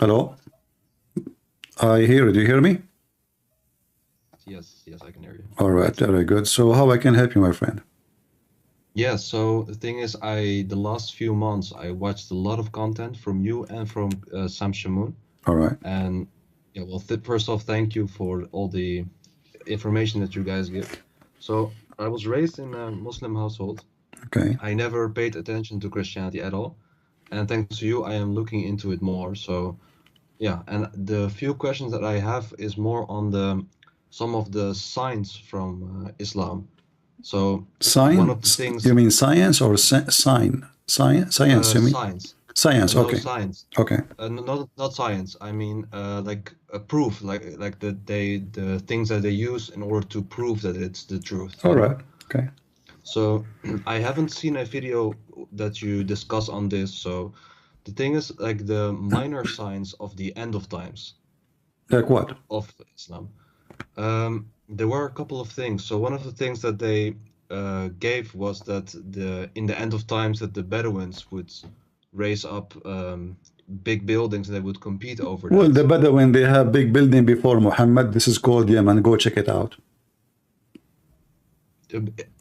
Hello? I hear you. Do you hear me? Yes, I can hear you. All right, very good. So how I can help you, my friend? Yeah, so the thing is, the last few months I watched a lot of content from you and from Sam Shamoun. All right. And yeah, well, first off, thank you for all the information that you guys give. So I was raised in a Muslim household. Okay. I never paid attention to Christianity at all. And thanks to you, I am looking into it more. So yeah, and the few questions that I have is more on some of the signs from Islam. So one of the Science? things, You mean science or sign? Science, you mean? science, Science, no okay. science, Okay. not science. I mean, like a proof, like the things that they use in order to prove that it's the truth, All you know? right. Okay. So I haven't seen a video that you discuss on this. So the thing is, like the minor signs of the end of times Like what? of Islam. There were a couple of things. So one of the things that they gave was that in the end of times that the Bedouins would raise up big buildings and they would compete over Well, that. the Bedouin, they have big building before Muhammad. This is called Yemen. Go check it out.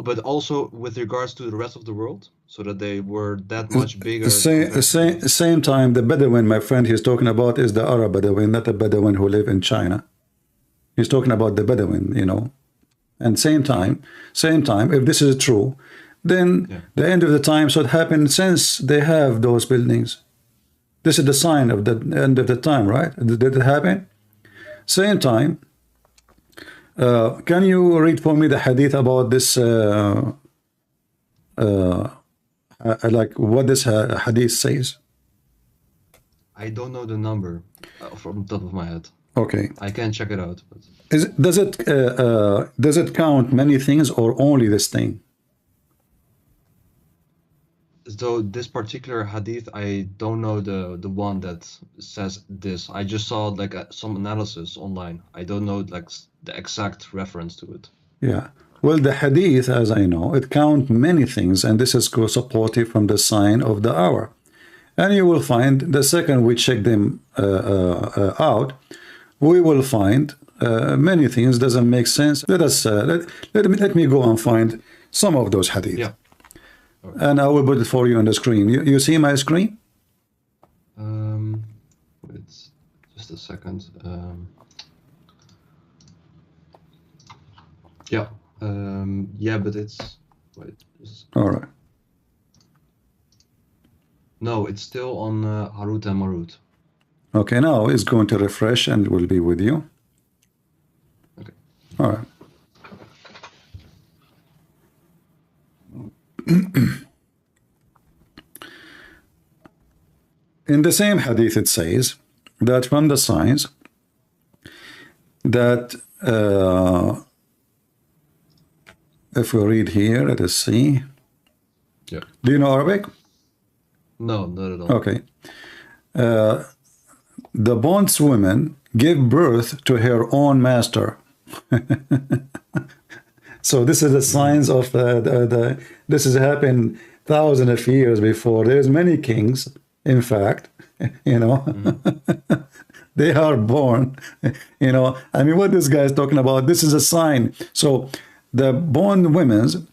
But also with regards to the rest of the world, so that they were that much bigger Same, compared to same, same time, the Bedouin, my friend, he's talking about is the Arab Bedouin, not the Bedouin who live in China. He's talking about the Bedouin, you know. And same time, if this is true, then yeah. the end of the time should happen since they have those buildings. This is the sign of the end of the time, right? Did it happen? Same time, can you read for me the hadith about this, like what this hadith says? I don't know the number from the top of my head. Okay. I can check it out. But Does it count many things or only this thing? so this particular hadith, I don't know the one that says this. I just saw like some analysis online. I don't know like the exact reference to it. Yeah. Well, the hadith, as I know, it count many things, and this is supported from the sign of the hour. And you will find the second we check them out, we will find many things doesn't make sense. Let me go and find some of those hadith. Yeah. Right. And I will put it for you on the screen. You see my screen? Wait, just a second. Yeah. Yeah, but it's wait. All right. No, it's still on Harut and Marut. Okay, now it's going to refresh and will be with you. Okay. All right. In the same hadith, it says that from the signs that if we read here, let us see. Yeah. Do you know Arabic? No, not at all. Okay. The bondswoman gave birth to her own master. So this is the signs of this has happened thousands of years before. There's many kings, in fact, you know, they are born, you know. I mean, what this guy is talking about, this is a sign. So the bondwomen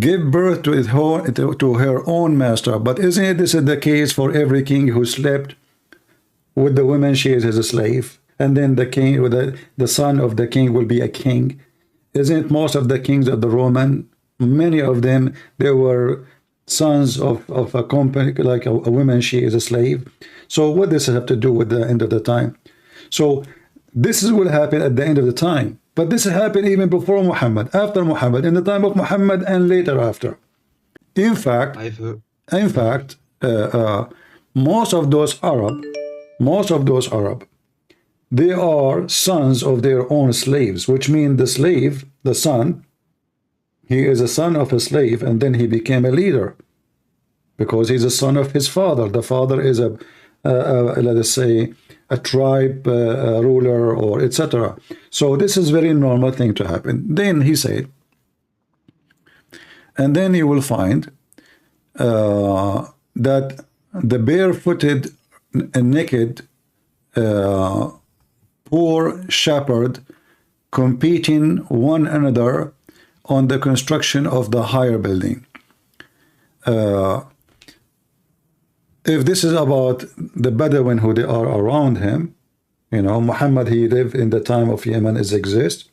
give birth to her own master. But isn't it this is the case for every king who slept with the woman she is as a slave? And then the king, or the son of the king will be a king. Isn't most of the kings of the Roman, many of them, they were sons of a company, like a woman, she is a slave. So what does it have to do with the end of the time? So this is what happened at the end of the time. But this happened even before Muhammad, after Muhammad, in the time of Muhammad, and later after. In fact, most of those Arab, they are sons of their own slaves, which means the slave, the son, he is a son of a slave, and then he became a leader because he's a son of his father. The father is let us say, a tribe ruler, or etc. So this is very normal thing to happen. Then he said, and then you will find that the barefooted and naked poor shepherd competing one another on the construction of the higher building. If this is about the Bedouin who they are around him, you know, Muhammad, he lived in the time of Yemen is exist,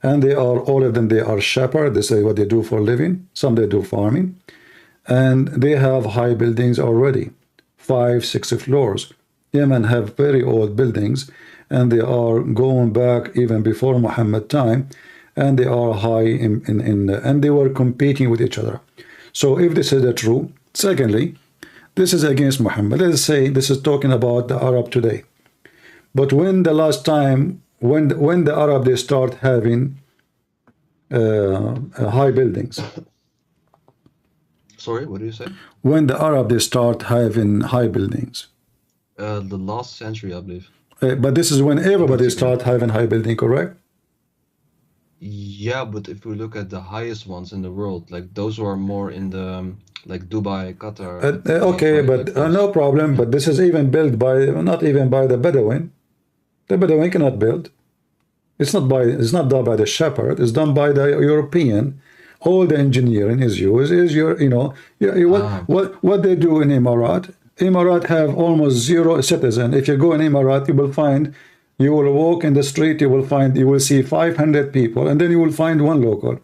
and they are, all of them, they are shepherd. They say what they do for living. Some they do farming, and they have high buildings already, 5, 6 floors. Yemen have very old buildings, and they are going back even before Muhammad time, and they are high and they were competing with each other. So if this is the true, secondly, this is against Muhammad. Let's say this is talking about the Arab today. But when the last time, when the Arab they start having high buildings? Sorry, what do you say? When the Arab they start having high buildings? The last century, I believe. But this is when everybody start having high building, correct? Yeah, but if we look at the highest ones in the world, like those who are more in the like Dubai, Qatar. Okay, but no problem. But this is even built by, not even by the Bedouin. The Bedouin cannot build. It's not done by the shepherd. It's done by the European. All the engineering is used. Is your, you know, what they do in Emirat. Emirat have almost 0 citizen. If you go in Emirat, you will find, you will walk in the street, you will see 500 people, and then you will find 1 local.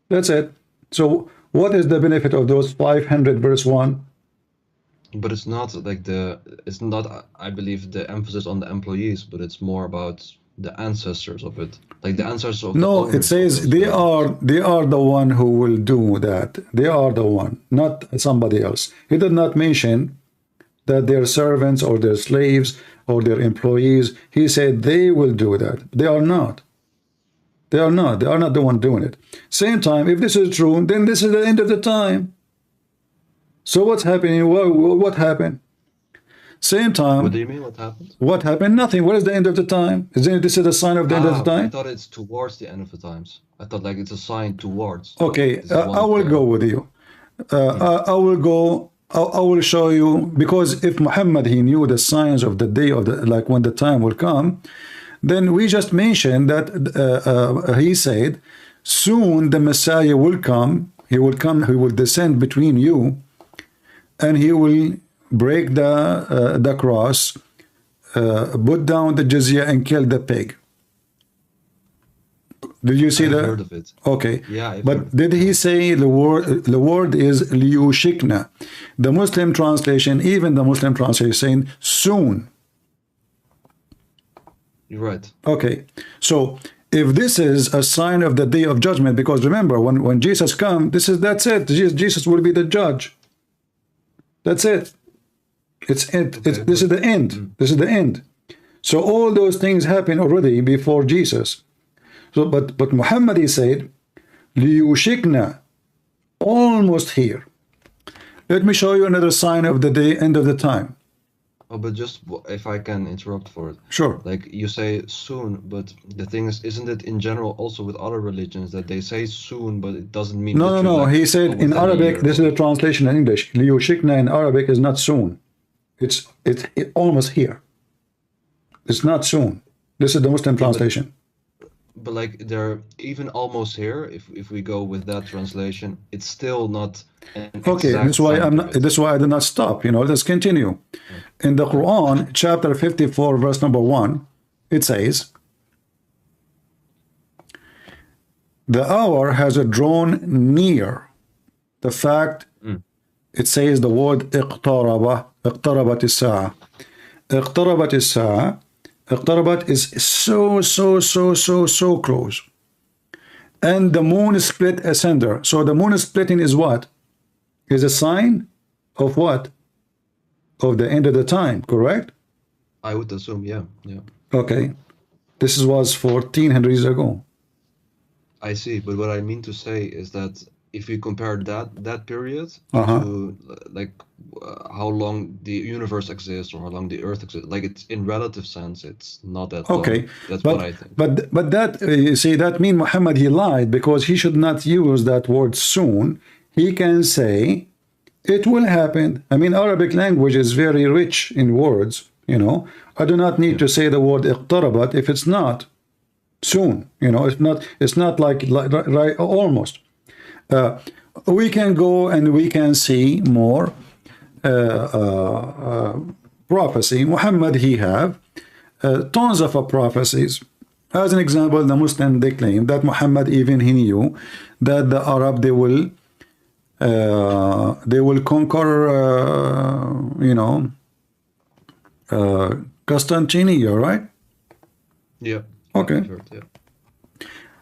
That's it. So what is the benefit of those 500 versus 1? But it's not like it's not, I believe, the emphasis on the employees, but it's more about the ancestors of it, like the ancestors of. No, it says they are the one who will do that. They are the one, not somebody else. He did not mention that their servants or their slaves or their employees. He said they will do that. They are not. They are not. They are not the one doing it. Same time, if this is true, then this is the end of the time. So what's happening? What happened? Same time. What do you mean? What happened? What happened? Nothing. What is the end of the time? This is a sign of the end of the time? I thought it's towards the end of the times. I thought like it's a sign towards. Okay, I will go with you. I will go. I will show you, because if Muhammad, he knew the signs of the day of the, like when the time will come, then we just mentioned that he said, soon the Messiah will come. He will come. He will descend between you, and he will break the cross, put down the jizya, and kill the pig. Did you see that? I've heard of it. Okay. Yeah. But did he say the word? The word is liyushikna. The Muslim translation, even the Muslim translation, is saying soon. You're right. Okay. So if this is a sign of the day of judgment, because remember, when Jesus comes, that's it. Jesus will be the judge. That's it. It's it. Okay. This is the end. This is the end. So all those things happen already before Jesus. So, but Muhammad, he said, liyushikna, almost here. Let me show you another sign of the day, end of the time. Oh, but just if I can interrupt for it. Sure. Like you say soon, but the thing is, isn't it in general also with other religions that they say soon, but it doesn't mean. No. Like, he said in Arabic. This is a translation in English. Liyushikna in Arabic is not soon. It's almost here. It's not soon. This is the Muslim translation. But like they're even almost here. If we go with that translation, it's still not. Okay, that's why I'm not. That's why I did not stop. You know, let's continue. Yeah. In the Quran, chapter 54, verse number 1, it says, "The hour has drawn near." The fact, it says the word "iqtaraba." اقتربت الساعة. اقتربت الساعة. اقتربت is so close. And the moon split asunder. So the moon splitting is what? Is a sign of what? Of the end of the time, correct? I would assume, yeah. Okay. This was 1400 years ago. I see, but what I mean to say is that if you compare that period to like how long the universe exists or how long the earth exists, like it's in relative sense, it's not that long. That's what I think. But that, you see, that mean Muhammad, he lied, because he should not use that word soon. He can say it will happen. I mean, Arabic language is very rich in words. You know, I do not need to say the word اقتربت if it's not soon. You know, it's not like right, almost. We can go and we can see more prophecy. Muhammad, he have tons of prophecies. As an example, the Muslim, they claim that Muhammad, even he knew that the Arab, they will conquer, you know, Constantinople, right? Yeah. Okay. I've heard, yeah.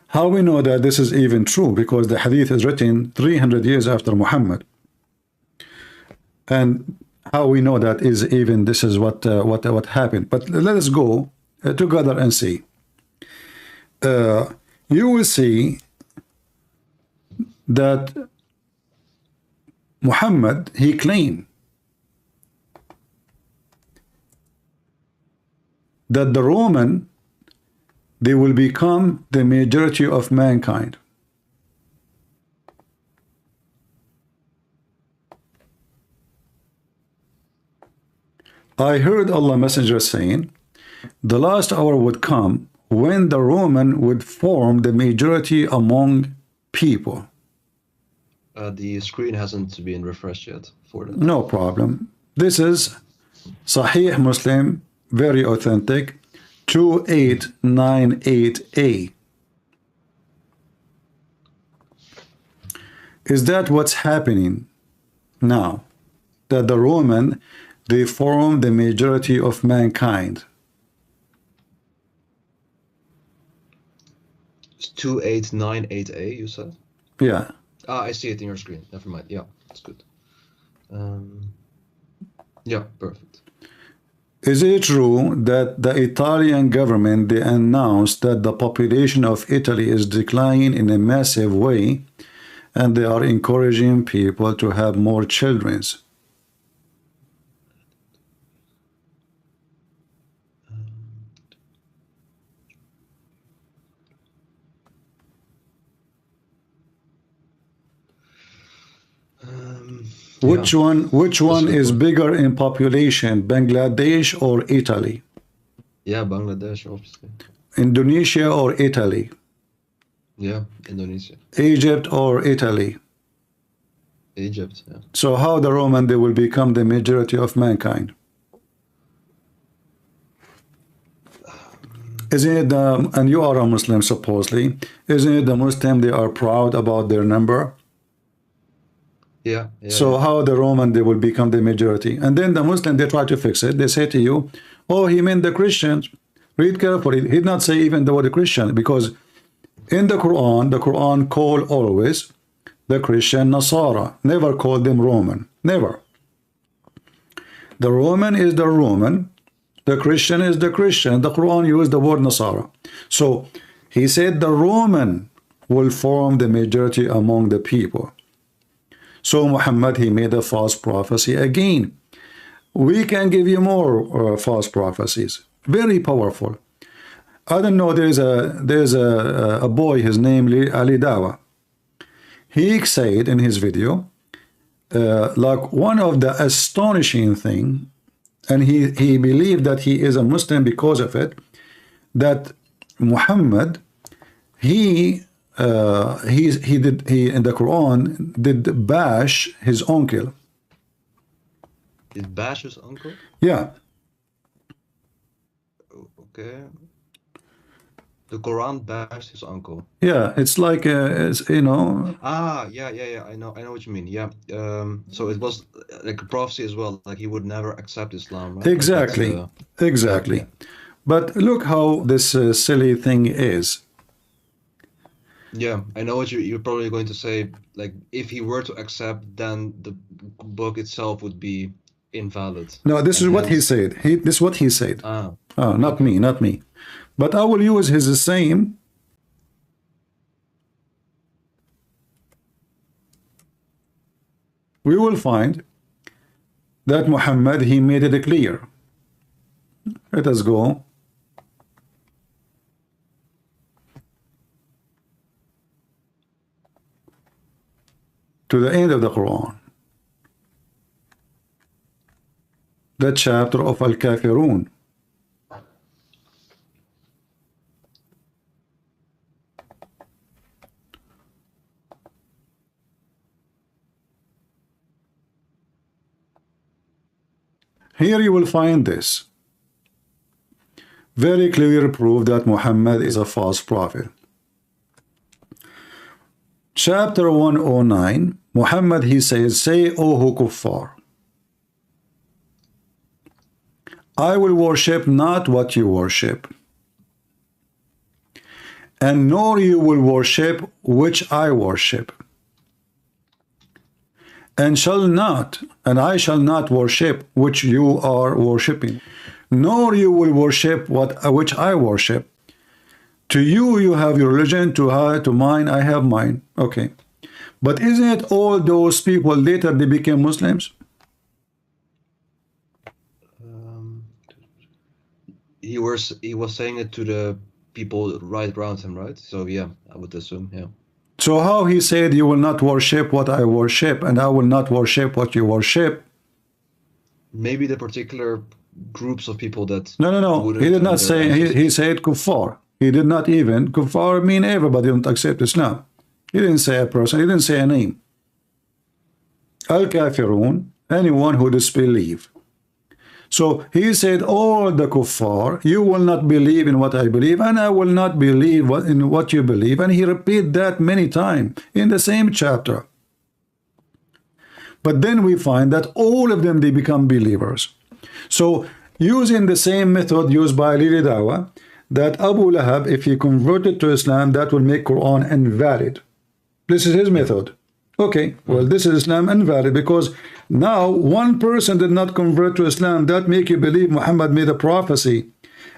How we know that this is even true? Because the hadith is written 300 years after Muhammad. And how we know that is even this is what happened. But let us go together and see. You will see that Muhammad, he claimed that the Roman, they will become the majority of mankind. I heard Allah Messenger saying, the last hour would come when the Roman would form the majority among people. The screen hasn't been refreshed yet for that. No problem. This is Sahih Muslim, very authentic, 2898a. Is that what's happening now? That the Roman, they form the majority of mankind. It's 2898A, you said? Yeah. Ah, I see it in your screen. Never mind. Yeah, that's good. Yeah, perfect. Is it true that the Italian government, they announced that the population of Italy is declining in a massive way and they are encouraging people to have more children? Which one is bigger in population, Bangladesh or Italy? Yeah, Bangladesh, obviously. Indonesia or Italy? Yeah, Indonesia. Egypt or Italy? Egypt, yeah. So how the Roman, they will become the majority of mankind? Isn't it and you are a Muslim supposedly, isn't it the Muslim, they are proud about their number? Yeah. So how the Roman, they will become the majority? And then the Muslim, they try to fix it. They say to you, oh, he meant the Christians. Read carefully. He did not say even the word Christian, because in the Quran call always the Christian Nasara, never call them Roman, never. The Roman is the Roman, the Christian is the Christian. The Quran used the word Nasara. So he said the Roman will form the majority among the people. So Muhammad, he made a false prophecy again. We can give you more false prophecies, very powerful. I don't know, there's a boy, his name Ali Dawa. He said in his video, like one of the astonishing thing, and he believed that he is a Muslim because of it, that Muhammad, he in the Quran did bash his uncle. Did bash his uncle? Yeah. Okay. The Quran bashed his uncle. Yeah, it's like you know. Ah, yeah. I know what you mean. Yeah. So it was like a prophecy as well. Like he would never accept Islam, right? Exactly. Like Exactly. Yeah. But look how this silly thing is. Yeah, I know what you're probably going to say. Like, if he were to accept, then the book itself would be invalid. No, this And is what he hence- said. This is what he said. Ah, Not me, not me. But I will use his same. We will find that Muhammad, he made it clear. Let us go. To the end of the Quran. the chapter of Al-Kafirun. Here you will find this. Very clear proof that Muhammad is a false prophet. Chapter 109, Muhammad, he says, say, O who kuffar, I will worship not what you worship, and nor you will worship which I worship, and I shall not worship which you are worshipping, nor you will worship which I worship. To you, you have your religion, to mine, I have mine. Okay. But isn't it all those people later they became Muslims? He was saying it to the people right around him, right? So yeah, I would assume, yeah. So how he said you will not worship what I worship, and I will not worship what you worship? Maybe the particular groups of people that... No. He did not say, he said kuffar. He did not even, kuffar mean everybody don't accept Islam. He didn't say a person, he didn't say a name. Al-Kafirun, anyone who disbelieve. So he said, all the kuffar, you will not believe in what I believe, and I will not believe in what you believe. And he repeated that many times in the same chapter. But then we find that all of them, they become believers. So using the same method used by Lili Dawa, that Abu Lahab, if he converted to Islam, that will make Quran invalid. This is his method. Okay, well, this is Islam invalid because now one person did not convert to Islam. That make you believe Muhammad made a prophecy.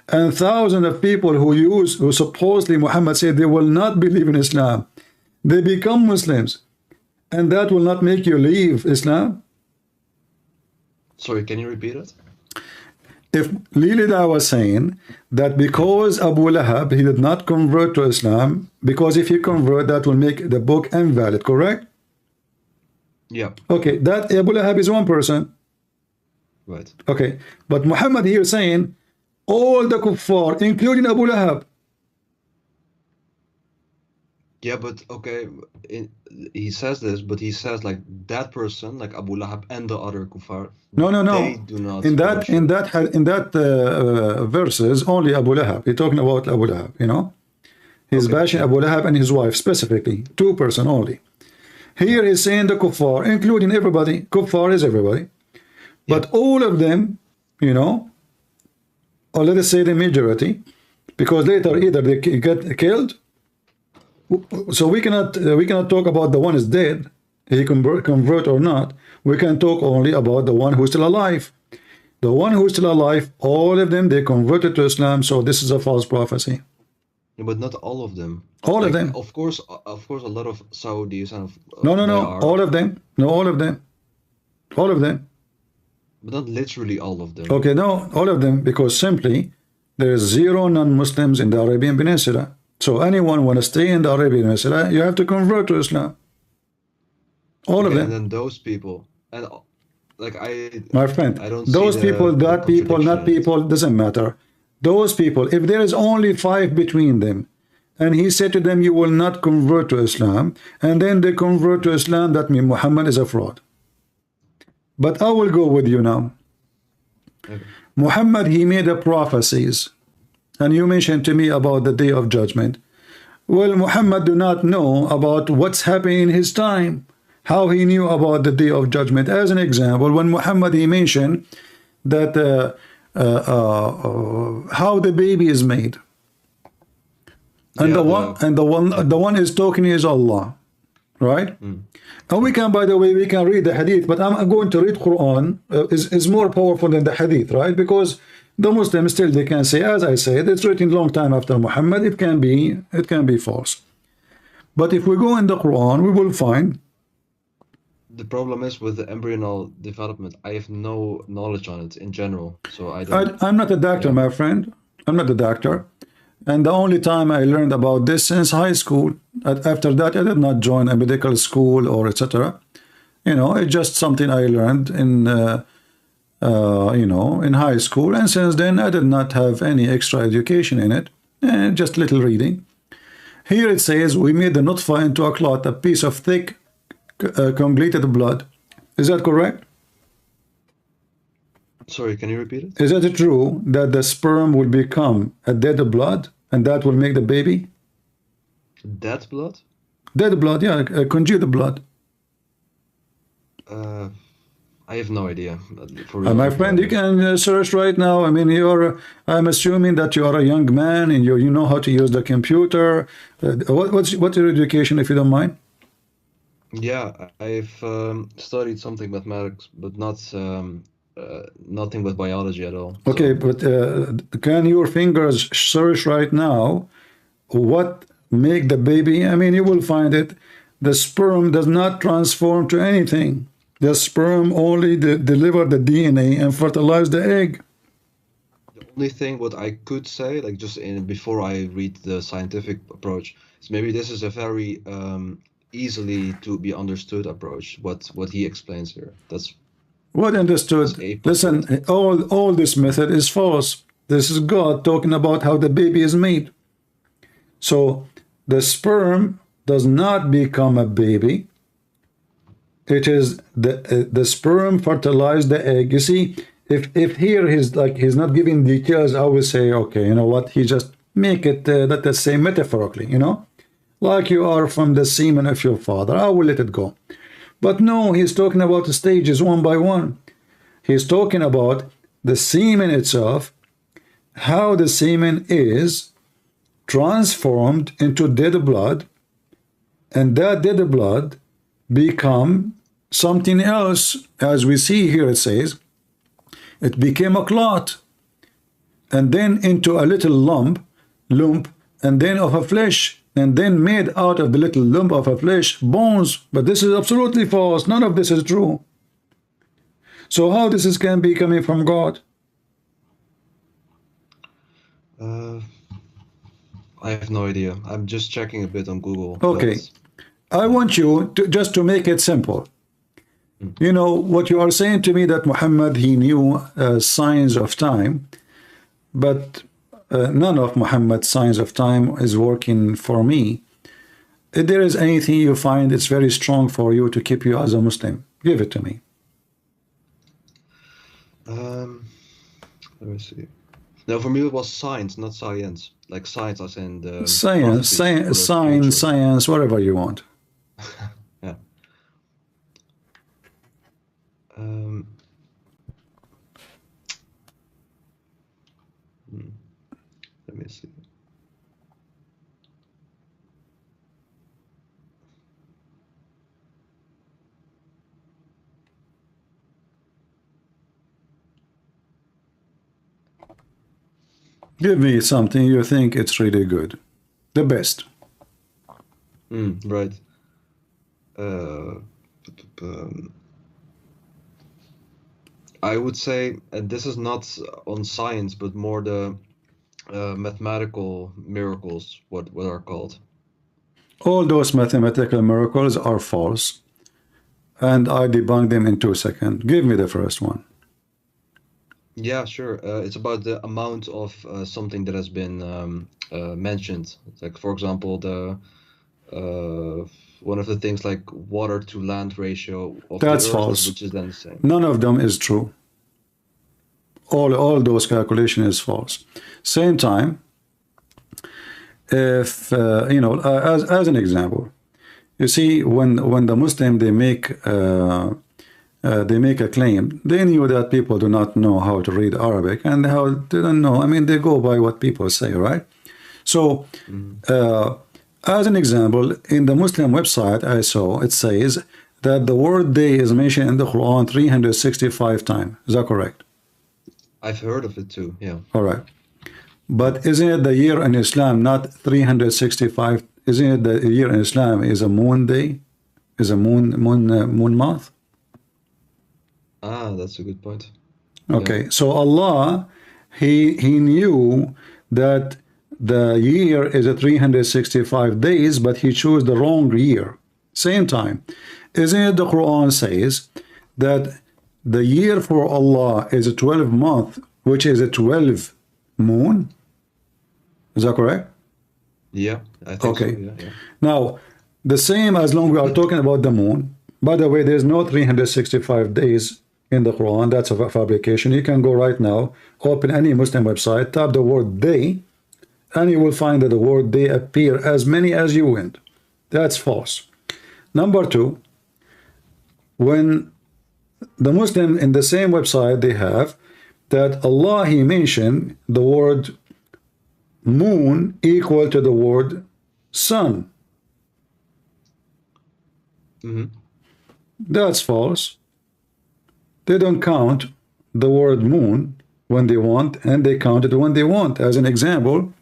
And thousands of people who supposedly Muhammad said they will not believe in Islam, they become Muslims. And that will not make you leave Islam. Sorry, can you repeat it? If Lilida was saying that because Abu Lahab, he did not convert to Islam, because if he convert, that will make the book invalid, correct? Yeah. Okay, that Abu Lahab is one person. Right. Okay, but Muhammad here saying all the kuffar, including Abu Lahab. Yeah, but okay, he says this, but he says like that person, like Abu Lahab and the other kuffar. No. They do not. In that verses, only Abu Lahab. He's talking about Abu Lahab. You know, he's bashing Abu Lahab and his wife specifically, two person only. Here he's saying the kuffar, including everybody. Kuffar is everybody, but all of them, you know, or let us say the majority, because later either they get killed. So we cannot talk about the one is dead, he convert or not. We can talk only about the one who's still alive. The one who's still alive, all of them, they converted to Islam. So this is a false prophecy. Yeah, but not all of them. All of them. Of course, a lot of Saudis and no. All of them. No, all of them. All of them. But not literally all of them. Okay, no, all of them, because simply there is zero non-Muslims in the Arabian Peninsula. So anyone want to stay in the Arabian Peninsula, you have to convert to Islam. All of them. And then those people, and like my friend, I don't those see people, that people, not people, doesn't matter. Those people, if there is only 5 between them, and he said to them, you will not convert to Islam, and then they convert to Islam, that means Muhammad is a fraud. But I will go with you now. Okay. Muhammad, he made a prophecies. And you mentioned to me about the day of judgment. Well, Muhammad do not know about what's happening in his time. How he knew about the day of judgment. As an example, when Muhammad he mentioned that how the baby is made, and the one is talking is Allah, right? And we can, by the way, we can read the hadith, but I'm going to read Quran is more powerful than the hadith, right? Because the Muslims still, they can say, as I said, it's written long time after Muhammad. It can be false. But if we go in the Quran, we will find. The problem is with the embryonal development. I have no knowledge on it in general, so I don't. I'm not a doctor, my friend. I'm not a doctor, and the only time I learned about this since high school. After that, I did not join a medical school or etc. You know, it's just something I learned in. you know, in high school, and since then I did not have any extra education in it, just little reading. Here it says we made the nutfa into a clot, a piece of thick, completed blood. Is that correct? Sorry, can you repeat it? Is it true that the sperm will become a dead blood, and that will make the baby? Dead blood? Dead blood, yeah, congealed blood. I have no idea. For real, My friend, you can search right now. I mean, I'm assuming that you are a young man and you know how to use the computer. What's your education, if you don't mind? Yeah, I've studied something mathematics, but not nothing with biology at all. Okay, So, but can your fingers search right now what make the baby? I mean, you will find it. The sperm does not transform to anything. The sperm only deliver the DNA and fertilize the egg. the only thing what I could say, like just before I read the scientific approach, is maybe this is a very easily to be understood approach. What he explains here. That's What understood? a Listen, all this method is false. This is God talking about how the baby is made. So the sperm does not become a baby. It is the sperm fertilize the egg. You see, if here he's not giving details, I will say, okay, you know what? He just make it let us say metaphorically, you know, like you are from the semen of your father. I will let it go. But no, he's talking about the stages one by one. He's talking about the semen itself, how the semen is transformed into dead blood, and that dead blood become something else. As we see here, it says it became a clot, and then into a little lump, and then of a flesh, and then made out of the little lump of a flesh bones. But this is absolutely false. None of this is true. So how this can be coming from God? I have no idea. I'm just checking a bit on Google. Okay, but I want you to just to make it simple. You know what you are saying to me, that Muhammad, he knew signs of time, but none of Muhammad's signs of time is working for me. If there is anything you find it's very strong for you to keep you as a Muslim, give it to me. let me see. No, for me it was science, not science. Like science as in the Science, prophecies for the science, future. science, whatever you want. Yeah. Um, Let me see. Give me something you think it's really good. The best. Right. Um, I would say, and this is not on science, but more the mathematical miracles, what are called. All those mathematical miracles are false, and I debunk them in 2 seconds. Give me the first one. Yeah, sure. It's about the amount of something that has been mentioned. Like, for example, the one of the things like water to land ratio of That's the Earth, false. which is then the same. None of them is true. All those calculations is false. Same time, if you know, as an example, you see, when the Muslim they make a claim, they knew that people do not know how to read Arabic, and how they don't know. I mean, they go by what people say, right? So, as an example, in the Muslim website I saw, it says that the word day is mentioned in the Quran 365 times. Is that correct? I've heard of it too. Yeah. All right. But isn't it the year in Islam not 365? Isn't it the year in Islam is a moon day? Is a moon month? Ah, that's a good point. Okay. Yeah. So Allah, he knew that the year is a 365 days, but he chose the wrong year. Same time. Isn't it the Quran says that the year for Allah is a 12 month, which is a 12 moon. Is that correct? Yeah, I think so. Okay. Yeah. Now, the same as long we are talking about the moon. By the way, there's no 365 days in the Quran. That's a fabrication. You can go right now, open any Muslim website, type the word day, and you will find that the word day appear as many as you want. That's false. Number two, when the Muslim in the same website, they have that Allah, he mentioned the word moon equal to the word sun. That's false. They don't count the word moon when they want, and they count it when they want. As an example,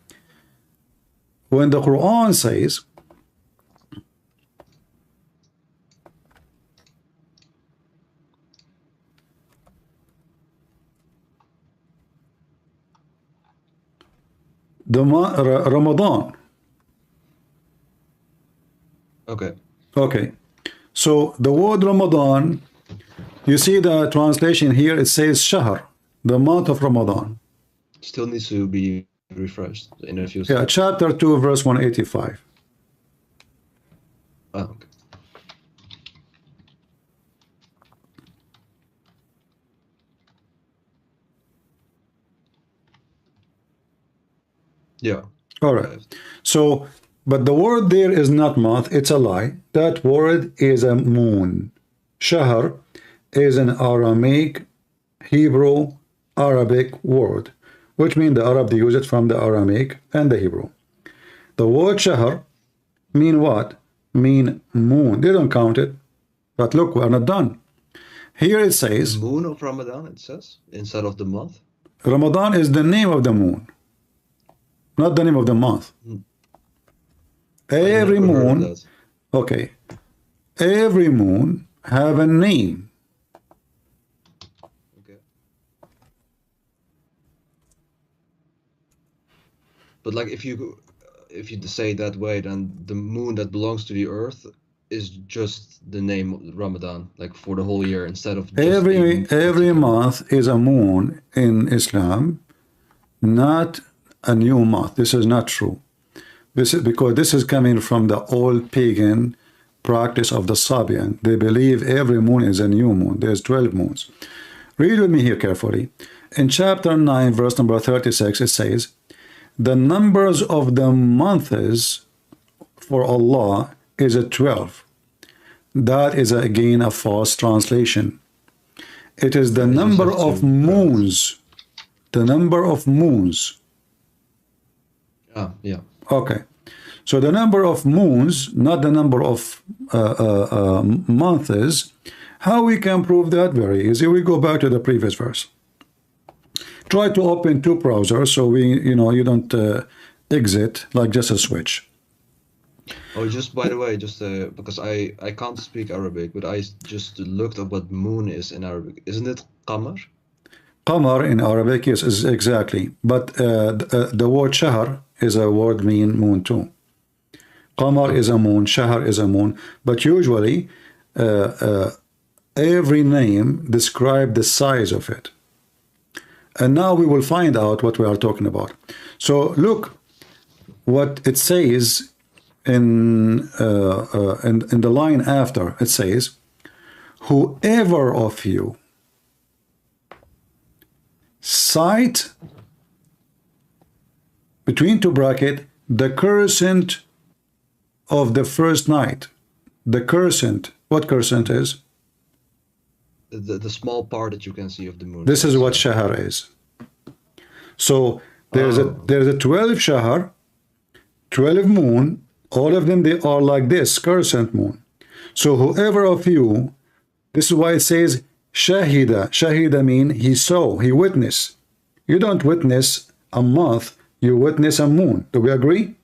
when the Quran says the Ramadan. Okay. So the word Ramadan, you see the translation here, it says Shahr, the month of Ramadan. Still needs to be refreshed in a few Yeah, seconds. chapter 2, verse 185. Oh, okay. Yeah. All right. So, but the word there is not month, it's a lie. That word is a moon. Shahr is an Aramaic, Hebrew, Arabic word, which means the Arab, they use it from the Aramaic and the Hebrew. The word Shahr mean what? Mean moon. They don't count it. But look, we are not done. Here it says, Moon of Ramadan, it says, instead of the month. Ramadan is the name of the moon, not the name of the month. Every moon, okay, every moon have a name. Okay. But like if you say that way, then the moon that belongs to the earth is just the name Ramadan, like for the whole year, instead of just every month is a moon in Islam, not a new month. This is not true. This is because this is coming from the old pagan practice of the Sabian. They believe every moon is a new moon. There's 12 moons. Read with me here carefully. In chapter 9, verse number 36, it says, the numbers of the months for Allah is a 12. That is again a false translation. It is the number of moons. The number of moons. Yeah. Okay. So the number of moons, not the number of months. How we can prove that? Very easy. We go back to the previous verse. Try to open two browsers so you don't exit like just a switch. Oh, just by the way, just because I can't speak Arabic, but I just looked up what moon is in Arabic. Isn't it qamar? Qamar in Arabic, yes, is exactly. But the word shahr is a word mean moon too. Qamar is a moon, shahr is a moon. But usually, every name describes the size of it. And now we will find out what we are talking about. So look what it says in the line after. It says, whoever of you cite between two brackets the crescent of the first night. The crescent, what crescent is? The small part that you can see of the moon. This is what shahr is. So there's a 12 shahr, 12 moon. All of them, they are like this, crescent moon. So whoever of you, this is why it says shahida. Shahida mean he saw, he witnessed. You don't witness a month, you witness a moon. Do we agree?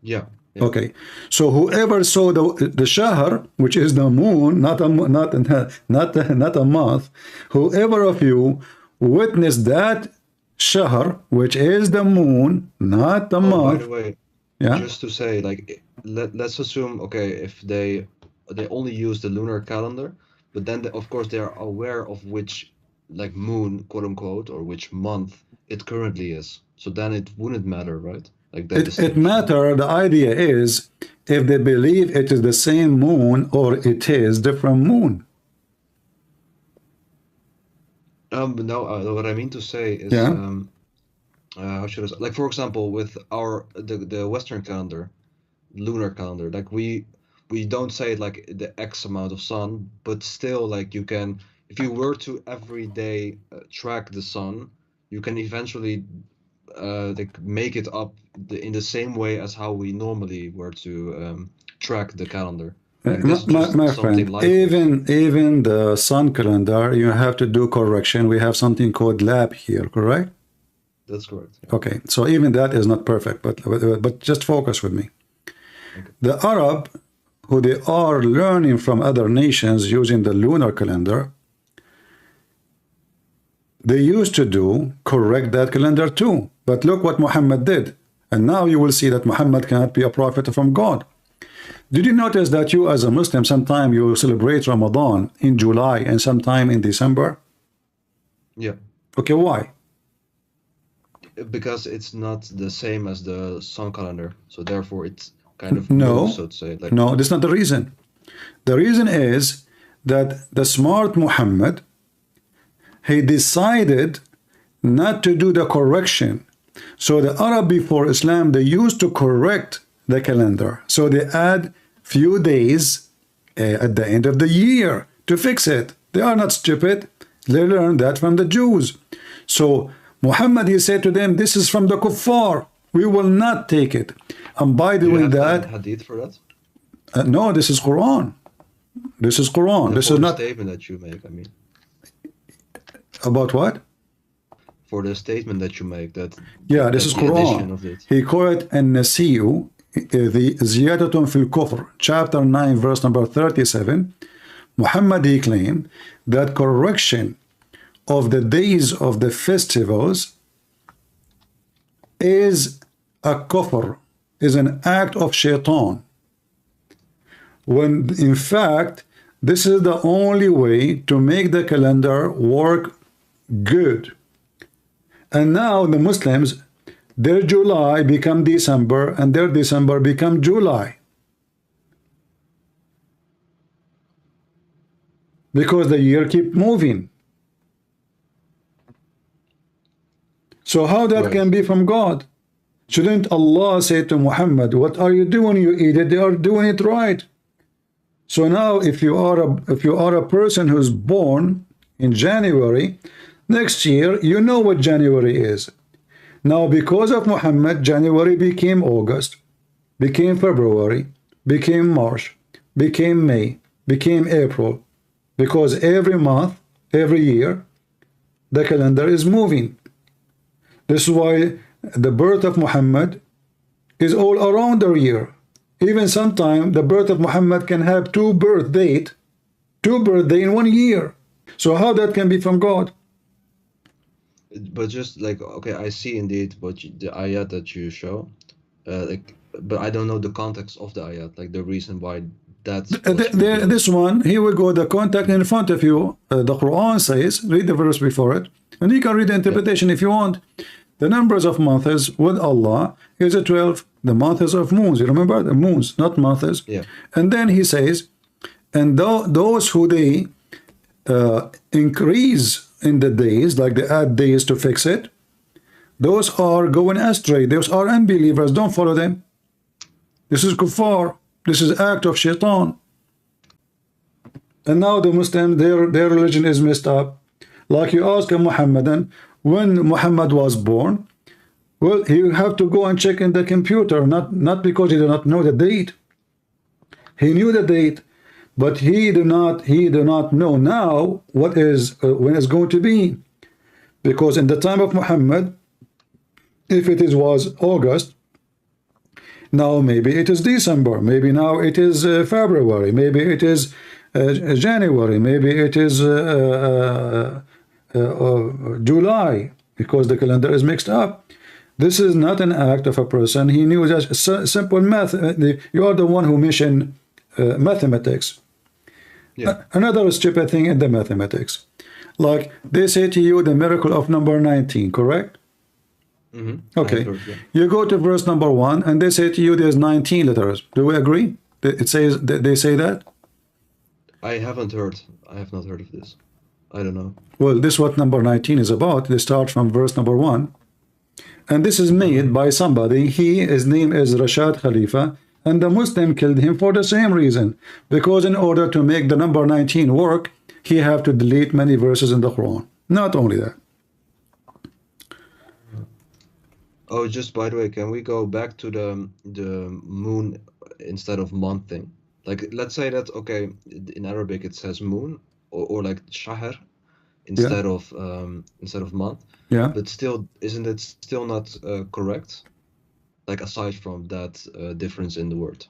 Yeah. Okay. So whoever saw the shahr, which is the moon, not a month, whoever of you witnessed that shahr, which is the moon, not the month. By the way, yeah. Just to say, like, let's assume, okay, if they only use the lunar calendar, but then of course they are aware of which like moon, quote unquote, or which month it currently is. So then it wouldn't matter, right? Like that It distinction. matter. The idea is if they believe it is the same moon or it is different moon. No, what I mean to say is, Yeah. how should I say? Like for example, with the Western calendar, lunar calendar, like we don't say like the X amount of sun, but still like you can, if you were to every day track the sun, you can eventually like make it up in the same way as how we normally were to track the calendar. Like this is just My something friend, life. even the sun calendar, you have to do correction. We have something called lab here, correct? That's correct. Yeah. Okay, so even that is not perfect, but just focus with me. Okay. The Arab, who they are learning from other nations using the lunar calendar, they used to do correct that calendar too. But look what Muhammad did. And now you will see that Muhammad cannot be a prophet from God. Did you notice that you as a Muslim, sometime you celebrate Ramadan in July and sometime in December? Yeah. Okay, why? Because it's not the same as the sun calendar, so therefore it's kind of No, moves, so to say. Like no, that's not the reason. The reason is that the smart Muhammad, he decided not to do the correction. So the Arab before Islam, they used to correct the calendar. So they add few days at the end of the year to fix it. They are not stupid. They learned that from the Jews. So Muhammad, he said to them, this is from the kuffar. We will not take it. And by do you doing have that, hadith for that? no, this is Quran. This is Quran. This For is the not statement that you make, I mean, about what? for the statement that you make that Yeah, this is the addition Quran. of it. He called it النسيء the زيادة في الكفر, chapter 9, verse number 37. Muhammad, he claimed that correction of the days of the festivals is a kufr, is an act of shaitan. When in fact, this is the only way to make the calendar work good. And now the Muslims, their July become December and their December become July. Because the year keep moving. So how that Right. can be from God? Shouldn't Allah say to Muhammad, what are you doing, you idiot? They are doing it right. So now if you are a person who's born in January, next year you know what January is. Now because of Muhammad, January became August, became February, became March, became May, became April. Because every month, every year, the calendar is moving. This is why the birth of Muhammad is all around the year. Even sometimes the birth of Muhammad can have two birthday in 1 year. So how that can be from God? But just like, okay, I see indeed the ayat that you show, like, but I don't know the context of the ayat, like the reason why that's what's revealed. This one, here we go, the contact in front of you. The Quran says, read the verse before it, and you can read the interpretation if you want. The numbers of months with Allah is a 12. The months of moons, you remember the moons, not months. Yeah. And then he says, and those who they increase in the days, like they add days to fix it, those are going astray. Those are unbelievers. Don't follow them. This is kuffar. This is act of shaitan. And now the Muslim, their religion is messed up. Like you ask a Muhammadan, when Muhammad was born, well, you have to go and check in the computer, not because he did not know the date. He knew the date, but he do not know now what is when it's going to be. Because in the time of Muhammad, if it was August, now maybe it is December, maybe now it is February, maybe it is January, maybe it is July, because the calendar is mixed up. This is not an act of a person. He knew that simple math. You are the one who mentioned mathematics. Yeah. Another stupid thing in the mathematics. Like they say to you the miracle of number 19, correct? I Okay. have heard, yeah. You go to verse number 1 and they say to you there's 19 letters. Do we agree? It says they say that? I haven't heard. I have not heard of this. I don't know. Well, this is what number 19 is about. They start from verse number 1. And this is made by somebody. His name is Rashad Khalifa. And the Muslim killed him for the same reason. Because in order to make the number 19 work, he have to delete many verses in the Quran. Not only that. Oh, just by the way, can we go back to the moon instead of month thing? Like, let's say that, okay, in Arabic it says moon or like shahr instead of month. Yeah. But still, isn't it still not correct? Like, aside from that difference in the word.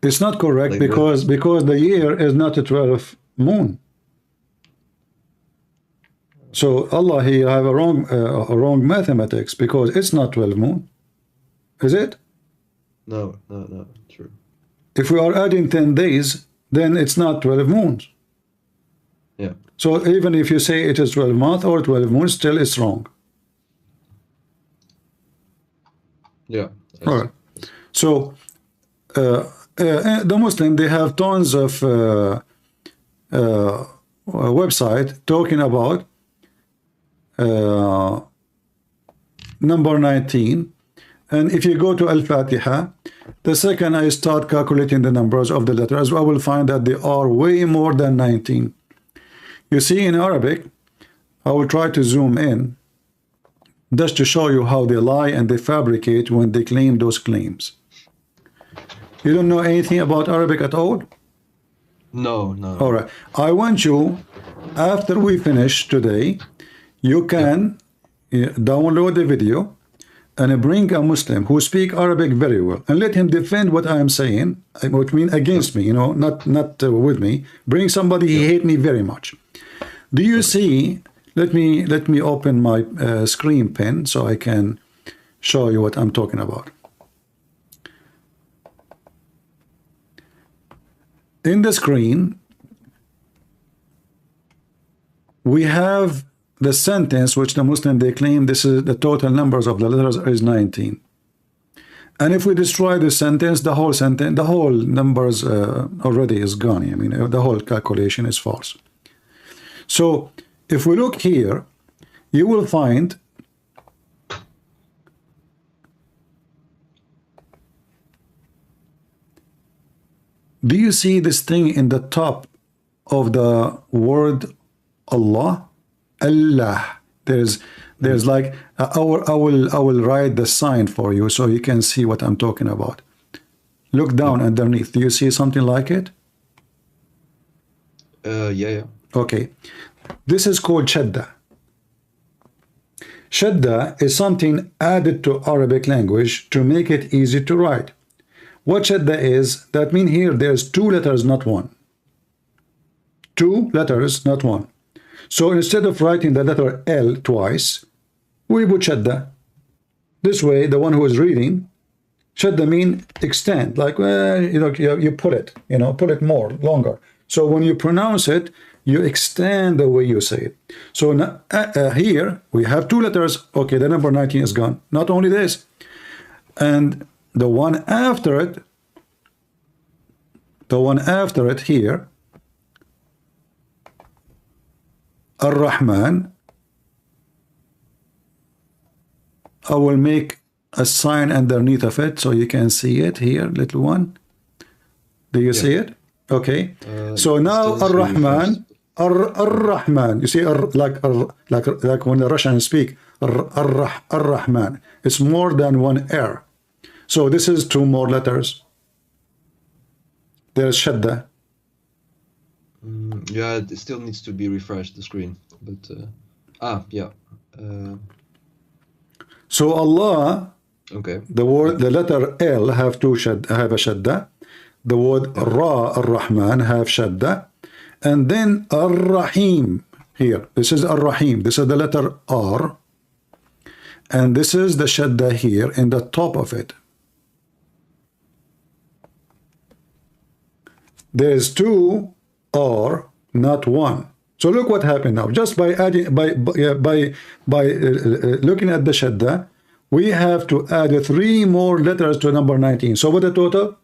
It's not correct Like because the year is not a 12 moon. So Allah, he have a wrong mathematics because it's not 12 moon. Is it? No, true. If we are adding 10 days, then it's not 12 moons. Yeah. So even if you say it is 12 month or 12 moons, still it's wrong. Yeah. All right. So the Muslim, they have tons of website talking about number 19. And if you go to Al-Fatiha, the second I start calculating the numbers of the letters, I will find that they are way more than 19. You see, in Arabic, I will try to zoom in just to show you how they lie and they fabricate when they claim those claims. You don't know anything about Arabic at all? No. All right. I want you, after we finish today, you can download the video and bring a Muslim who speak Arabic very well and let him defend what I am saying, what mean against me, you know, not with me. Bring somebody he hate me very much. Do you see? Let me open my screen pen so I can show you what I'm talking about. In the screen, we have the sentence which the Muslim they claim this is the total numbers of the letters is 19. And if we destroy the sentence, the whole numbers already is gone. I mean, the whole calculation is false. So if we look here, you will find do you see this thing in the top of the word Allah? Allah. There's like I will write the sign for you so you can see what I'm talking about. Look down underneath. Do you see something like it? Yeah. Okay. This is called shadda. Shadda is something added to Arabic language to make it easy to write. What shadda is, that means here there's two letters, not one. Two letters, not one. So instead of writing the letter L twice, we put shadda. This way, the one who is reading, shadda mean extend, like you put it, put it more, longer. So when you pronounce it, you extend the way you say it. So now, here we have two letters. Okay, the number 19 is gone. Not only this, and the one after it here, Ar-Rahman, I will make a sign underneath of it so you can see it here, little one. Do you see it? Okay. So now Ar-Rahman, Ar-Rahman. You see, like when the Russians speak, Ar-Rahman. It's more than one R. So this is two more letters. There's shadda. Yeah, it still needs to be refreshed, the screen. But yeah. So Allah, okay. the letter L have a shadda. The word Ra, Ar-Rahman, have shadda. And then Ar-Rahim here. This is Ar-Rahim. This is the letter R. And this is the shadda here in the top of it. There is two or not one. So look what happened now. Just by adding, looking at the shadda, we have to add 3 more letters to number 19. So what the total?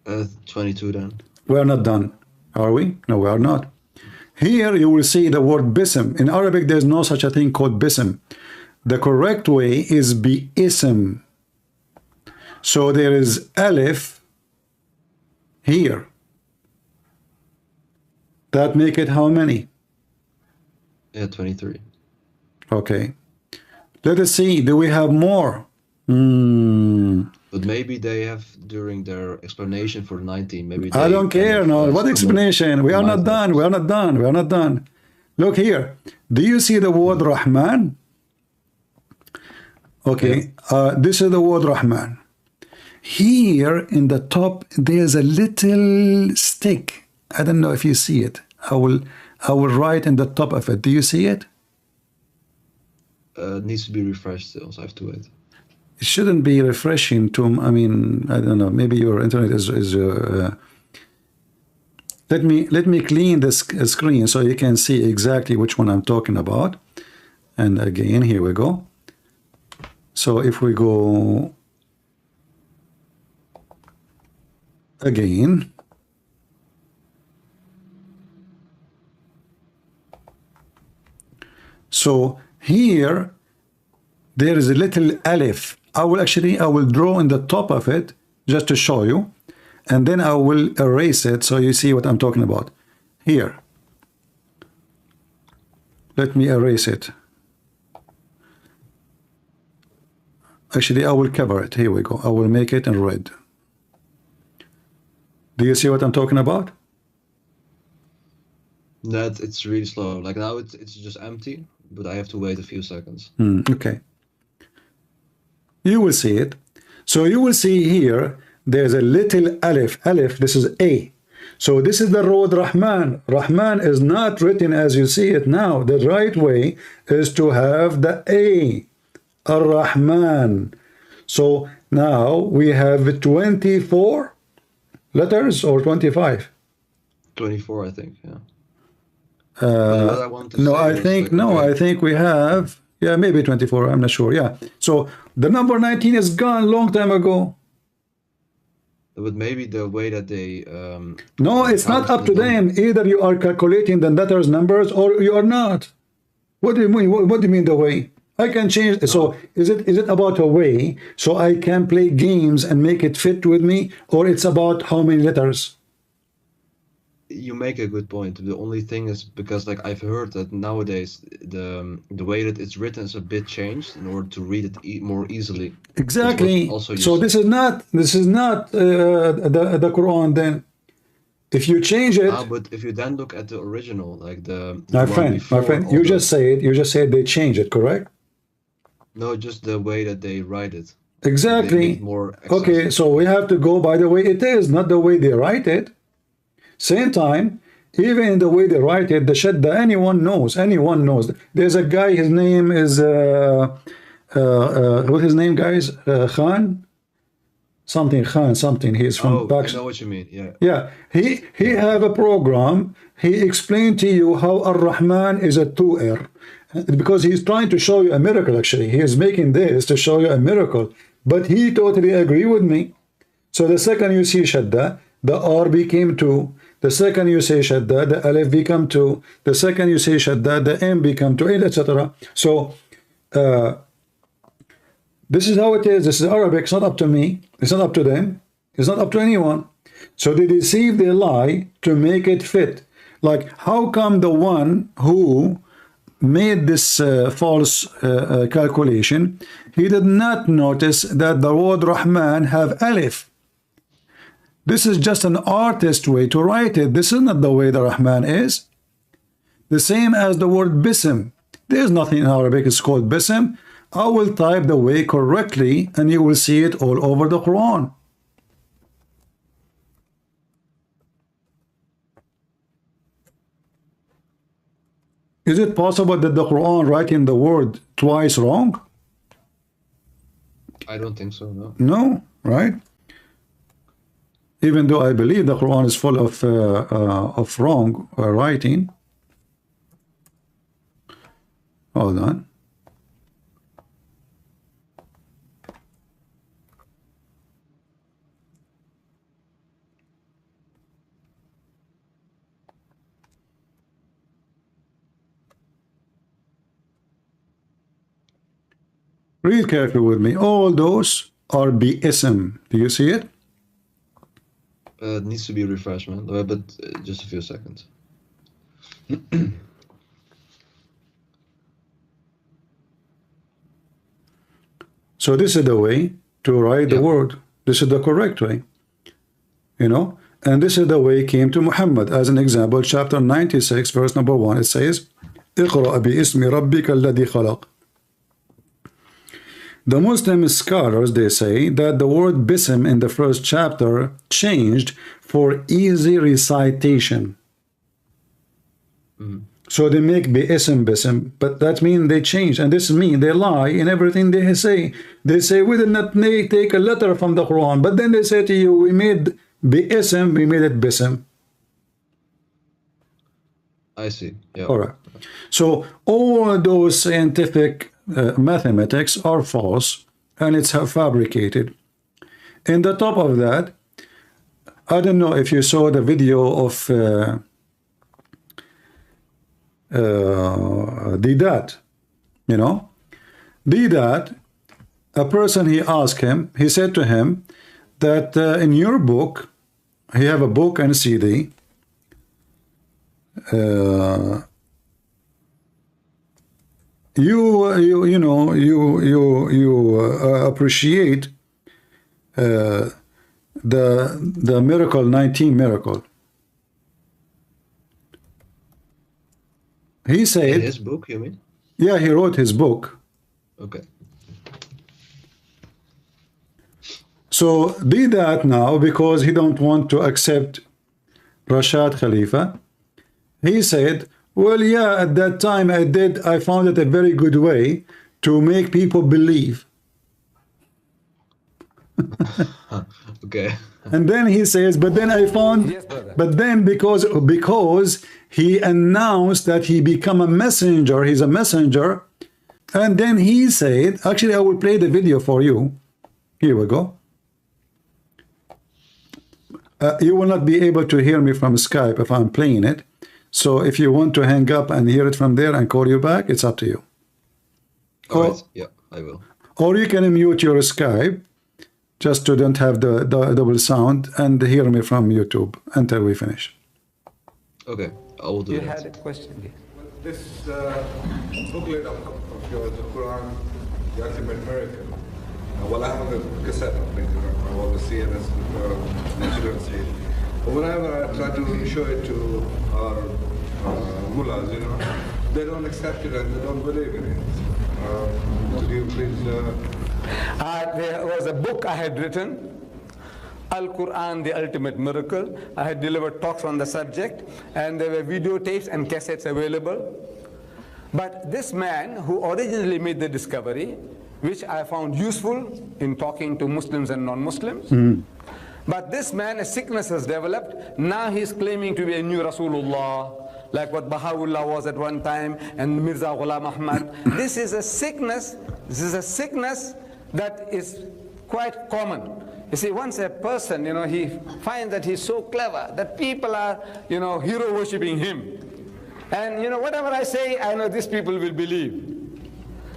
22 then. We are not done, are we? No, we are not. Here you will see the word bism. In Arabic, there's no such a thing called bism. The correct way is bi-ism. So there is alif here. That make it how many? Yeah, 23. Okay. Let us see. Do we have more? But maybe they have, during their explanation for 19, maybe I don't care. No, what explanation? We are not done. We are not done. We are not done. Look here. Do you see the word Rahman? Okay. This is the word Rahman. Here in the top, there's a little stick. I don't know if you see it. I will write in the top of it. Do you see it? It needs to be refreshed still, so I have to wait. It shouldn't be refreshing to, I mean, I don't know, maybe your internet is let me clean this screen so you can see exactly which one I'm talking about. And again, here we go. So if we go again, so here there is a little alif. I will draw in the top of it just to show you, and then I will erase it so you see what I'm talking about. Here, let me erase it. Actually, I will cover it. Here we go. I will make it in red. Do you see what I'm talking about? That it's really slow. Like now it's just empty, but I have to wait a few seconds. Okay. You will see it. So you will see here, there's a little alif. Alif, this is A. So this is the word Rahman. Rahman is not written as you see it now. The right way is to have the A. Ar-Rahman. So now we have 24 letters or 25? 24, I think, yeah. I think we have, yeah, maybe 24, I'm not sure, yeah. So the number 19 is gone long time ago. But maybe the way that they no, it's not up to them. Either you are calculating the letters numbers or you are not. What do you mean? What do you mean the way? I can change. No. So is it about a way so I can play games and make it fit with me, or it's about how many letters? You make a good point. The only thing is because like I've heard that nowadays the way that it's written is a bit changed in order to read it more easily. Exactly. So this is not the Quran then. If you change it, but if you then look at the original, like my friend, you just said they changed it, correct? No, just the way that they write it. Exactly. Okay, so we have to go by the way it is, not the way they write it. Same time, even in the way they write it, the shadda, anyone knows. There's a guy, his name is what's his name, guys? Khan? Something. He's from Pakistan. I know what you mean. Yeah. Yeah. He have a program. He explained to you how Ar-Rahman is a two-er. Because he's trying to show you a miracle, actually. He is making this to show you a miracle. But he totally agree with me. So the second you see shadda, the R became 2. The second you say shadda, the alif become 2. The second you say shadda, the M become 2, etc. So this is how it is. This is Arabic. It's not up to me. It's not up to them. It's not up to anyone. So they deceive, they lie to make it fit. Like, how come the one who made this false calculation, he did not notice that the word Rahman have alif? This is just an artist way to write it. This is not the way the Rahman is. The same as the word bism. There's nothing in Arabic it's called bism. I will type the way correctly and you will see it all over the Quran. Is it possible that the Quran writing the word twice wrong? I don't think so, no. No, right? even though I believe the Quran is full of wrong writing. Hold on. Read carefully with me. All those are BSM. Do you see it? It needs to be refreshed, man. But just a few seconds. So this is the way to write the word. This is the correct way. You know? And this is the way it came to Muhammad. As an example, chapter 96, verse number 1, it says, اقرأ باسم ربك الذي خلق. The Muslim scholars, they say that the word bism in the first chapter changed for easy recitation. So they make bism, but that means they change, and this means they lie in everything they say. They say we did not take a letter from the Quran, but then they say to you, we made bism, we made it bism. I see. Yeah. All right. So all those scientific mathematics are false, and it's fabricated. In the top of that, I don't know if you saw the video of Didat. You know, Didat, a person, he asked him, he said to him that in your book, you have a book and a CD. You appreciate the miracle, 19 miracle. He said, in his book, you mean? Yeah, he wrote his book. Okay. So did that now because he don't want to accept Rashad Khalifa. He said, well, yeah, at that time I found it a very good way to make people believe. Okay. And then he says, but then I found, yes, but then because he announced that he become a messenger, he's a messenger, and then he said, actually I will play the video for you. Here we go. You will not be able to hear me from Skype if I'm playing it. So if you want to hang up and hear it from there and call you back, it's up to you. All right. Yeah, I will. Or you can mute your Skype just to don't have the double sound and hear me from YouTube until we finish. Okay, I will do You that. had a question. This booklet of yours, the Quran, the Ultimate Miracle. Well, I have a cassette of it. I always see it as natural state. But whenever I try to show it to our mullahs, they don't accept it and they don't believe in it. Could you please? There was a book I had written, Al-Quran, the Ultimate Miracle. I had delivered talks on the subject, and there were videotapes and cassettes available. But this man who originally made the discovery, which I found useful in talking to Muslims and non-Muslims, but this man, a sickness has developed. Now he's claiming to be a new Rasulullah, like what Baha'u'llah was at one time, and Mirza Ghulam Ahmad. This is a sickness. This is a sickness that is quite common. You see, once a person, he finds that he's so clever that people are, hero worshipping him. And whatever I say, I know these people will believe.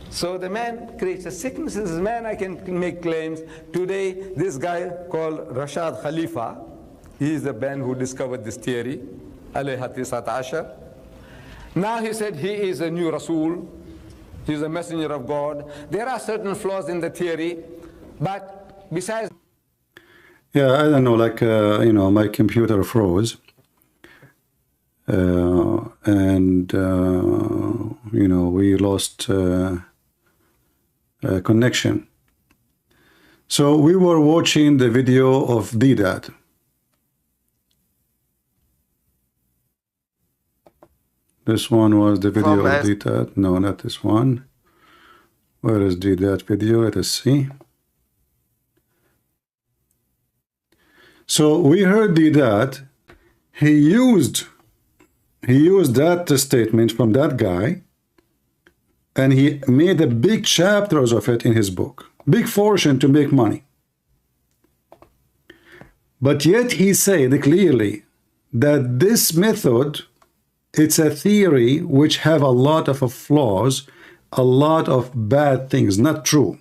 So the man creates a sickness. This man, I can make claims. Today, this guy called Rashad Khalifa, he is the man who discovered this theory, alayha tisat ashar. Now he said he is a new Rasul. He's a messenger of God. There are certain flaws in the theory, but besides... Yeah, I don't know, like, my computer froze. And we lost connection. So we were watching the video of Didat. This one was the video of Didat. No, not this one. Where is Didat video? Let us see. So we heard that he used that statement from that guy, and he made a big chapters of it in his book, big fortune to make money. But yet he said clearly that this method, it's a theory which have a lot of flaws, a lot of bad things, not true.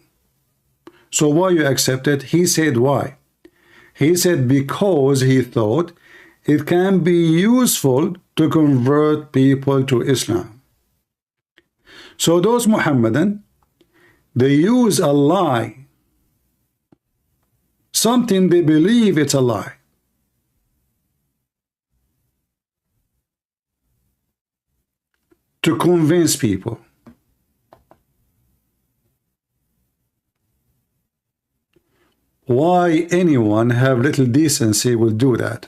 So why you accept it? He said why? He said because he thought it can be useful to convert people to Islam. So those Muhammadan, they use a lie, something they believe it's a lie, to convince people. Why anyone have little decency will do that?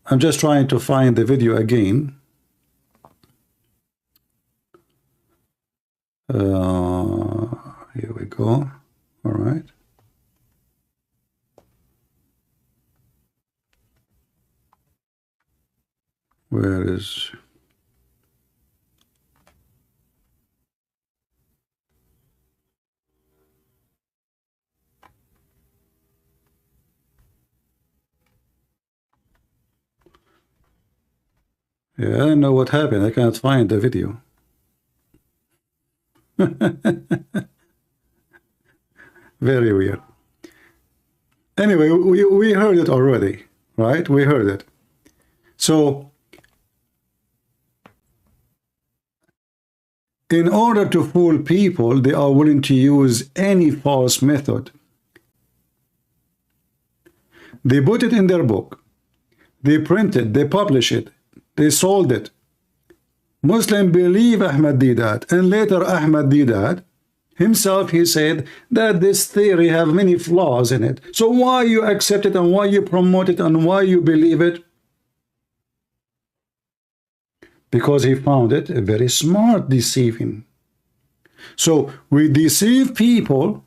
I'm just trying to find the video again. Here we go. All right. Where is... Yeah, I don't know what happened. I can't find the video. Very weird. Anyway, we heard it already, right? We heard it. So, in order to fool people, they are willing to use any false method. They put it in their book. They print it. They publish it. They sold it. Muslims believe Ahmad did that, and later Ahmad did that himself. He said that this theory have many flaws in it. So why you accept it, and why you promote it, and why you believe it? Because he found it a very smart deceiving. So we deceive people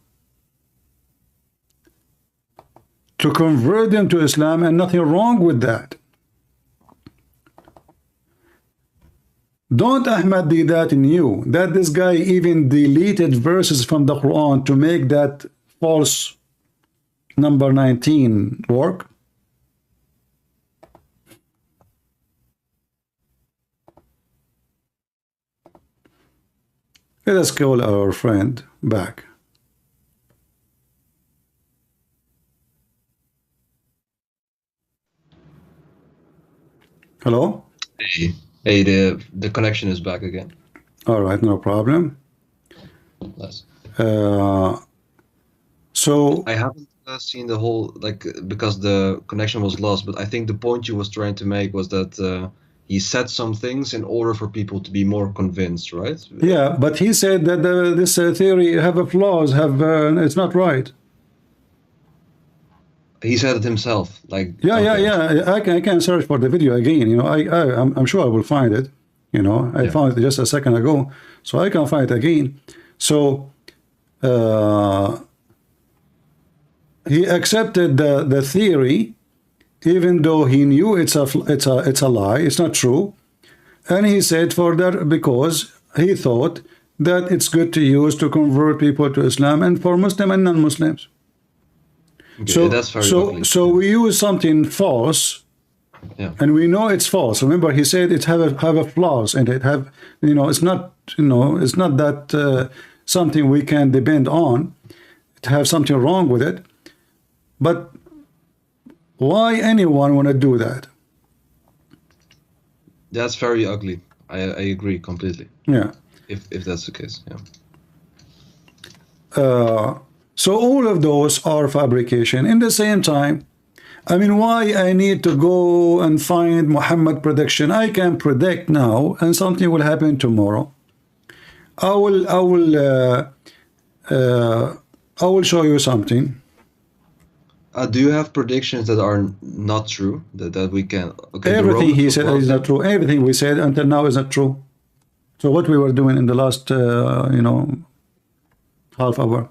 to convert them to Islam, and nothing wrong with that. Don't Ahmad did that in you, that this guy even deleted verses from the Quran to make that false number 19 work? Let us call our friend back. Hello? Hey, the connection is back again. All right, no problem. Nice. So I haven't seen the whole, like, because the connection was lost, but I think the point you was trying to make was that he said some things in order for people to be more convinced, right? yeah, but he said that this theory have a flaws, it's not right. He said it himself, like. Yeah, okay. yeah. I can search for the video again. You know, I'm sure I will find it. You know, I found it just a second ago, so I can find it again. So he accepted the theory, even though he knew it's a lie. It's not true, and he said for that because he thought that it's good to use to convert people to Islam, and for Muslim and non-Muslims. Okay, So, that's very so we use something false, and we know it's false. Remember, he said it have a flaws, and it have, you know, it's not, you know, it's not that something we can depend on. It have something wrong with it. But why anyone want to do that? That's very ugly. I agree completely. Yeah. If that's the case, yeah. So all of those are fabrication. In the same time, I mean, why I need to go and find Muhammad prediction? I can predict now, and something will happen tomorrow. I will show you something. Do you have predictions that are not true? That we can. Okay, everything he said is not true. Everything we said until now is not true. So what we were doing in the last, you know, half hour.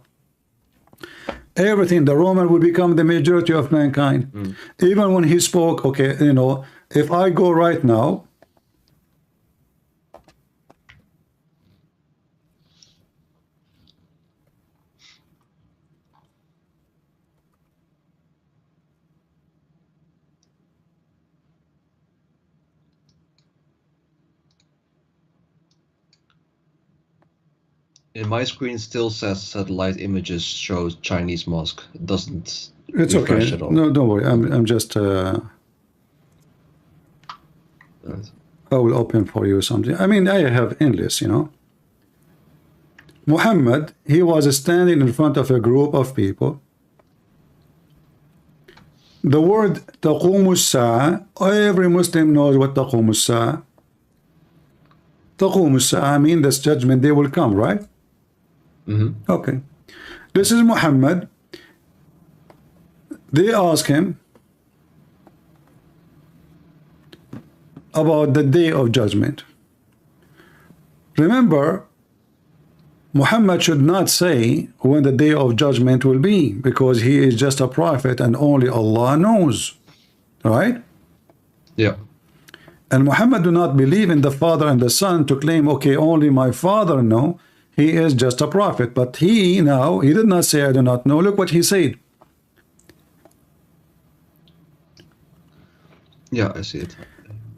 everything. The Roman will become the majority of mankind. Even when he spoke, okay, you know, if I go right now, In my screen still says satellite images shows Chinese mosque. It doesn't it's refresh okay. at all. No, don't worry. I'm just. Right. I will open for you something. I mean, I have endless, you know. Muhammad, he was standing in front of a group of people. The word تقوم الساعة, every Muslim knows what تقوم الساعة. تقوم الساعة, I mean this judgment day will come, right? Okay. This is Muhammad. They ask him about the day of judgment. Remember, Muhammad should not say when the day of judgment will be, because he is just a prophet and only Allah knows, right? Yeah. And Muhammad do not believe in the Father and the Son to claim, okay, only my Father know. He is just a prophet. But he did not say, I do not know. Look what he said. Yeah, I see it.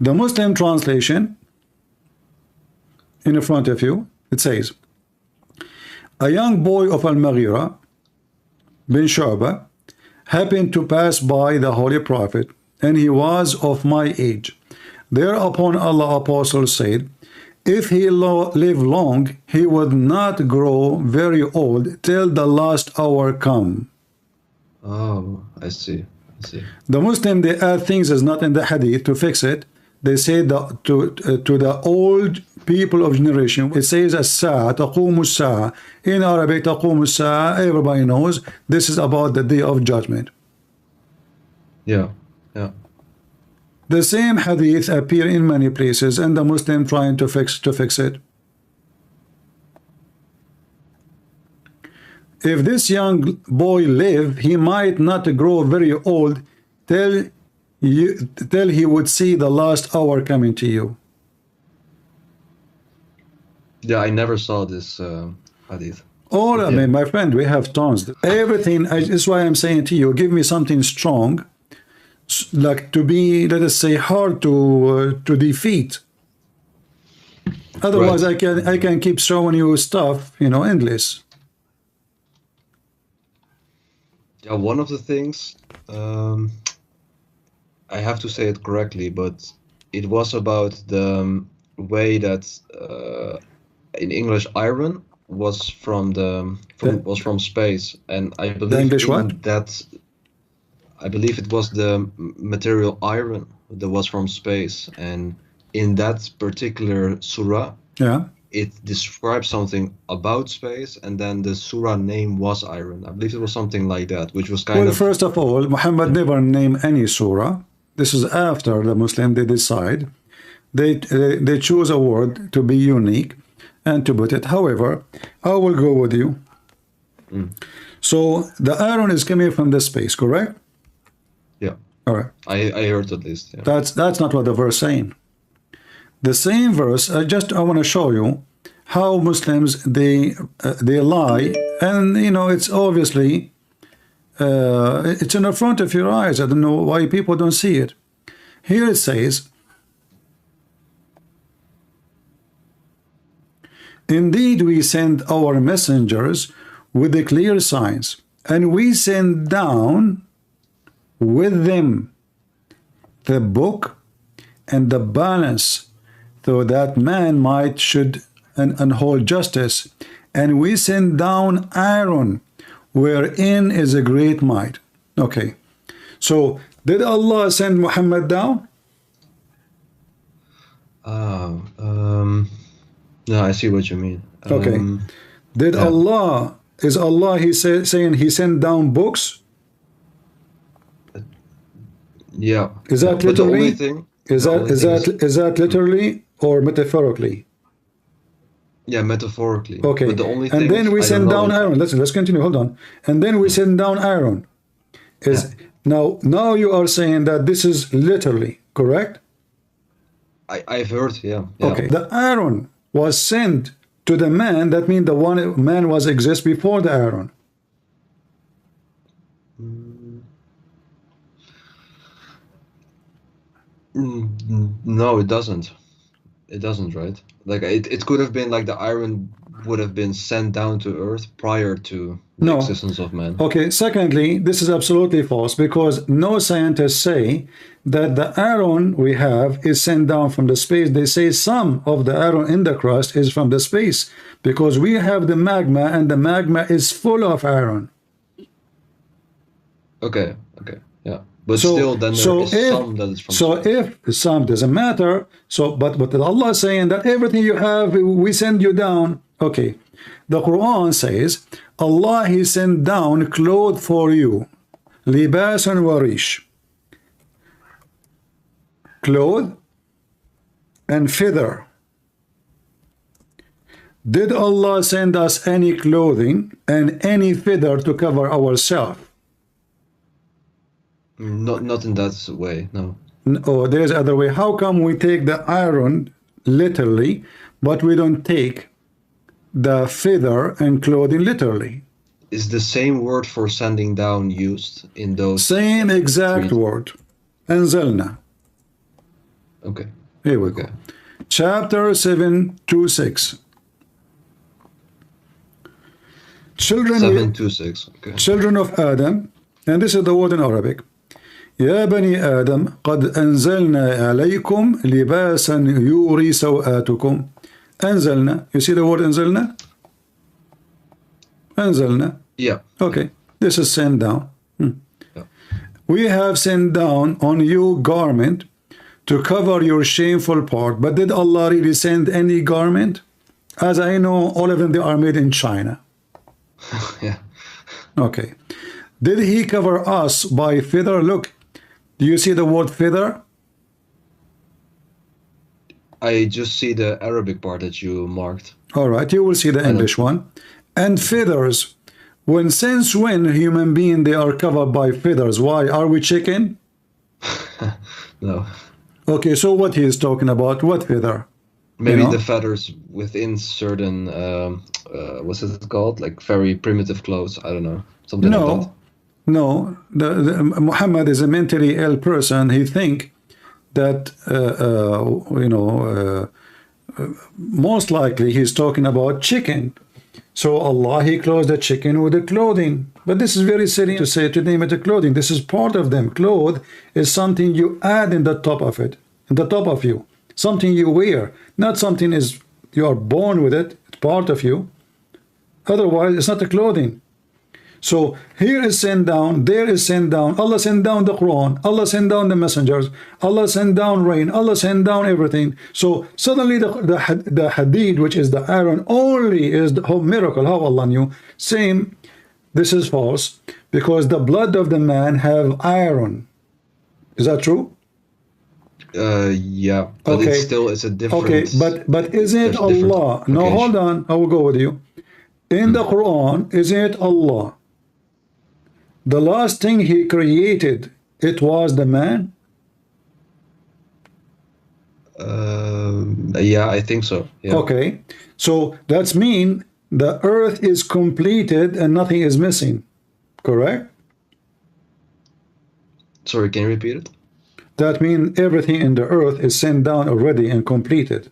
The Muslim translation in front of you, it says, a young boy of Al-Maghira bin Shu'bah happened to pass by the Holy Prophet, and he was of my age. Thereupon Allah Apostle said, if he live long, he would not grow very old till the last hour come. Oh, I see. I see. The Muslim, they add things is not in the hadith to fix it. They say that to the old people of generation, it says as-sa'a, taqumu as-sa'a. In Arabic, taqumu as-sa'a, everybody knows this is about the day of judgment. Yeah, yeah. The same hadith appear in many places, and the Muslim trying to fix it. If this young boy live, he might not grow very old till he would see the last hour coming to you. Yeah, I never saw this hadith. All I mean, my friend, we have tons. Everything. This is why I'm saying to you, give me something strong, like to be, let us say, hard to defeat. Otherwise, Right. I can keep showing you stuff, you know, endless. Yeah, one of the things, I have to say it correctly, but it was about the way that in English iron was from from space, and I believe English in what? that. I believe it was the material iron that was from space, and in that particular surah, Yeah. it describes something about space, and then the surah name was iron. I believe it was something like that, which was kind Well, of first of all, Muhammad never named any surah. This is after the Muslim, they decide. They choose a word to be unique and to put it. However, I will go with you. So the iron is coming from the space, correct? yeah. All right. I heard at least. Yeah. That's not what the verse saying. The same verse, I want to show you how Muslims they lie, and you know it's obviously it's in the front of your eyes. I don't know why people don't see it. Here it says, indeed we send our messengers with the clear signs, and we send down with them the book and the balance, so that man might should and hold justice, and we send down iron, wherein is a great might. Okay, so did Allah send Muhammad down? No, I see what you mean. Okay, did yeah. Allah, is Allah saying he sent down books? Yeah. Is that But the only literally? thing, Is the only thing that literally or metaphorically? Yeah, metaphorically. Okay. But the only And thing then we I don't send know down if- Aaron. Let's continue. Hold on. And then we send down Aaron. Now you are saying that this is literally correct? I've heard, yeah. Okay. The Aaron was sent to the man. That means the one man was exist before the Aaron. No, it doesn't. It doesn't, right? Like it could have been like the iron would have been sent down to Earth prior to the existence of man. Okay, secondly, this is absolutely false because no scientists say that the Aaron we have is sent down from the space. They say some of the Aaron in the crust is from the space because we have the magma and the magma is full of Aaron. Okay, yeah. But still, then there is some that is from space. If some doesn't matter, but Allah is saying that everything you have, we send you down. Okay, the Quran says, Allah, He sent down clothes for you. Libasan wa rish. Cloth and feather. Did Allah send us any clothing and any feather to cover ourselves? Not in that way, no. Oh, there's other way. How come we take the iron literally, but we don't take the feather and clothing literally? Is the same word for sending down used in those? Same exact word. Anzalna. Okay. Here we go. Chapter 726. Children 726. Okay. Children of Adam, and this is the word in Arabic. يا بني آدم قد أنزلنا عليكم لباسا يوري سوآتكم. أنزلنا. You see the word أنزلنا? أنزلنا. Yeah. Okay. This is sent down. Yeah. We have sent down on you garment to cover your shameful part. But did Allah really send any garment? As I know, all of them, they are made in China. Yeah. Okay. Did He cover us by feather? Look. Do you see the word feather? I just see the Arabic part that you marked. All right, you will see the English one. And feathers. Since when human being they are covered by feathers? Why? Are we chicken? No. Okay, so what he is talking about? What feather? Maybe the feathers within certain what's it called? Like very primitive clothes. I don't know. Something like that. No, Muhammad is a mentally ill person. He think that most likely he's talking about chicken. So Allah, He clothes the chicken with the clothing. But this is very silly to say, to name it a clothing. This is part of them. Cloth is something you add in the top of it, in the top of you. Something you wear, not something is you are born with it. It's part of you. Otherwise, it's not a clothing. So here is sent down, there is sent down. Allah sent down the Quran, Allah sent down the messengers, Allah sent down rain, Allah sent down everything. So suddenly the hadid, which is the iron, only is the whole miracle. How Allah knew? Same. This is false because the blood of the man have iron. Is that true? Yeah, but okay. It's a different. Okay, but isn't it Allah? No, hold on. I will go with you. In the Quran, isn't it Allah? The last thing He created, it was the man? Yeah, I think so. Yeah. Okay. So that's mean the earth is completed and nothing is missing. Correct? Sorry, can you repeat it? That means everything in the earth is sent down already and completed.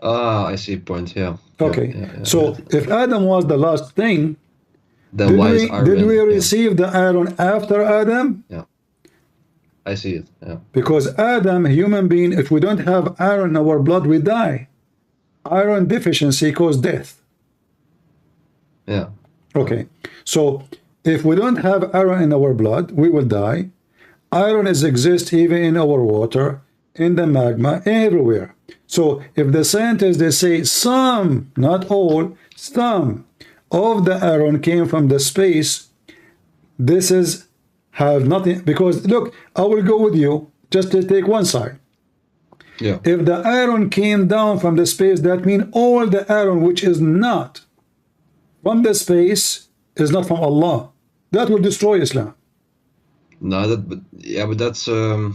I see point. Yeah. Okay. Yeah. So if Adam was the last thing, then why is iron? Did we receive the iron after Adam? Yeah. I see it. Yeah. Because Adam, human being, if we don't have iron in our blood, we die. Iron deficiency causes death. Yeah. Okay. So if we don't have iron in our blood, we will die. Iron exists even in our water, in the magma, everywhere. So if the scientists, they say some, not all, some of the iron came from the space, this is have nothing, because look, I will go with you just to take one side. Yeah. If the iron came down from the space, that means all the iron which is not from the space is not from Allah. That will destroy Islam. No, but that's that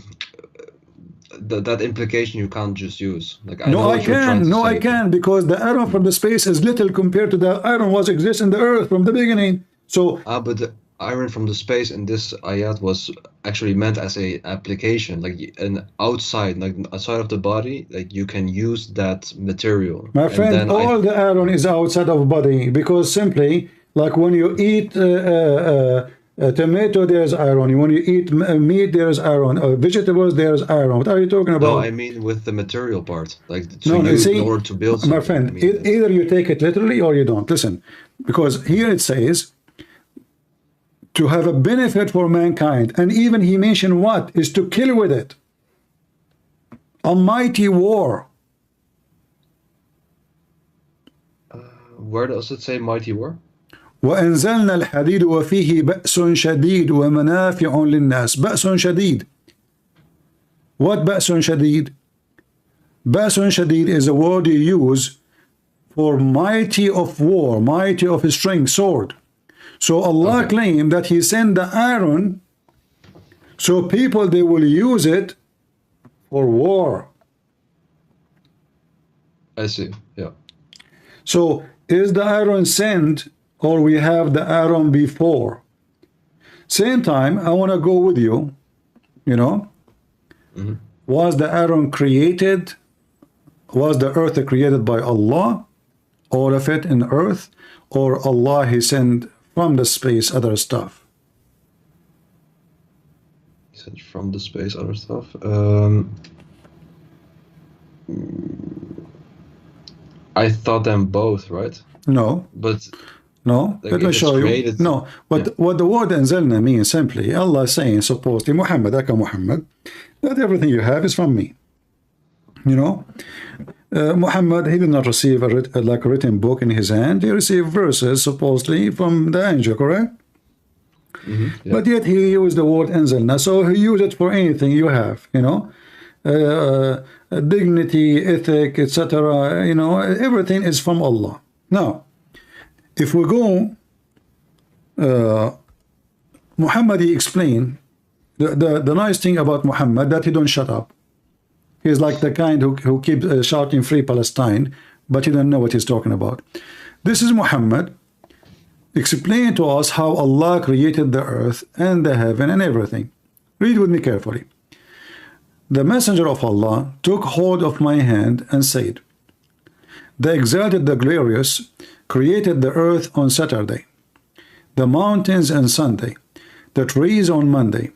implication you can't just use. Like I know No, I what you're trying can. to No, say. I can, because the iron from the space is little compared to the iron was exist in the earth from the beginning. So But the iron from the space in this ayat was actually meant as a application, like an outside, like outside of the body, like you can use that material. my And friend, then all the iron is outside of body, because simply like when you eat tomato, there's iron. When you eat meat, there's iron. Vegetables, there's iron. What are you talking about? No, I mean with the material part, like to No, you use see, in order to build my something. friend, I mean, either you take it literally or you don't. Listen, because here it says to have a benefit for mankind, and even he mentioned what is to kill with it. A mighty war. where does it say mighty war? وأنزلنا الحديد وفيه بأس شديد ومنافع للناس. بأس شديد. What بأس شديد? بأس شديد is a word you use for mighty of war, mighty of strength, sword. So Allah claimed that He sent the iron, so people they will use it for war. I see. Yeah. So is the iron sent, or we have the iron before? Same time, I want to go with you, you know. Was the iron created? Was the earth created by Allah? All of it in earth? Or Allah He sent from the space other stuff? He said from the space, other stuff. I thought them both, right? No. But No, like let me if show it's you. created, No, what the word anzalna means simply, Allah saying supposedly, Muhammad, Aka Muhammad, that everything you have is from me. You know, Muhammad, he did not receive like a written book in his hand. He received verses supposedly from the angel, correct? yeah. But yet he used the word anzalna, so he used it for anything you have, you know, dignity, ethic, etc. You know, everything is from Allah. Now, if we go, Muhammad, he explained the nice thing about Muhammad, that he don't shut up. He's like the kind who keeps shouting free Palestine, but he don't know what he's talking about. This is Muhammad explaining to us how Allah created the earth and the heaven and everything. Read with me carefully. The messenger of Allah took hold of my hand and said, the exalted, the glorious, created the earth on Saturday, the mountains on Sunday, the trees on Monday,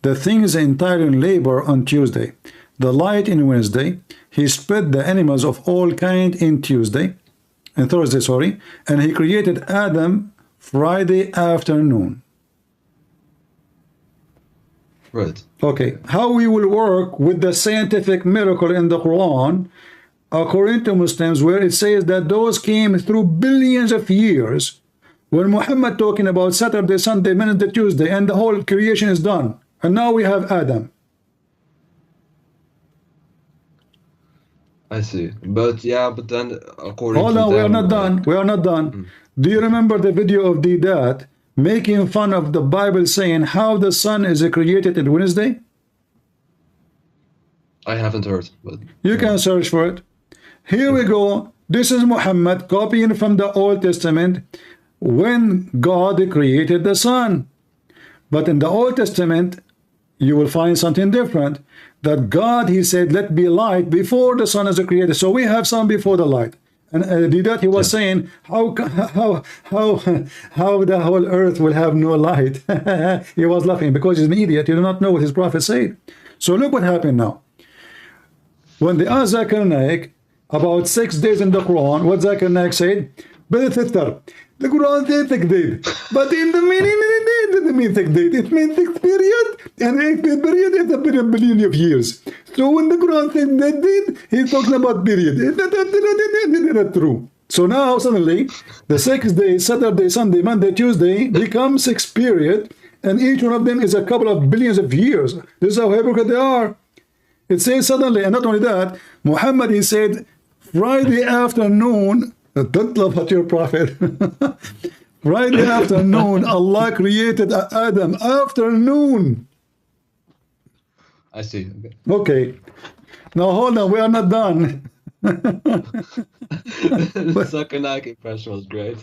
the things entire in labor on Tuesday, the light in Wednesday. He spread the animals of all kind in Thursday, sorry, and he created Adam Friday afternoon. Right. Okay, how we will work with the scientific miracle in the Quran, according to Muslims, where it says that those came through billions of years, when Muhammad talking about Saturday, Sunday, Wednesday, Tuesday, and the whole creation is done, and now we have Adam. I see. But yeah, but then according Hold to on, them, we are not done. We are not done. Do you remember the video of Didat making fun of the Bible, saying how the sun is created on Wednesday? I haven't heard, but You can search for it. Here we go. This is Muhammad copying from the Old Testament when God created the sun. But in the Old Testament, you will find something different. That God, he said, let be light before the sun is created. So we have sun before the light. And that he was saying, how the whole earth will have no light? He was laughing because he's an idiot. He did not know what his prophet said. So look what happened now. When they asked Zakir Naik about 6 days in the Quran, what Zakir Naik said, the Quran said 6 days, but in the meaning it didn't mean 6 days. It means 6 period, and 8 period is a billion of years. So when the Quran said that did, he's talking about period. It's not true. So now suddenly the 6 days, Saturday, Sunday, Monday, Tuesday, become 6 period, and each one of them is a couple of billions of years. This is how hypocrite they are. It says suddenly, and not only that, Muhammad, he said, Friday afternoon, don't laugh at your prophet. Friday afternoon, Allah created Adam. Afternoon. I see. Okay. Now hold on, we are not done. The second impression was great.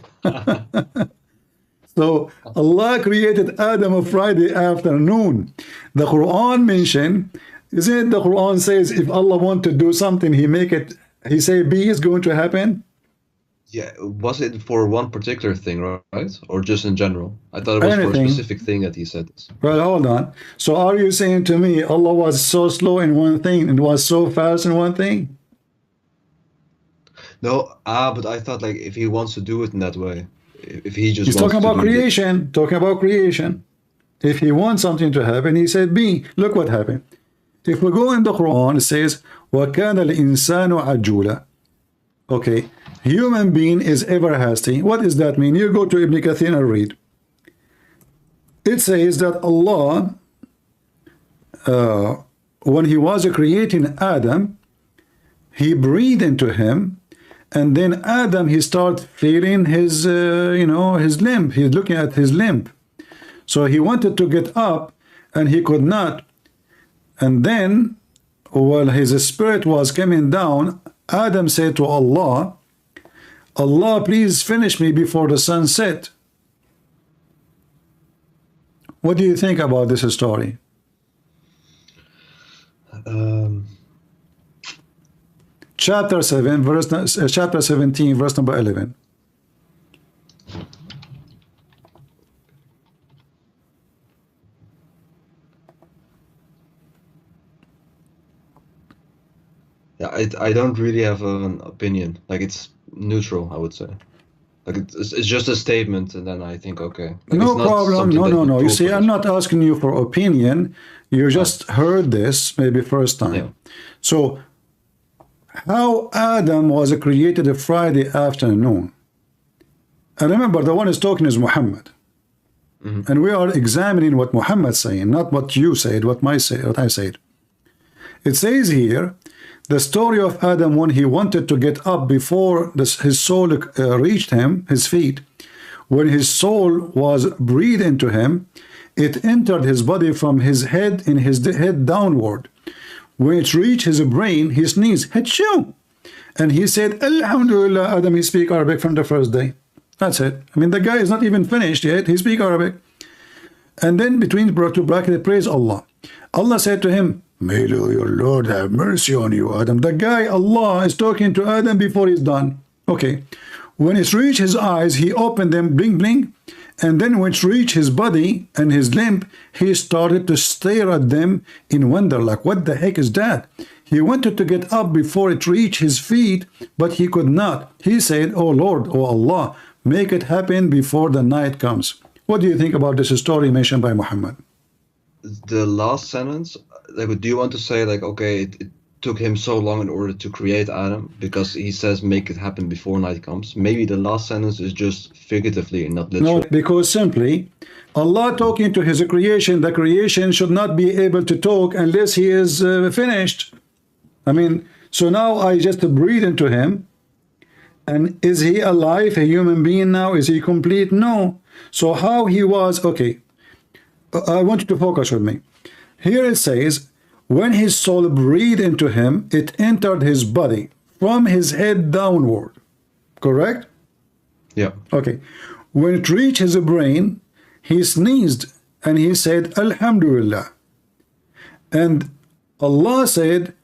So Allah created Adam on Friday afternoon. The Quran mentioned, isn't it the Quran says if Allah want to do something, he make it, he say B is going to happen? Yeah, was it for one particular thing, right? Or just in general? I thought it was for a specific thing that he said this. Well, hold on. So are you saying to me Allah was so slow in one thing and was so fast in one thing? No, but I thought like if he wants to do it in that way, if he just He's wants talking to about do creation, talking about creation. If he wants something to happen, he said B. Look what happened. If we go in the Quran, it says, وَكَانَ الْإِنسَانُ عَجُّولًا. Okay, human being is ever hasty. What does that mean? You go to Ibn Kathir and read. It says that Allah, when he was creating Adam, he breathed into him, and then Adam, he started feeling his, his limb. He's looking at his limb. So he wanted to get up, and he could not. And then, while his spirit was coming down, Adam said to Allah, Allah, please finish me before the sun set. What do you think about this story? Chapter 17, verse number 11. Yeah, I don't really have an opinion. Like it's neutral, I would say. Like it's just a statement, and then I think okay. Like, no it's not problem. something that No. You prove see, or I'm not asking you for opinion. You just heard this maybe first time. Yeah. So, how Adam was created a Friday afternoon? And remember, the one is talking is Muhammad. And we are examining what Muhammad's saying, not what you said, what I said. It says here, the story of Adam when he wanted to get up before his soul reached him, his feet. When his soul was breathed into him, it entered his body from his head in his head downward. When it reached his brain, he sneezed, Hachoo! And he said, Alhamdulillah, Adam, he speak Arabic from the first day. That's it. I mean, the guy is not even finished yet. He speak Arabic. And then between two brackets, praise Allah. Allah said to him, may your Lord have mercy on you, Adam. The guy, Allah, is talking to Adam before he's done. Okay. When it reached his eyes, he opened them, bling, bling. And then when it reached his body and his limb, he started to stare at them in wonder, like, what the heck is that? He wanted to get up before it reached his feet, but he could not. He said, oh Lord, oh Allah, make it happen before the night comes. What do you think about this story mentioned by Muhammad? The last sentence, like, do you want to say, like, okay, it took him so long in order to create Adam because he says make it happen before night comes? Maybe the last sentence is just figuratively and not literally. No, because simply Allah talking to his creation, the creation should not be able to talk unless he is finished. I mean, so now I just breathe into him, and is he alive, a human being now? Is he complete? No. So how he was, okay, I want you to focus with me. Here it says, when his soul breathed into him, it entered his body from his head downward. Correct? Yeah. Okay. When it reached his brain, he sneezed and he said, Alhamdulillah. And Allah said,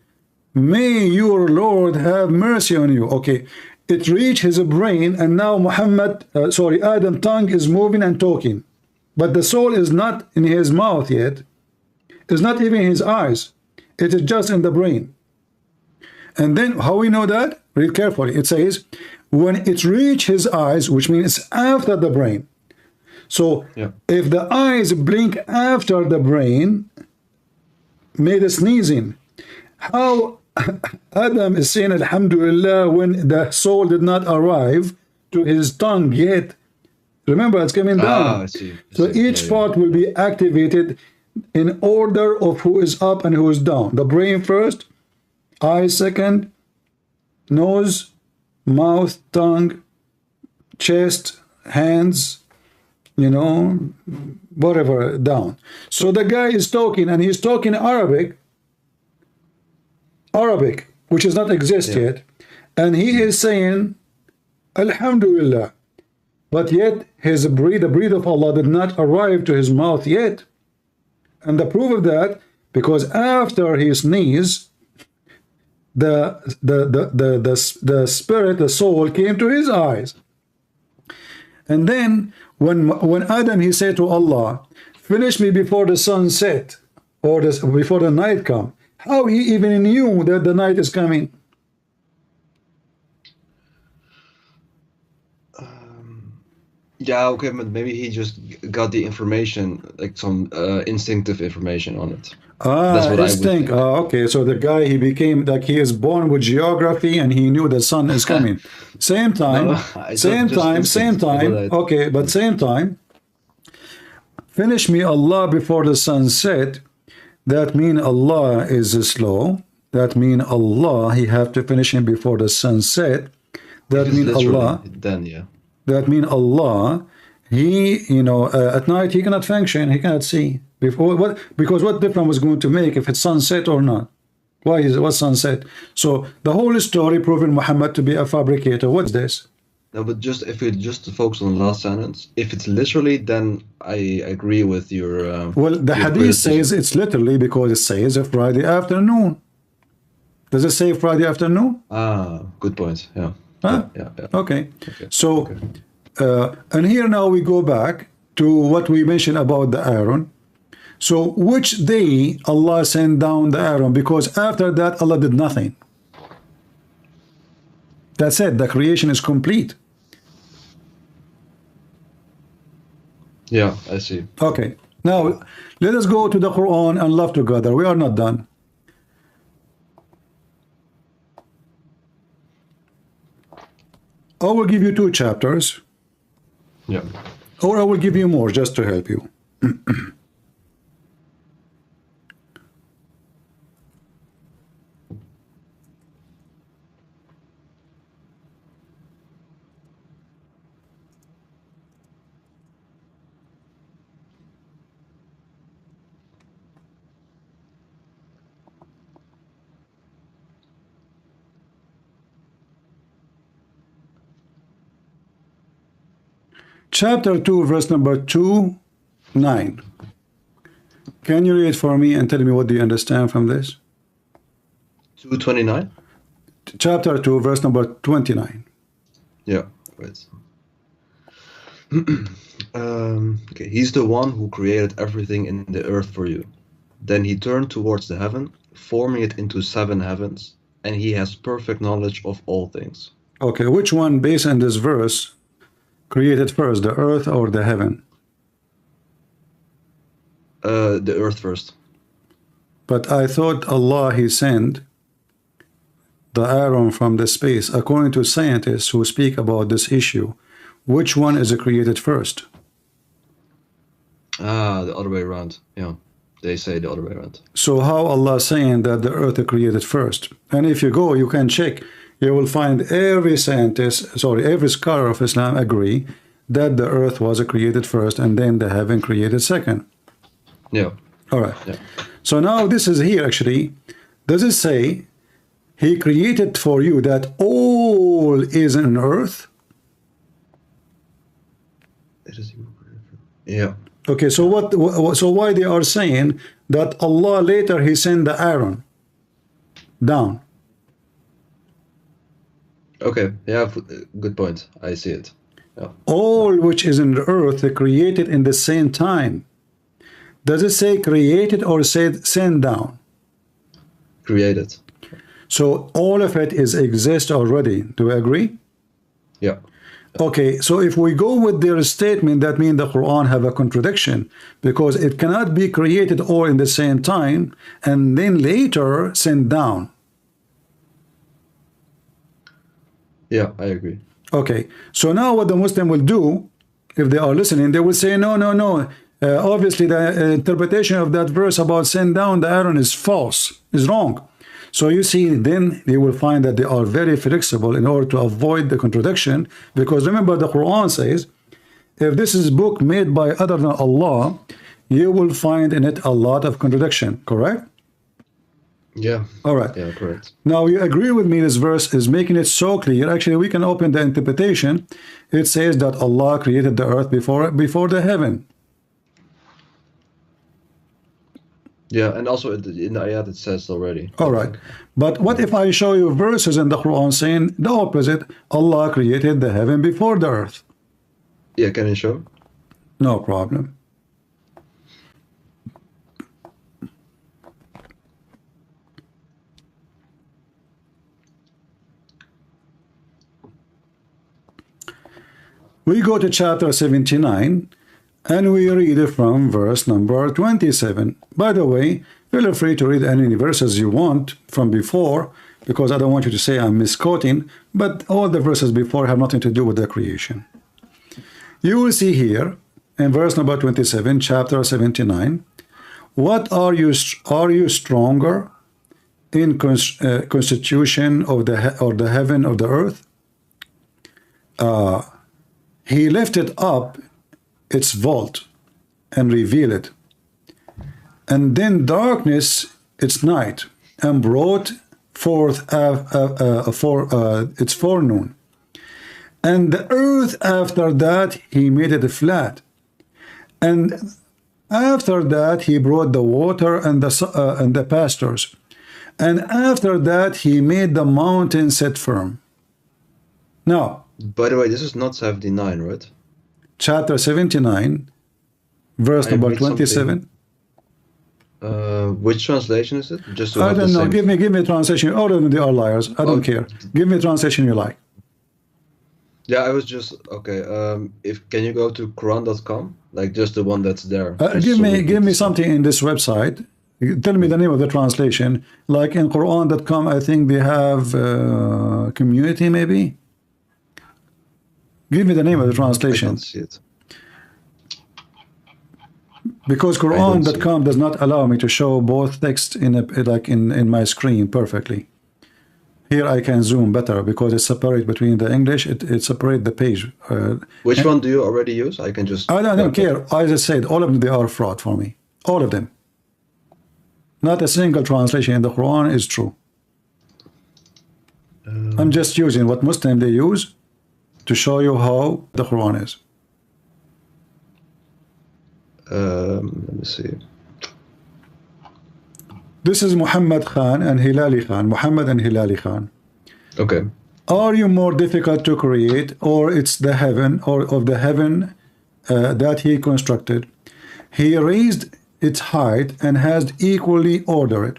may your Lord have mercy on you. Okay. It reached his brain, and now Adam's tongue is moving and talking. But the soul is not in his mouth yet. It's not even in his eyes. It is just in the brain. And then how we know that? Read carefully. It says, when it reached his eyes, which means after the brain. So if the eyes blink after the brain, made a sneezing. How Adam is saying Alhamdulillah when the soul did not arrive to his tongue yet. Remember, it's coming down. I see. So each part will be activated in order of who is up and who is down. The brain first, eyes second, nose, mouth, tongue, chest, hands, you know, whatever, down. So the guy is talking, and he's talking Arabic, which does not exist yet, and he is saying Alhamdulillah, but yet his breath, the breath of Allah did not arrive to his mouth yet. And the proof of that, because after he sneezed, the spirit, the soul came to his eyes. And then when Adam, he said to Allah, finish me before the sun set, or before the night come, how he even knew that the night is coming? Yeah, okay, but maybe he just got the information, like some instinctive information on it. That's what instinct. Okay, so the guy, he became like, he is born with geography, and he knew the sun is coming. Same time, No, same time. Okay, but same time. Finish me, Allah, before the sun set. That mean Allah is slow. That mean Allah, he have to finish him before the sun set. That mean Allah. Then yeah. That mean Allah, he, you know, at night he cannot function, he cannot see. Before what? Because what difference was going to make if it's sunset or not? Why is it what sunset? So the whole story proving Muhammad to be a fabricator. What's this? No, but just if we just focus on the last sentence, if it's literally, then I agree with your. Well, the hadith says it's literally because it says a Friday afternoon. Does it say Friday afternoon? Ah, good point. Yeah. Huh? Yeah. Okay. So, and here now we go back to what we mentioned about the iron. So, which day Allah sent down the iron? Because after that, Allah did nothing. That's it. The creation is complete. Yeah, I see. Okay. Now, let us go to the Quran and love together. We are not done. I will give you 2 chapters. Yeah. Or I will give you more just to help you. Chapter 2, verse number 2:9. Can you read it for me and tell me what do you understand from this? 229. Chapter 2, verse number 29. Yeah. Right. Okay. He's the one who created everything in the earth for you. Then he turned towards the heaven, forming it into 7 heavens, and he has perfect knowledge of all things. Okay, which one, based on this verse, created first, the earth or the heaven? The earth first. But I thought Allah, he sent the iron from the space. According to scientists who speak about this issue, which one is created first? Ah, the other way around. Yeah, they say the other way around. So how Allah saying that the earth is created first? And if you go, you can check. You will find every scientist, sorry, every scholar of Islam agree that the earth was created first and then the heaven created second. Yeah. All right. Yeah. So now this is here actually. Does it say he created for you that all is in earth? Yeah. Okay, so so why they are saying that Allah later he sent the iron down? Okay. Yeah. Good point. I see it. Yeah. All which is in the earth created in the same time. Does it say created or said sent down? Created. So all of it is exist already. Do we agree? Yeah. Okay, so if we go with their statement, that means the Quran have a contradiction, because it cannot be created all in the same time and then later sent down. Yeah, I agree. Okay, so now what the Muslim will do, if they are listening, they will say, no, Obviously, the interpretation of that verse about send down the Aaron is false, is wrong. So you see, then you will find that they are very flexible in order to avoid the contradiction. Because remember, the Quran says, if this is a book made by other than Allah, you will find in it a lot of contradiction, correct? Yeah. All right. Yeah, correct. Now you agree with me this verse is making it so clear. Actually, we can open the interpretation. It says that Allah created the earth before the heaven. Yeah, and also in the ayat it says already. All right. But what if I show you verses in the Quran saying the opposite? Allah created the heaven before the earth. Yeah, can you show? No problem. We go to chapter 79 and we read it from verse number 27. By the way, feel free to read any verses you want from before, because I don't want you to say I'm misquoting, but all the verses before have nothing to do with the creation. You will see here in verse number 27, chapter 79, what are you stronger in constitution of the heaven of the earth? He lifted up its vault and revealed it, and then darkness its night, and brought forth its forenoon. And the earth after that he made it flat, and after that he brought the water and the pastures, and after that he made the mountains set firm. Now, by the way, this is not 79, right? Chapter 79, verse number 27. Which translation is it? Just to I have don't the know. same... Give me a translation. All of them, they are liars. I don't care. Give me a translation you like. Yeah, I was just okay. Can you go to Quran.com, like just the one that's there? Give me something in this website. Tell me the name of the translation. Like in Quran.com, I think they have community, maybe. Give me the name of the translation. I don't see it. Because Quran.com does not allow me to show both text in my screen perfectly. Here I can zoom better because it's separate between the English. It separates the page. Which one do you already use? I can just... I don't care. As I said, all of them, they are fraud for me. All of them. Not a single translation in the Quran is true. I'm just using what Muslims they use to show you how the Quran is. Let me see. This is Muhammad Khan and Hilali Khan. Muhammad and Hilali Khan. Okay. Are you more difficult to create, or it's the heaven, or of the heaven that he constructed? He raised its height and has equally ordered it.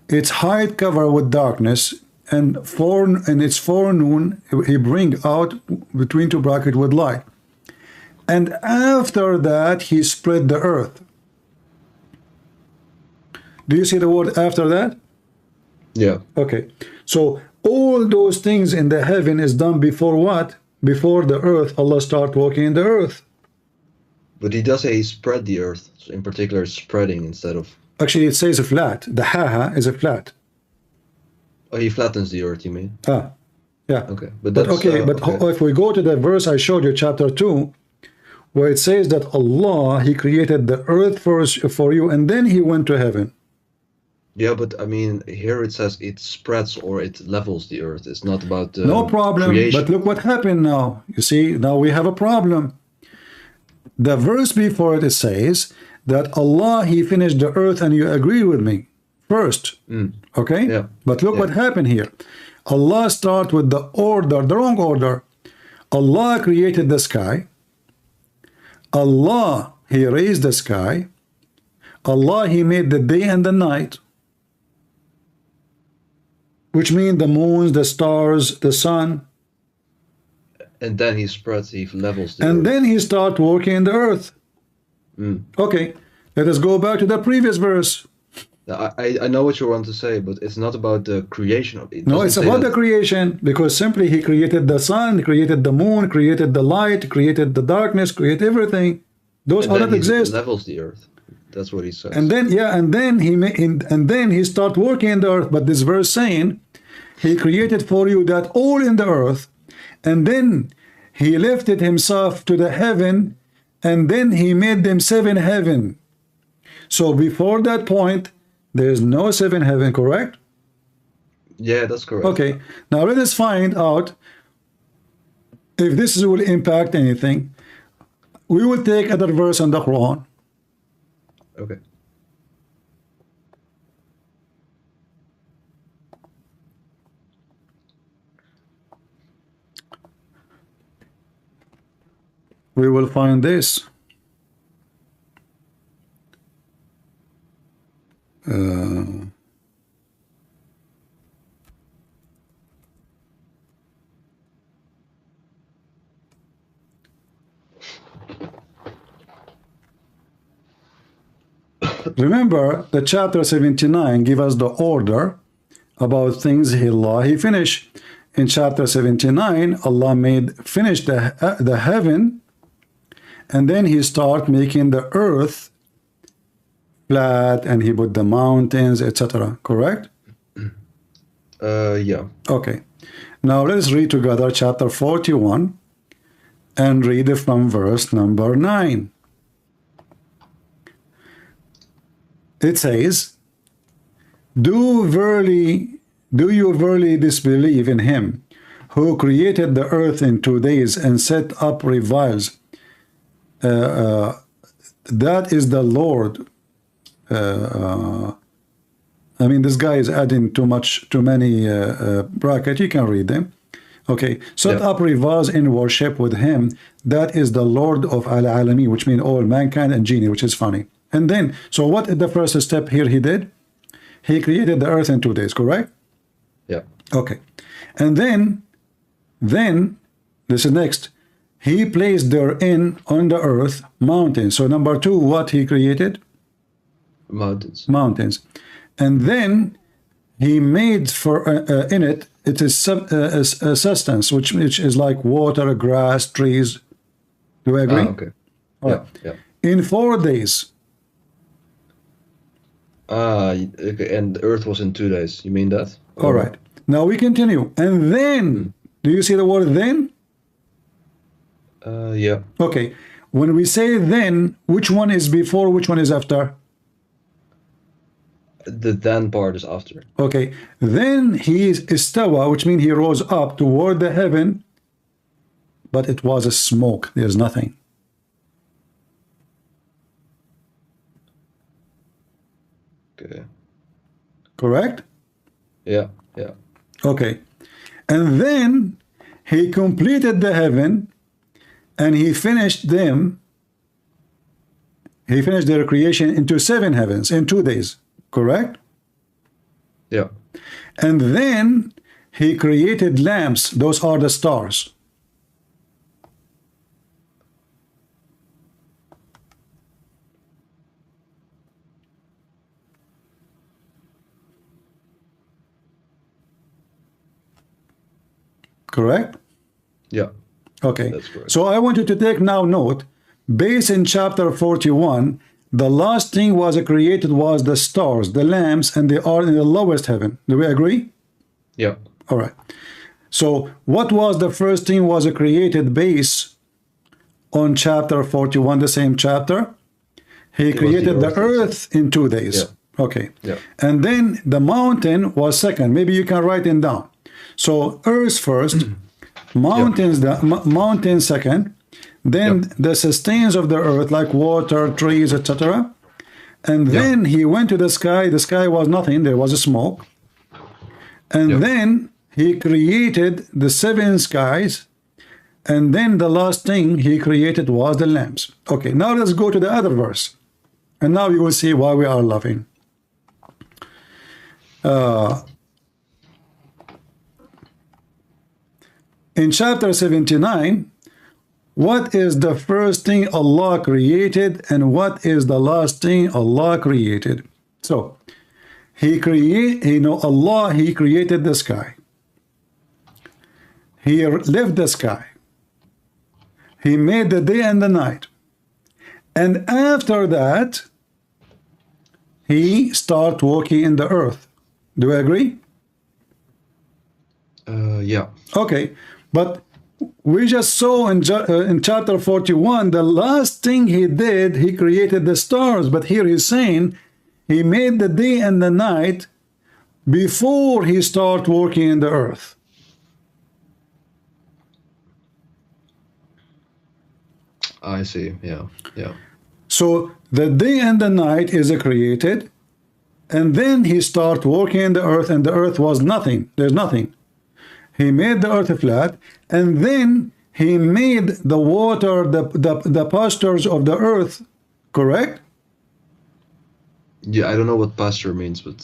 Its height covered with darkness, and its forenoon he bring out between two brackets with light. And after that he spread the earth. Do you see the word after that? Yeah. Okay. So all those things in the heaven is done before what? Before the earth, Allah start walking in the earth. But he does say he spread the earth, so in particular spreading instead of... Actually, it says a flat. The ha is a flat. Oh, he flattens the earth, you mean? Ah, yeah. Okay. But that's... If we go to the verse I showed you, chapter 2, where it says that Allah, he created the earth for you, and then he went to heaven. Yeah, but I mean, here it says it spreads or it levels the earth. It's not about no problem, creation. But look what happened now. You see, now we have a problem. The verse before it says that Allah, he finished the earth, and you agree with me first. Okay? Yeah. But look what happened here. Allah start with the order, the wrong order. Allah created the sky. Allah, he raised the sky. Allah, he made the day and the night, which mean the moons, the stars, the sun. And then he spreads, he levels the and earth. Then he start working in the earth. Okay, let us go back to the previous verse. I know what you want to say, but it's not about the creation of it. No, it's about the creation, because simply he created the sun, created the moon, created the light, created the darkness, created everything. Those And are then not he exist. levels the earth. That's what he says. And then, yeah, and then he start working in the earth. But this verse saying, he created for you that all in the earth, and then he lifted himself to the heaven, and then he made them seven heaven. So before that point, there is no seven heaven, correct? Yeah, that's correct. Okay, now let us find out if this will impact anything. We will take another verse in the Quran. Okay. We will find this. Remember, the chapter 79 give us the order about things He finished. In chapter 79, Allah finished the heaven, and then He start making the earth flat, and He put the mountains, etc. Correct? Yeah. Okay. Now let's read together chapter 41 and read it from verse number 9. It says, Do you verily disbelieve in Him who created the earth in 2 days and set up revives? That is the Lord. I mean, this guy is adding too many brackets. You can read them. Okay, set up revives in worship with Him. That is the Lord of Al-Alamin, which means all mankind and genie, which is funny. And then, so what is the first step here He did? He created the earth in 2 days, correct? Yeah. Okay. And then, this is next. He placed therein on the earth mountains. So number 2, what He created? Mountains. Mountains. And then He made for in it is sustenance, which is like water, grass, trees. Do you agree? Okay. All right. Yeah. In 4 days. Okay. And the earth was in 2 days. You mean that? All right. Now we continue. And then, do you see the word then? Yeah. Okay. When we say then, which one is before, which one is after? The then part is after. Okay. Then He is istawa, which means He rose up toward the heaven, but it was a smoke. There's nothing. Okay. Correct? Yeah. Yeah. Okay. And then He completed the heaven, and He finished them. He finished their creation into 7 heavens in 2 days. Correct? Yeah. And then He created lamps. Those are the stars. Correct? Yeah. Okay. That's correct. So I want you to take now note. Based in chapter 41, the last thing was created was the stars, the lamps, and they are in the lowest heaven. Do we agree? Yeah. All right. So what was the first thing was created based on chapter 41, the same chapter? He created the earth in 2 days. Yeah. Okay. Yeah. And then the mountain was second. Maybe you can write it down. So earth first, mountains, mountain second, then the sustains of the earth like water, trees, etc. And then He went to the sky. The sky was nothing. There was a smoke. And then He created the 7 skies. And then the last thing He created was the lamps. Okay, now let's go to the other verse. And now you will see why we are laughing. In chapter 79, what is the first thing Allah created and what is the last thing Allah created? So, Allah, He created the sky. He left the sky. He made the day and the night. And after that, he start walking in the earth. Do you agree? Yeah. Okay, but we just saw in chapter 41, the last thing he did, he created the stars. But here he's saying he made the day and the night before he start working in the earth. I see. Yeah. Yeah. So the day and the night is created, and then he start working in the earth, and the earth was nothing. There's nothing. He made the earth flat, and then he made the water, the pastures of the earth, correct? Yeah, I don't know what pasture means, but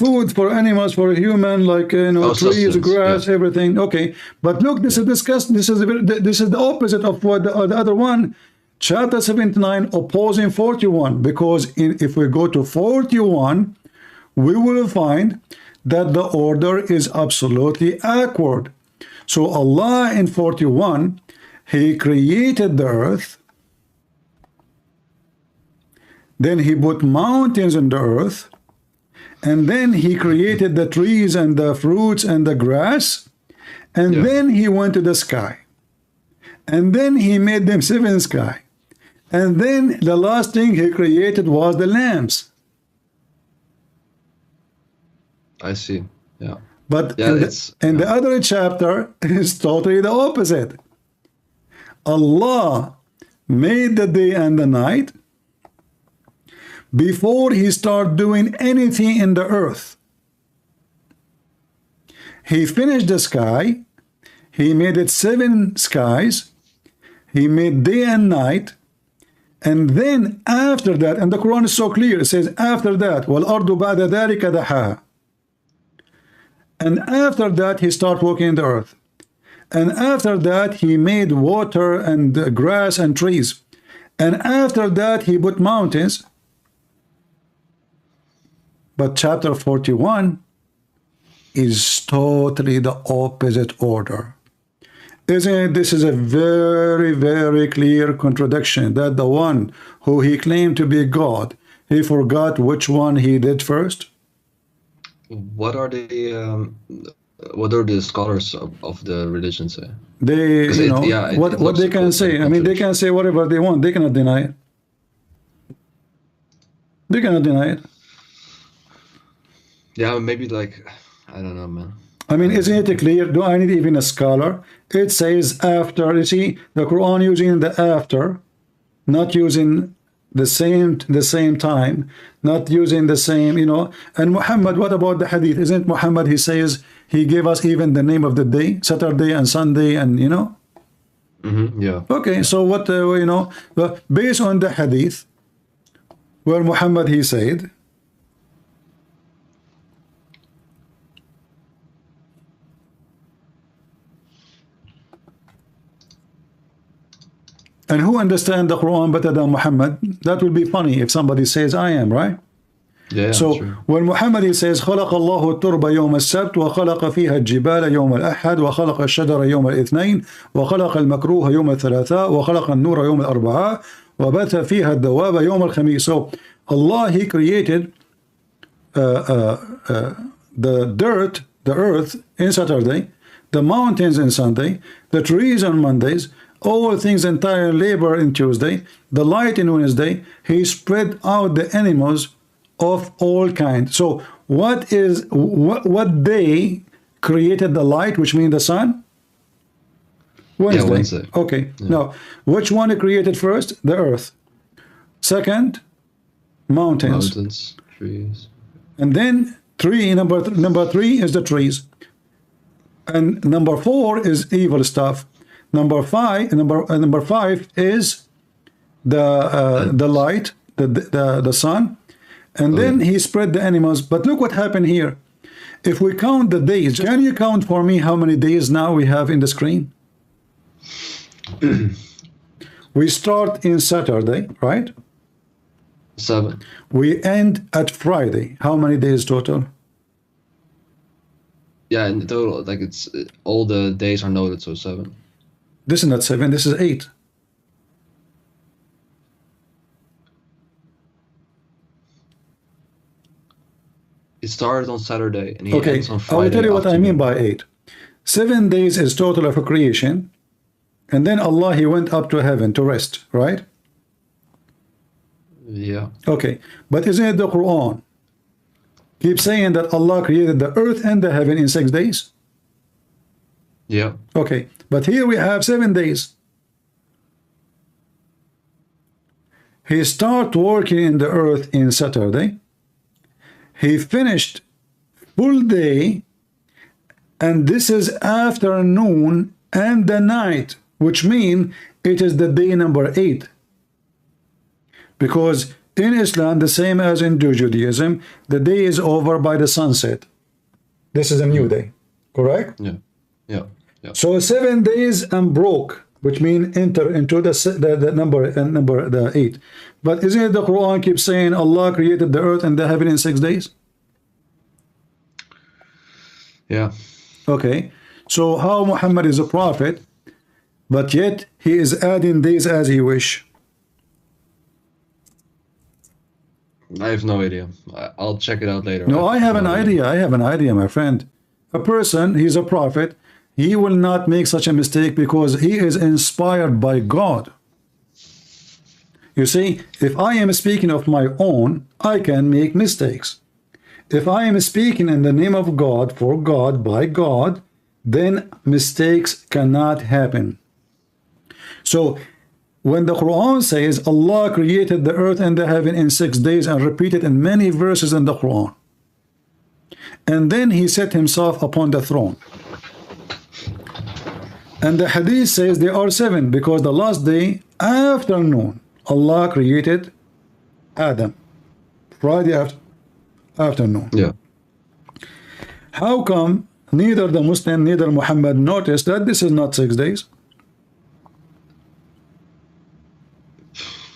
Food for animals, for human, like trees, sustenance, grass, yeah. everything. Okay, but look, this is discussed. This is the opposite of what the other one. Chapter 79 opposing 41, because if we go to 41, we will find that the order is absolutely awkward. So Allah in 41, he created the earth, then he put mountains in the earth, and then he created the trees and the fruits and the grass, and then he went to the sky, and then he made them 7 sky, and then the last thing he created was the lambs. I see. Yeah. But yeah, in the other chapter is totally the opposite. Allah made the day and the night before he started doing anything in the earth. He finished the sky. He made it 7 skies. He made day and night. And then after that, and the Quran is so clear, it says after that, وَالْأَرْضُ بَعْدَ ذَلِكَ دَحَاهَا. And after that, he started working in the earth. And after that, he made water and grass and trees. And after that, he put mountains. But chapter 41 is totally the opposite order. Isn't it? This is a very, very clear contradiction that the one who he claimed to be God, he forgot which one he did first. What are the scholars of the religion say? They, what they can say. I mean, they can say whatever they want. They cannot deny it. They cannot deny it. Yeah, maybe like, I don't know, man. I mean, isn't it clear? Do I need even a scholar? It says after. You see, the Quran using the after, not using the same time, not using the same, And Muhammad, what about the hadith? Isn't Muhammad, he says, he gave us even the name of the day, Saturday and Sunday, and Yeah. Okay, so what, based on the hadith, where Muhammad, he said, and who understands the Quran better than Muhammad? That will be funny if somebody says, I am, right? Yeah, so true. when Muhammad he says خلق الله التربة يوم السبت وخلق فيها الجبال يوم الأحد وخلق الشجر يوم الاثنين وخلق المكروه يوم الثلاثاء وخلق النور يوم الأربعاء وبث فيها الدواب يوم الخميس. So Allah, he created the dirt, the earth in Saturday, the mountains in Sunday, the trees on Mondays, all things entire labor in Tuesday, the light in Wednesday. He spread out the animals of all kinds. So what day created the light, which means the sun? Wednesday. Yeah, Wednesday. Okay. Yeah. Now, which one created first? The earth. Second, mountains. Mountains, trees. And then number 3 is the trees. And number 4 is evil stuff. Number 5 is the light, the sun. And then he spread the animals. But look what happened here. If we count the days, can you count for me how many days now we have in the screen? We start in Saturday, right? 7. We end at Friday. How many days total? Yeah, in total, like it's all the days are noted, so 7. This is not 7, this is 8. It started on Saturday and he Okay, ends on I Friday. will tell you what I mean afternoon. by 8. 7 days is total of creation, and then Allah, he went up to heaven to rest, right? Yeah. Okay, but isn't it the Quran keep saying that Allah created the earth and the heaven in 6 days? Yeah. Okay, but here we have 7 days. He started working in the earth in Saturday. He finished full day, and this is afternoon and the night, which means it is the day number 8. Because in Islam, the same as in Judaism, the day is over by the sunset. This is a new day, correct? Yeah. Yeah. Yeah. So 7 days and broke, which means enter into the number the 8. But isn't it the Quran keeps saying Allah created the earth and the heaven in 6 days? Yeah. Okay, so how Muhammad is a prophet, but yet he is adding days as he wish? I have no idea. I'll check it out later. No, I have an idea. I have an idea, my friend. A person, he's a prophet, he will not make such a mistake because he is inspired by God. You see, if I am speaking of my own, I can make mistakes. If I am speaking in the name of God, for God, by God, then mistakes cannot happen. So, when the Quran says Allah created the earth and the heaven in 6 days and repeated in many verses in the Quran, and then he set himself upon the throne, and the hadith says there are 7 because the last day afternoon Allah created Adam, Friday afternoon. Yeah. How come neither the Muslim neither Muhammad noticed that this is not 6 days?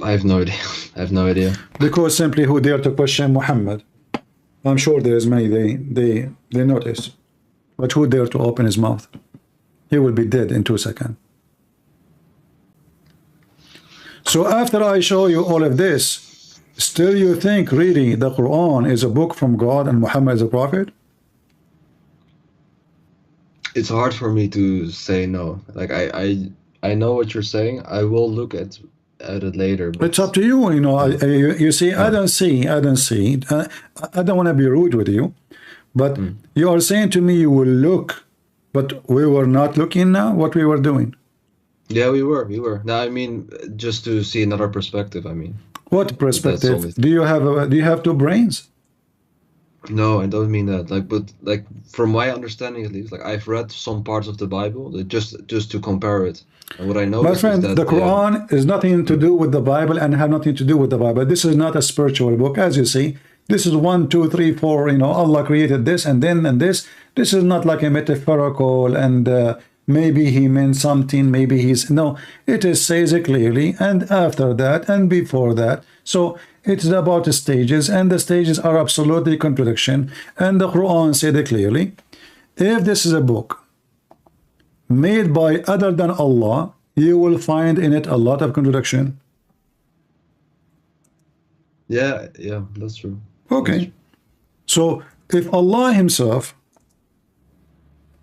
I have no idea. I have no idea. Because simply who dare to question Muhammad? I'm sure there is many they notice, but who dare to open his mouth? He will be dead in 2 seconds. So after I show you all of this, still you think really the Quran is a book from God and Muhammad is a prophet? It's hard for me to say no. Like I know what you're saying. I will look at it later. But It's up to you. You know, you see, I don't see. I don't want to be rude with you, but you are saying to me you will look, but we were not looking now. What we were doing? yeah, we were. No, I mean just to see another perspective. I mean, What perspective? only- Do you have 2 brains? no, I don't mean that. Like from my understanding at least, like I've read some parts of the Bible that just to compare it. And what I know, My friend, is that the Quran is nothing to do with the Bible and have nothing to do with the Bible. This is not a spiritual book, as you see. This is 1, 2, 3, 4. You know, Allah created this and then and this. This is not like a metaphorical and maybe he meant something. Maybe he's no. It is says it clearly, and after that and before that. So it's about the stages, and the stages are absolutely contradiction. And the Quran said it clearly. If this is a book made by other than Allah, you will find in it a lot of contradiction. yeah, that's true. Okay. So if Allah himself,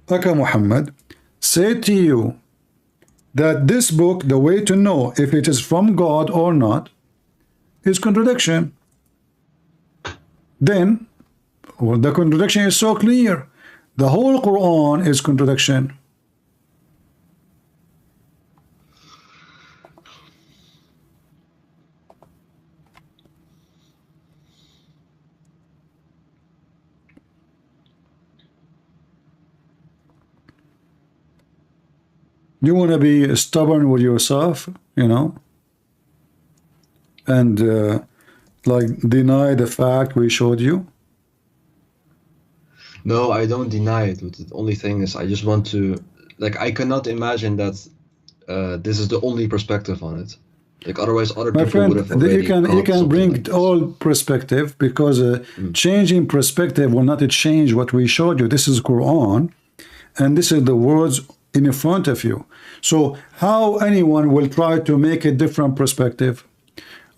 Aka Muhammad, said to you that this book, the way to know if it is from God or not, is contradiction, then well, the contradiction is so clear. The whole Quran is contradiction. You want to be stubborn with yourself, you know, and like deny the fact we showed you. No, I don't deny it. But the only thing is, I just want to, like, I cannot imagine that this is the only perspective on it. Like, otherwise, other My people friend, would have already you can something bring like this. all perspective, because changing perspective will not change what we showed you. This is Quran, and this is the words in front of you. So how anyone will try to make a different perspective?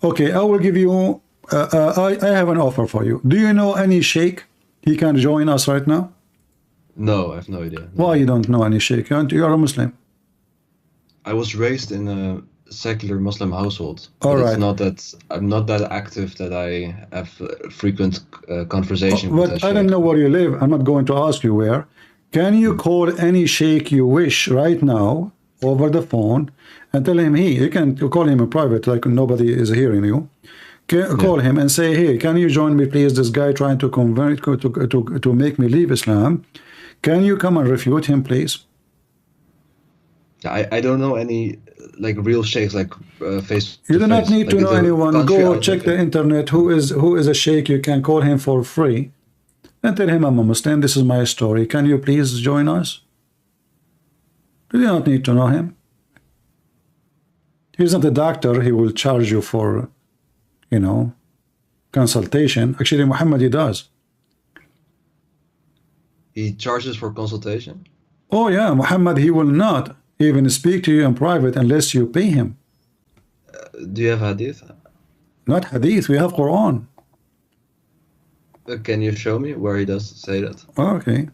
Okay, I will give you. I have an offer for you. Do you know any sheikh He can join us right now? No, I have no idea. No. Why you don't know any sheikh? You are a Muslim. I was raised in a secular Muslim household. All But right. it's not that I'm not that active that I have frequent conversation with But that I don't sheikh. know where you live. I'm not going to ask you where. Can you call any sheikh you wish right now over the phone and tell him, hey, you can call him in private, like nobody is hearing you. Call him and say, hey, can you join me, please? This guy trying to convert to make me leave Islam. Can you come and refute him, please? I don't know any like real sheikhs like face. You do not need like to know the anyone. country Go I check live the in. internet. Who is a sheikh? You can call him for free and tell him I'm a Muslim. This is my story. Can you please join us? You do not need to know him. He's not a doctor. He will charge you for, you know, consultation. Actually, Muhammad, he does. He charges for consultation. Oh yeah, Muhammad, he will not even speak to you in private unless you pay him. Do you have hadith? Not hadith, we have Quran. Can you show me where he does say that? Okay.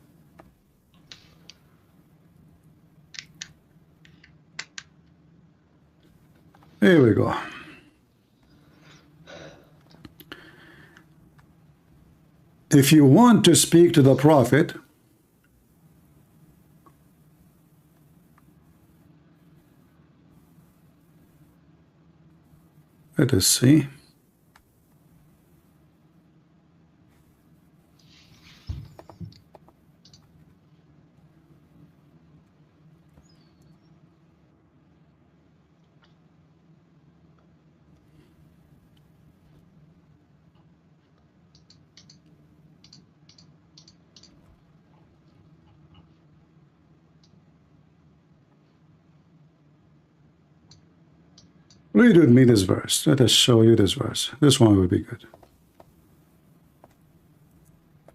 Here we go. If you want to speak to the Prophet, let us see. Read with me this verse. Let us show you this verse. This one will be good.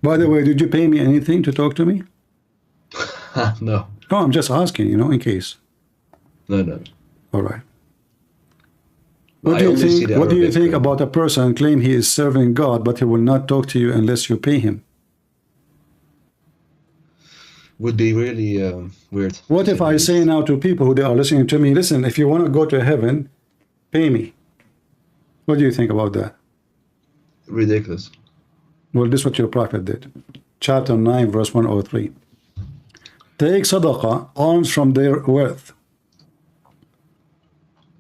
By the way, did you pay me anything to talk to me? No. No, I'm just asking, you know, in case. No. All right. I What do you only see think? the What do you Arabic, think about a person claim he is serving God, but he will not talk to you unless you pay him? Would be really weird. What if I say now to people who they are listening to me, listen, if you want to go to heaven, pay me. What do you think about that? Ridiculous. Well, this is what your prophet did. Chapter 9, verse 103. Take sadaqah, alms from their wealth.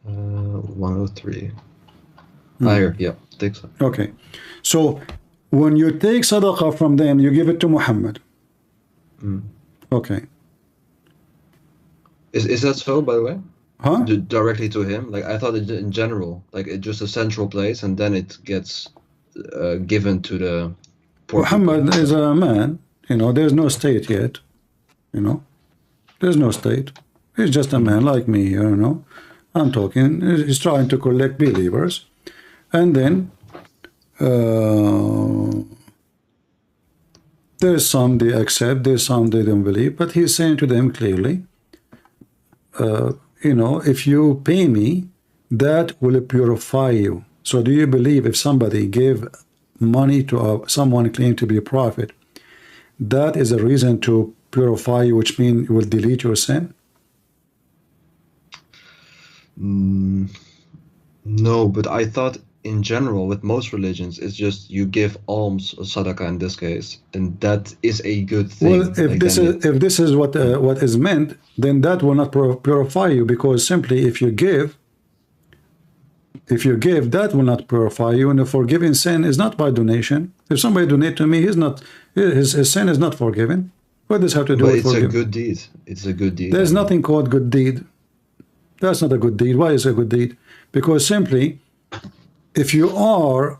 103. Higher, yeah. Think so. Okay. So when you take sadaqah from them, you give it to Muhammad. Okay. Is that so, by the way? Huh? Directly to him? Like, I thought it in general, like it's just a central place and then it gets given to the poor Muhammad people. is a man, you know, there's no state yet, you know. There's no state. He's just a man like me, you know. I'm talking, he's trying to collect believers. And then there's some they accept, there's some they don't believe, but he's saying to them clearly, you know, if you pay me, that will purify you. So do you believe if somebody gave money to someone claimed to be a prophet, that is a reason to purify you, which means it will delete your sin? No, but I thought in general with most religions it's just you give alms or sadaqah in this case, and that is a good thing. Well, if this is what is meant, then that will not purify you, because simply if you give, that will not purify you. And the forgiving sin is not by donation. If somebody donate to me, his sin is not forgiven. What does have to do But with it's forgiving? a good deed. It's a good deed. There's nothing called good deed. That's not a good deed. Why is it a good deed? Because simply, if you are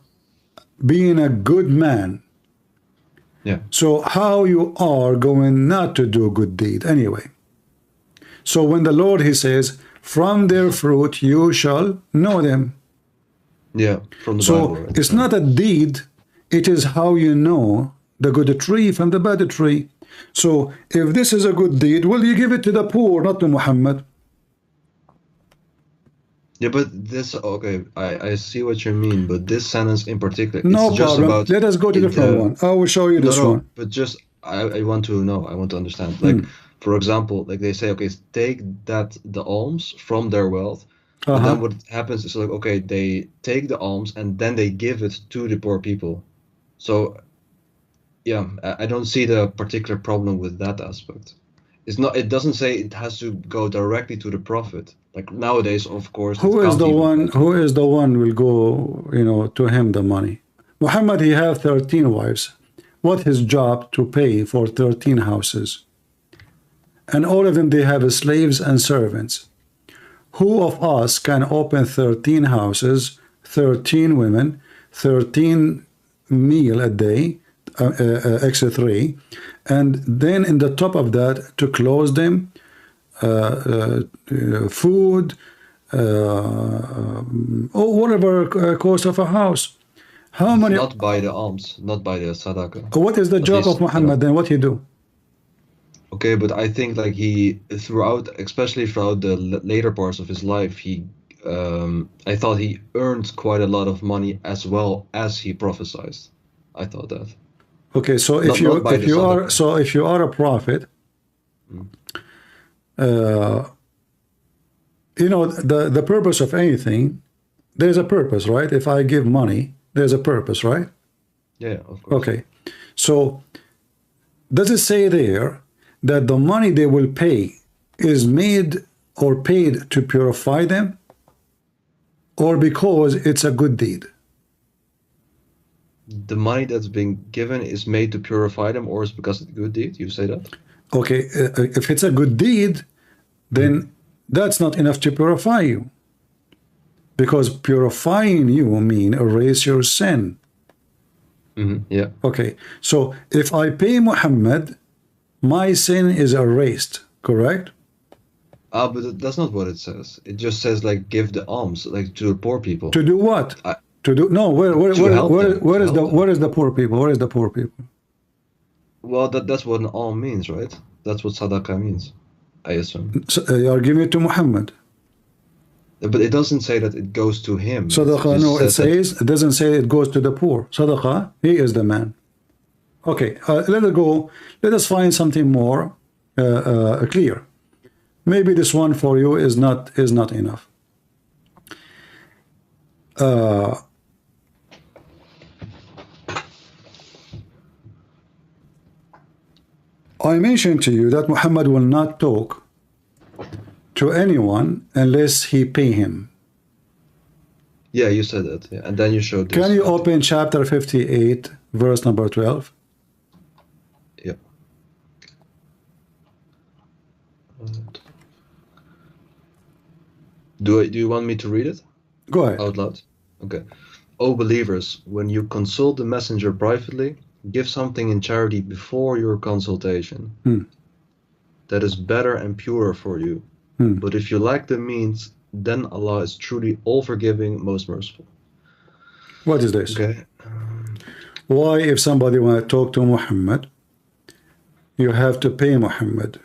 being a good man, Yeah. so how you are going not to do a good deed anyway? So when the Lord, he says, from their fruit you shall know them. Yeah, from the So Bible. Right? it's not a deed, it is how you know the good tree from the bad tree. So if this is a good deed, well, you give it to the poor, not to Muhammad. Yeah, but this, okay, I see what you mean, but this sentence in particular, No it's just problem. about Let us go to different one. I will show you no, this no, one. but just I want to know, I want to understand. Like, for example, like they say, okay, take that the alms from their wealth, but then what happens is like, okay, they take the alms and then they give it to the poor people. So, yeah, I don't see the particular problem with that aspect. It's not. It doesn't say it has to go directly to the prophet. Like nowadays, of course, it Who is can't the even one? go to. Who is the one will go? You know, to him the money. Muhammad, he have 13 wives. What his job to pay for 13 houses? And all of them they have slaves and servants. Who of us can open 13 houses, 13 women, 13 meal a day, extra 3, and then in the top of that to close them, food, or whatever cost of a house. How many? Not by the alms, not by the sadaqah. What is the At job least of Muhammad then? What he do? Okay, but I think like he throughout, especially throughout the later parts of his life, I thought he earned quite a lot of money as well as he prophesied. I thought that. Okay, so Not by the sadaqah. if you are a prophet, you know the purpose of anything. There's a purpose, right? If I give money, there's a purpose, right? Yeah, of course. Okay, so does it say there that the money they will pay is made or paid to purify them, or because it's a good deed? The money that's being given is made to purify them, or is because it's a good deed? You say that? Okay, if it's a good deed, then that's not enough to purify you. Because purifying you mean erase your sin. Yeah. Okay, so if I pay Muhammad, my sin is erased, correct? But that's not what it says. It just says like give the alms like to the poor people. To do what? To do no. Where is the poor people? Where is the poor people? Well, that's what an alm means, right? That's what sadaqah means, I assume. So, you are giving it to Muhammad. But it doesn't say that it goes to him. Sadaqah, no, it doesn't say it goes to the poor. Sadaqah, he is the man. Okay, let us go. Let us find something more clear. Maybe this one for you is not enough. I mentioned to you that Muhammad will not talk to anyone unless he pay him. Yeah, you said that. Yeah. And then you showed this. Can you open chapter 58, verse number 12? Yeah. Do you want me to read it? Go ahead. Out loud? Okay. O believers, when you consult the messenger privately, give something in charity before your consultation. That is better and purer for you. But if you lack the means, then Allah is truly all-forgiving, most merciful. What is this? Okay. Why, if somebody want to talk to Muhammad, you have to pay Muhammad?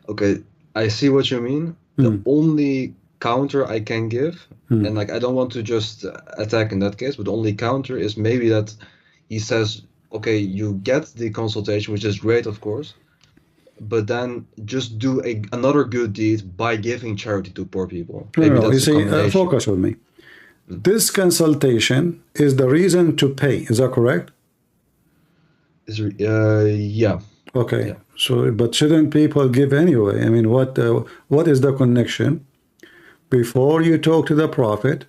Okay, I see what you mean. The only counter I can give, and like I don't want to just attack in that case, but the only counter is maybe that he says, okay, you get the consultation, which is great, of course, but then just do another good deed by giving charity to poor people. Maybe No, that's you a see, combination. focus with me. This consultation is the reason to pay. Is that correct? Yeah. Okay. Yeah. So, but shouldn't people give anyway? I mean, what is the connection? Before you talk to the prophet,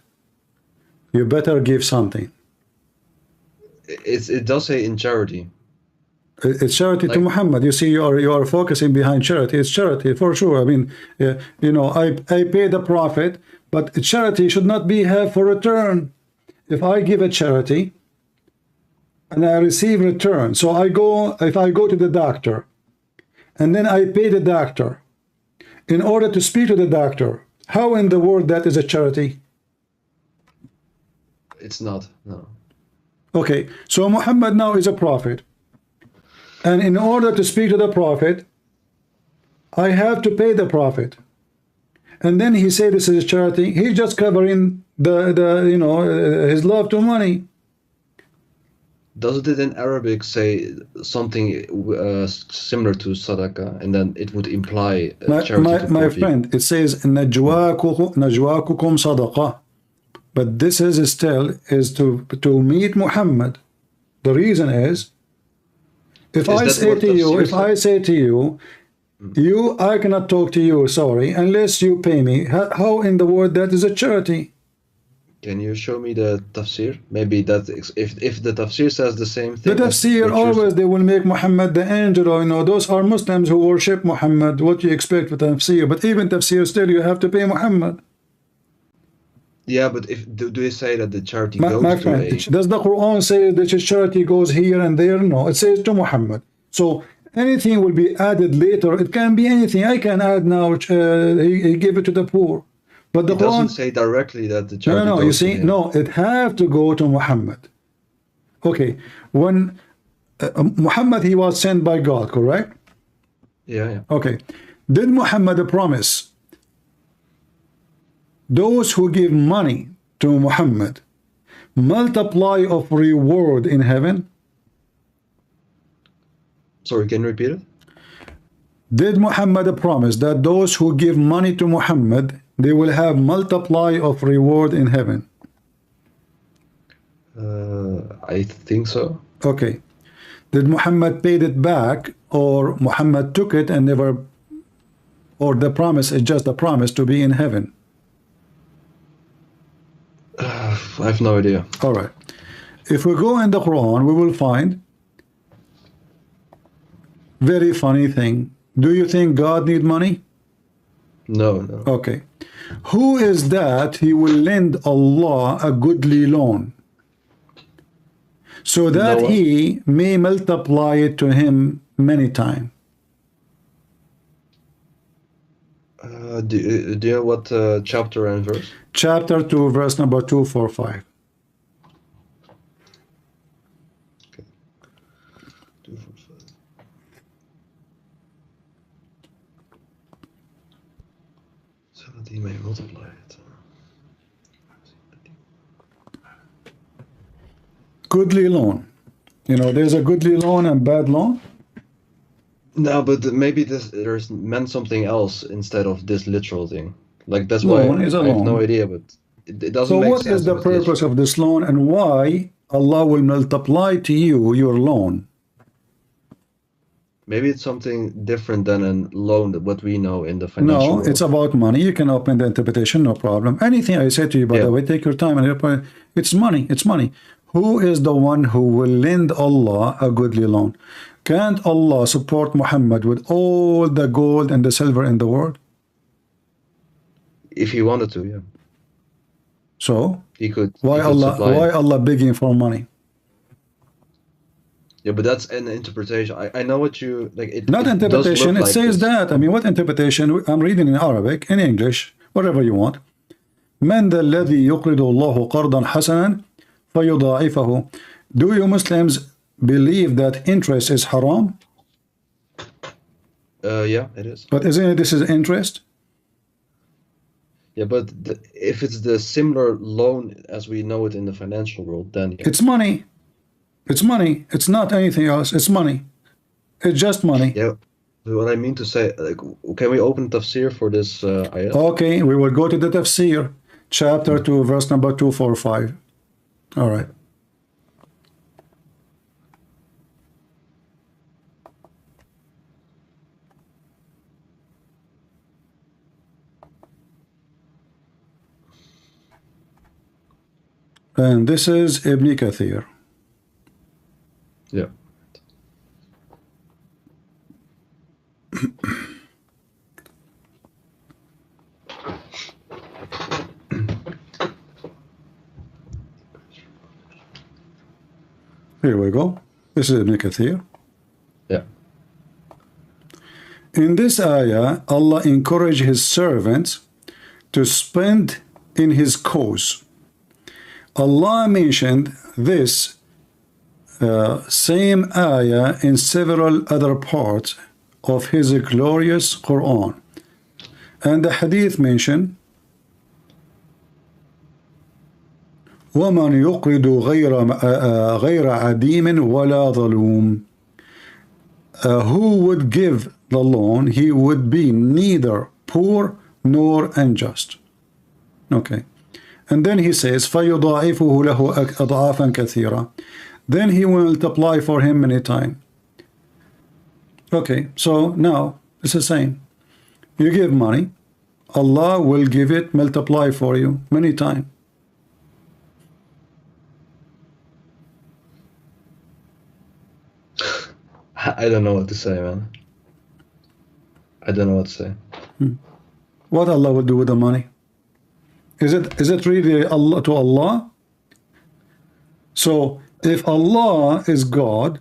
you better give something. It does say in charity. It's charity to Muhammad. You see, you are focusing behind charity. It's charity for sure. I mean, you know, I pay the prophet, but charity should not be have for return. If I give a charity and I receive return, so if I go to the doctor and then I pay the doctor in order to speak to the doctor, how in the world that is a charity? It's not, no. Okay, so Muhammad now is a prophet. And in order to speak to the prophet, I have to pay the prophet. and then he said this is a charity. He's just covering the you know, his love to money. Doesn't it in Arabic say something similar to sadaqah, and then it would imply charity to my poor people? friend, it says najwakukum sadaqa, but this is still is to meet Muhammad. The reason is, if I say to you, I cannot talk to you, sorry, unless you pay me. How in the world that is a charity? Can you show me the tafsir? Maybe that if the tafsir says the same thing. The tafsir always they will make Muhammad the angel. Or, you know, those are Muslims who worship Muhammad. What do you expect with tafsir? But even tafsir, still you have to pay Muhammad. Yeah, but if do they say that the charity goes my to friend, a... does the Quran say that the charity goes here and there? No, it says to Muhammad. So anything will be added later. It can be anything. I can add now. He gave it to the poor. But the It Quran doesn't say directly that the charity goes you see, to him. no, it have to go to Muhammad. Okay, when Muhammad, he was sent by God, correct? Yeah. Okay, did Muhammad promise those who give money to Muhammad multiply of reward in heaven? Sorry, can you repeat it? Did Muhammad promise that those who give money to Muhammad, they will have multiply of reward in heaven? I think so. Okay. Did Muhammad paid it back, or Muhammad took it and never, or the promise is just a promise to be in heaven? I have no idea. All right. If we go in the Quran, we will find very funny thing. Do you think God need money? No. Okay. Who is that he will lend Allah a goodly loan, so that Noah. he may multiply it to him many times? Do you know what chapter and verse? Chapter 2, verse number 245. Okay. 245. So that he may multiply it. Goodly loan. You know, there's a goodly loan and bad loan. No, but maybe there's meant something else instead of this literal thing. Like that's Loan why is a I have loan. no idea, but it doesn't So make what sense is the with this. purpose of this loan, and why Allah will multiply to you your loan? Maybe it's something different than a loan, what we know in the financial No, world. it's about money. You can open the interpretation, no problem. Anything I say to you, by Yeah. the way, take your time and it's money. It's money. Who is the one who will lend Allah a goodly loan? Can't Allah support Muhammad with all the gold and the silver in the world? If he wanted to, yeah. So He could. why he could Allah? supply Why it. Allah begging for money? Yeah, but that's an interpretation. I know what you like. It Not it does interpretation. look It like says this. that. I mean, what interpretation? I'm reading in Arabic, in English, whatever you want. من ذا الذي يقرض الله قرضا حسنا فيضاعفه. Do you Muslims believe that interest is haram? Yeah, it is. But isn't it this is interest? Yeah, but if it's the similar loan as we know it in the financial world, then yeah. It's money. It's money. It's not anything else. It's money. It's just money. Yeah, but what I mean to say, like, can we open tafsir for this ayat? Okay, we will go to the tafsir, chapter 2, verse number 245. All right. And this is Ibn Kathir. Yeah. Here we go. This is Ibn Kathir. Yeah. In this ayah, Allah encouraged his servants to spend in his cause. Allah mentioned this same ayah in several other parts of his glorious Quran. And the hadith mentioned, وَمَنْ يُقْرِضُ غَيْرَ عَدِيمٍ وَلَا ظَلُومٍ. Who would give the loan, he would be neither poor nor unjust. Okay. And then he says, فَيُضَاعِفُهُ لَهُ أَضْعَافًا كَثِيرًا. Then he will multiply for him many times. Okay, so now it's the same. You give money, Allah will give it, multiply for you many times. I don't know what to say, man. I don't know what to say. What Allah will do with the money? Is it really Allah to Allah? So if Allah is God,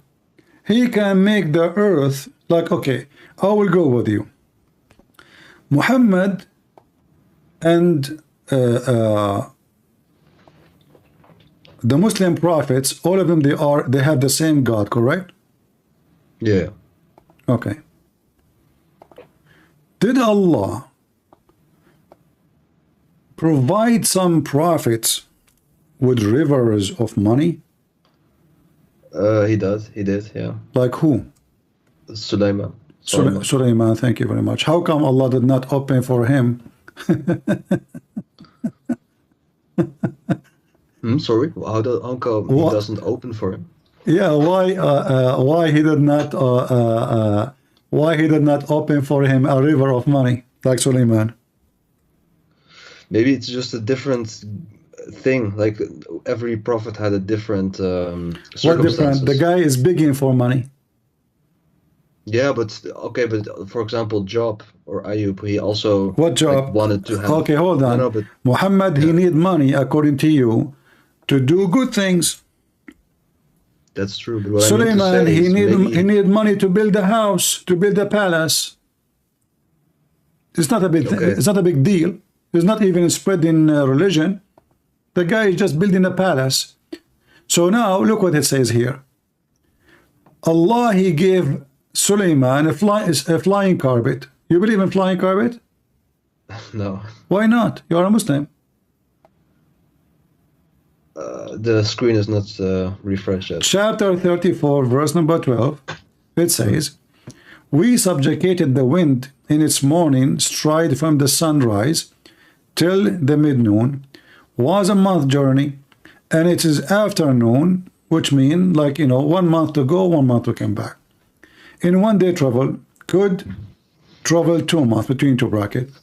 He can make the earth like, okay, I will go with you. Muhammad and the Muslim prophets, all of them, they have the same God, correct? Yeah. Okay. Did Allah provide some prophets with rivers of money? He did, yeah. Like who? Sulaiman. Sulaiman, thank you very much. How come Allah did not open for him? Sorry, how come he doesn't open for him? Yeah, why he did not open for him a river of money like Sulaiman? Maybe it's just a different thing. Like every prophet had a different circumstances. What different? The guy is begging for money. Yeah, but okay, but for example, Job or Ayub, he also what Job like, wanted to have. Okay, hold on. No, but Muhammad, he need money according to you to do good things. That's true. But what Sulaiman, I mean he need money to build a house, to build a palace. It's not a big it's not a big deal. It's not even spread in religion. The guy is just building a palace. So now look what it says here. Allah, He gave Sulaiman a flying carpet. You believe in flying carpet? No. Why not? You are a Muslim. The screen is not refreshed yet. Chapter 34, verse number 12. It says, we subjugated the wind in its morning stride from the sunrise till the midnoon, was a month journey, and it is afternoon, which means like 1 month to go, 1 month to come back. In 1 day travel could travel 2 months between two brackets,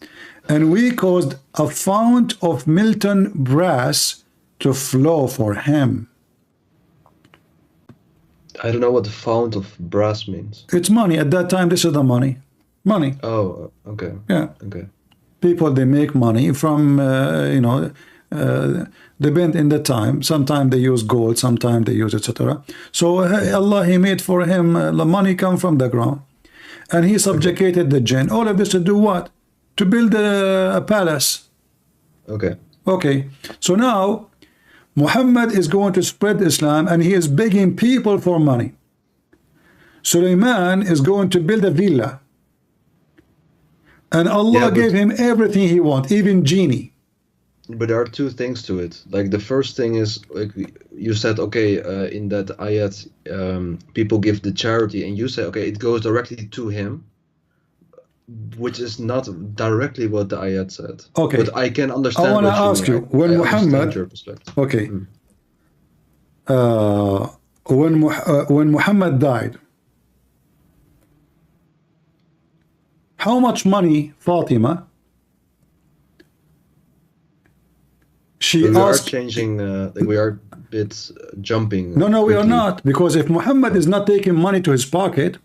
and we caused a fount of molten brass to flow for him. I don't know what the fount of brass means. It's money. At that time, this is the money. Money. Oh, okay. Yeah. Okay. People, they make money from, depend in the time. Sometimes they use gold, sometimes they use etc. So Allah, He made for him, the money come from the ground. And He subjugated the jinn. All of this to do what? To build a palace. Okay. Okay. So now, Muhammad is going to spread Islam and he is begging people for money. Sulaiman is going to build a villa. And Allah gave him everything he wants, even genie. But there are two things to it. Like the first thing is, like you said, okay, in that ayat, people give the charity, and you say, okay, it goes directly to him, which is not directly what the ayat said. Okay. But I can understand. I want to ask you, when Muhammad, your perspective. Okay, when Muhammad died, how much money Fatima? We are changing. We are a bit jumping. No, we are not, because if Muhammad is not taking money to his pocket,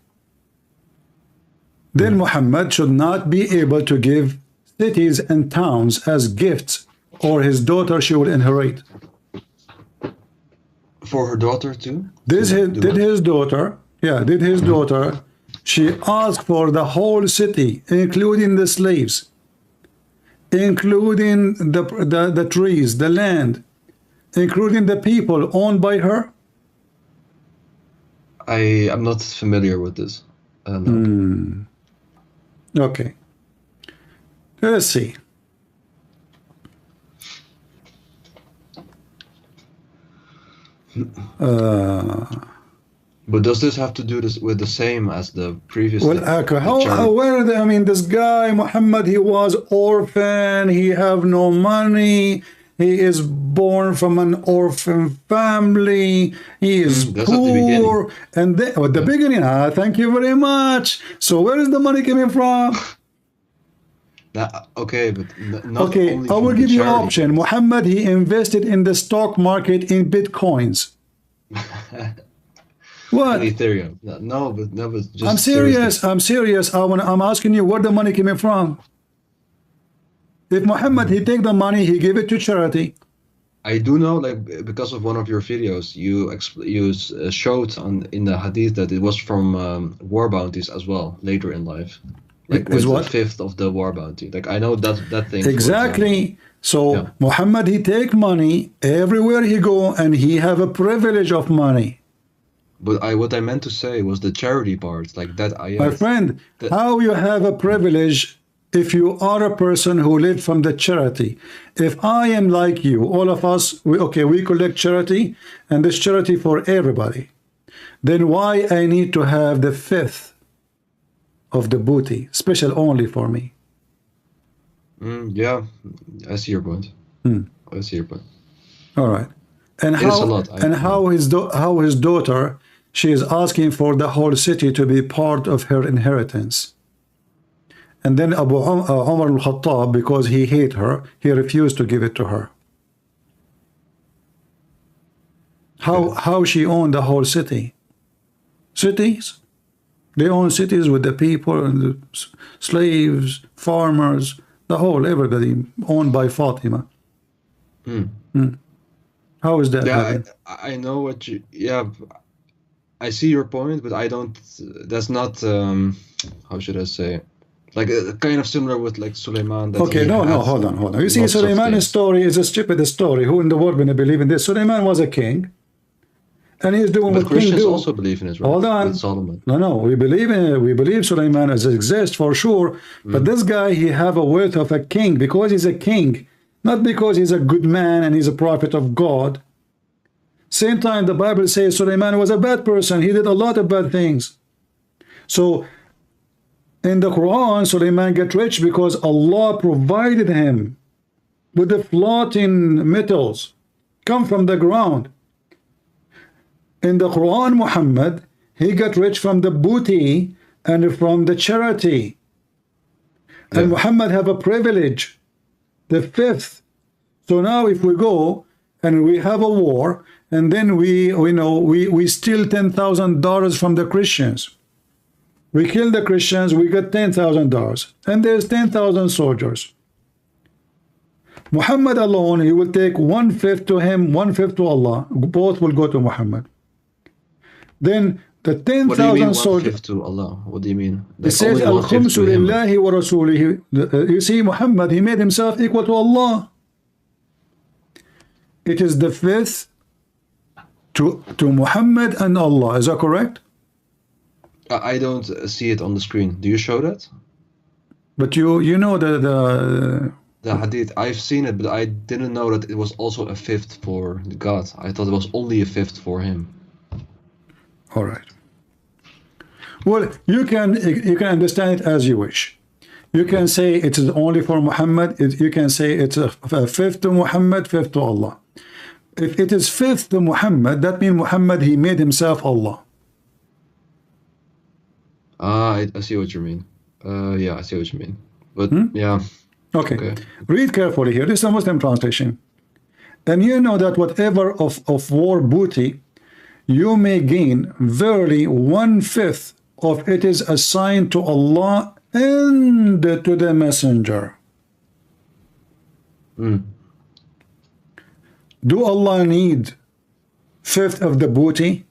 then Muhammad should not be able to give cities and towns as gifts, or his daughter she will inherit. For her daughter too? Did his daughter, she asked for the whole city, including the slaves, including the trees, the land, including the people owned by her? I'm not familiar with this. No. Okay. Let's see. But does this have to do this with the same as the previous? Well, I mean, this guy Muhammad, he was orphan. He have no money. He is born from an orphan family. He is poor. And then, at the beginning, thank you very much. So where is the money coming from? Okay, but not okay, only I will give you an option. Muhammad, he invested in the stock market in bitcoins. What? Ethereum. No, but just I'm serious. I'm serious. I'm asking you where the money coming from. If Muhammad, he take the money, he give it to charity. I do know, like, because of one of your videos, you showed in the hadith that it was from war bounties as well later in life. Like with the fifth of the war bounty. Like I know that thing. Exactly. So yeah. Muhammad, he take money everywhere he go, and he have a privilege of money. But what I meant to say was the charity part, like that. My friend, how you have a privilege if you are a person who lived from the charity? If I am like you, all of us, we collect charity, and this charity for everybody. Then why I need to have the fifth of the booty, special only for me? Yeah, I see your point. I see your point. All right. And how his daughter, she is asking for the whole city to be part of her inheritance. And then Abu Umar al-Khattab, because he hate her, he refused to give it to her. How she owned the whole city? Cities? They own cities with the people and the slaves, farmers, the whole, everybody owned by Fatima. How is that? Yeah, I know what you. Yeah, I see your point, but I don't. That's not. How should I say? Like kind of similar with like Suleiman. Okay, no, hold on. You see, Suleiman's story is a stupid story. Who in the world will believe in this? Suleiman was a king. And he's doing what Christians also believe in it, right? Hold on. With Solomon. No, we believe Suleiman exists for sure. But this guy, he have a worth of a king because he's a king, not because he's a good man and he's a prophet of God. Same time, the Bible says Suleiman was a bad person. He did a lot of bad things. So in the Quran, Suleiman got rich because Allah provided him with the floating metals come from the ground. In the Quran, Muhammad, he got rich from the booty and from the charity. Yeah. And Muhammad have a privilege, the fifth. So now if we go and we have a war, and then we steal $10,000 from the Christians. We kill the Christians, we get $10,000. And there's 10,000 soldiers. Muhammad alone, he will take 1/5 to him, 1/5 to Allah. Both will go to Muhammad. Then the 10,000 soldiers. To Allah? What do you mean? It says al-khumsu lillahi wa rasulihi. You see, Muhammad, he made himself equal to Allah. It is the fifth to Muhammad and Allah. Is that correct? I don't see it on the screen. Do you show that? But you know the hadith. I've seen it, but I didn't know that it was also a fifth for God. I thought it was only a fifth for him. All right. Well, you can understand it as you wish. You can say it is only for Muhammad. You can say it's a fifth to Muhammad, fifth to Allah. If it is fifth to Muhammad, that means Muhammad, he made himself Allah. I see what you mean. Yeah, I see what you mean. But yeah. Okay. Read carefully here. This is a Muslim translation. And you know that whatever of war booty you may gain, verily 1/5 of it is assigned to Allah and to the messenger. Do Allah need 1/5 of the booty?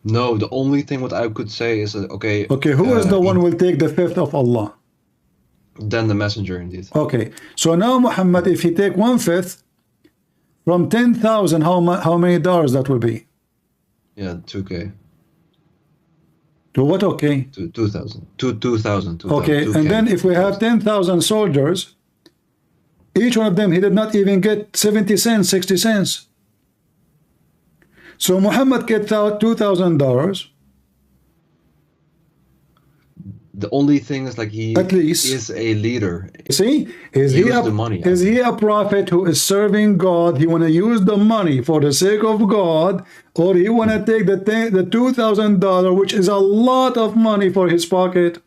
No, the only thing what I could say is that, okay. Who is the one who will take the 5th of Allah? Then the messenger, indeed. Okay, so now Muhammad, if he take 1/5 from 10,000, how many dollars that will be? Yeah, 2K. To what? Okay. To 2,000. 2,000. Okay, and then if we have 10,000 soldiers, each one of them, he did not even get 70 cents, 60 cents. So Muhammad gets out $2,000. The only thing is, like, he At least is a leader. See, is He he used the money. is he a prophet who is serving God? He want to use the money for the sake of God, or he want to take the $2,000, which is a lot of money for his pocket?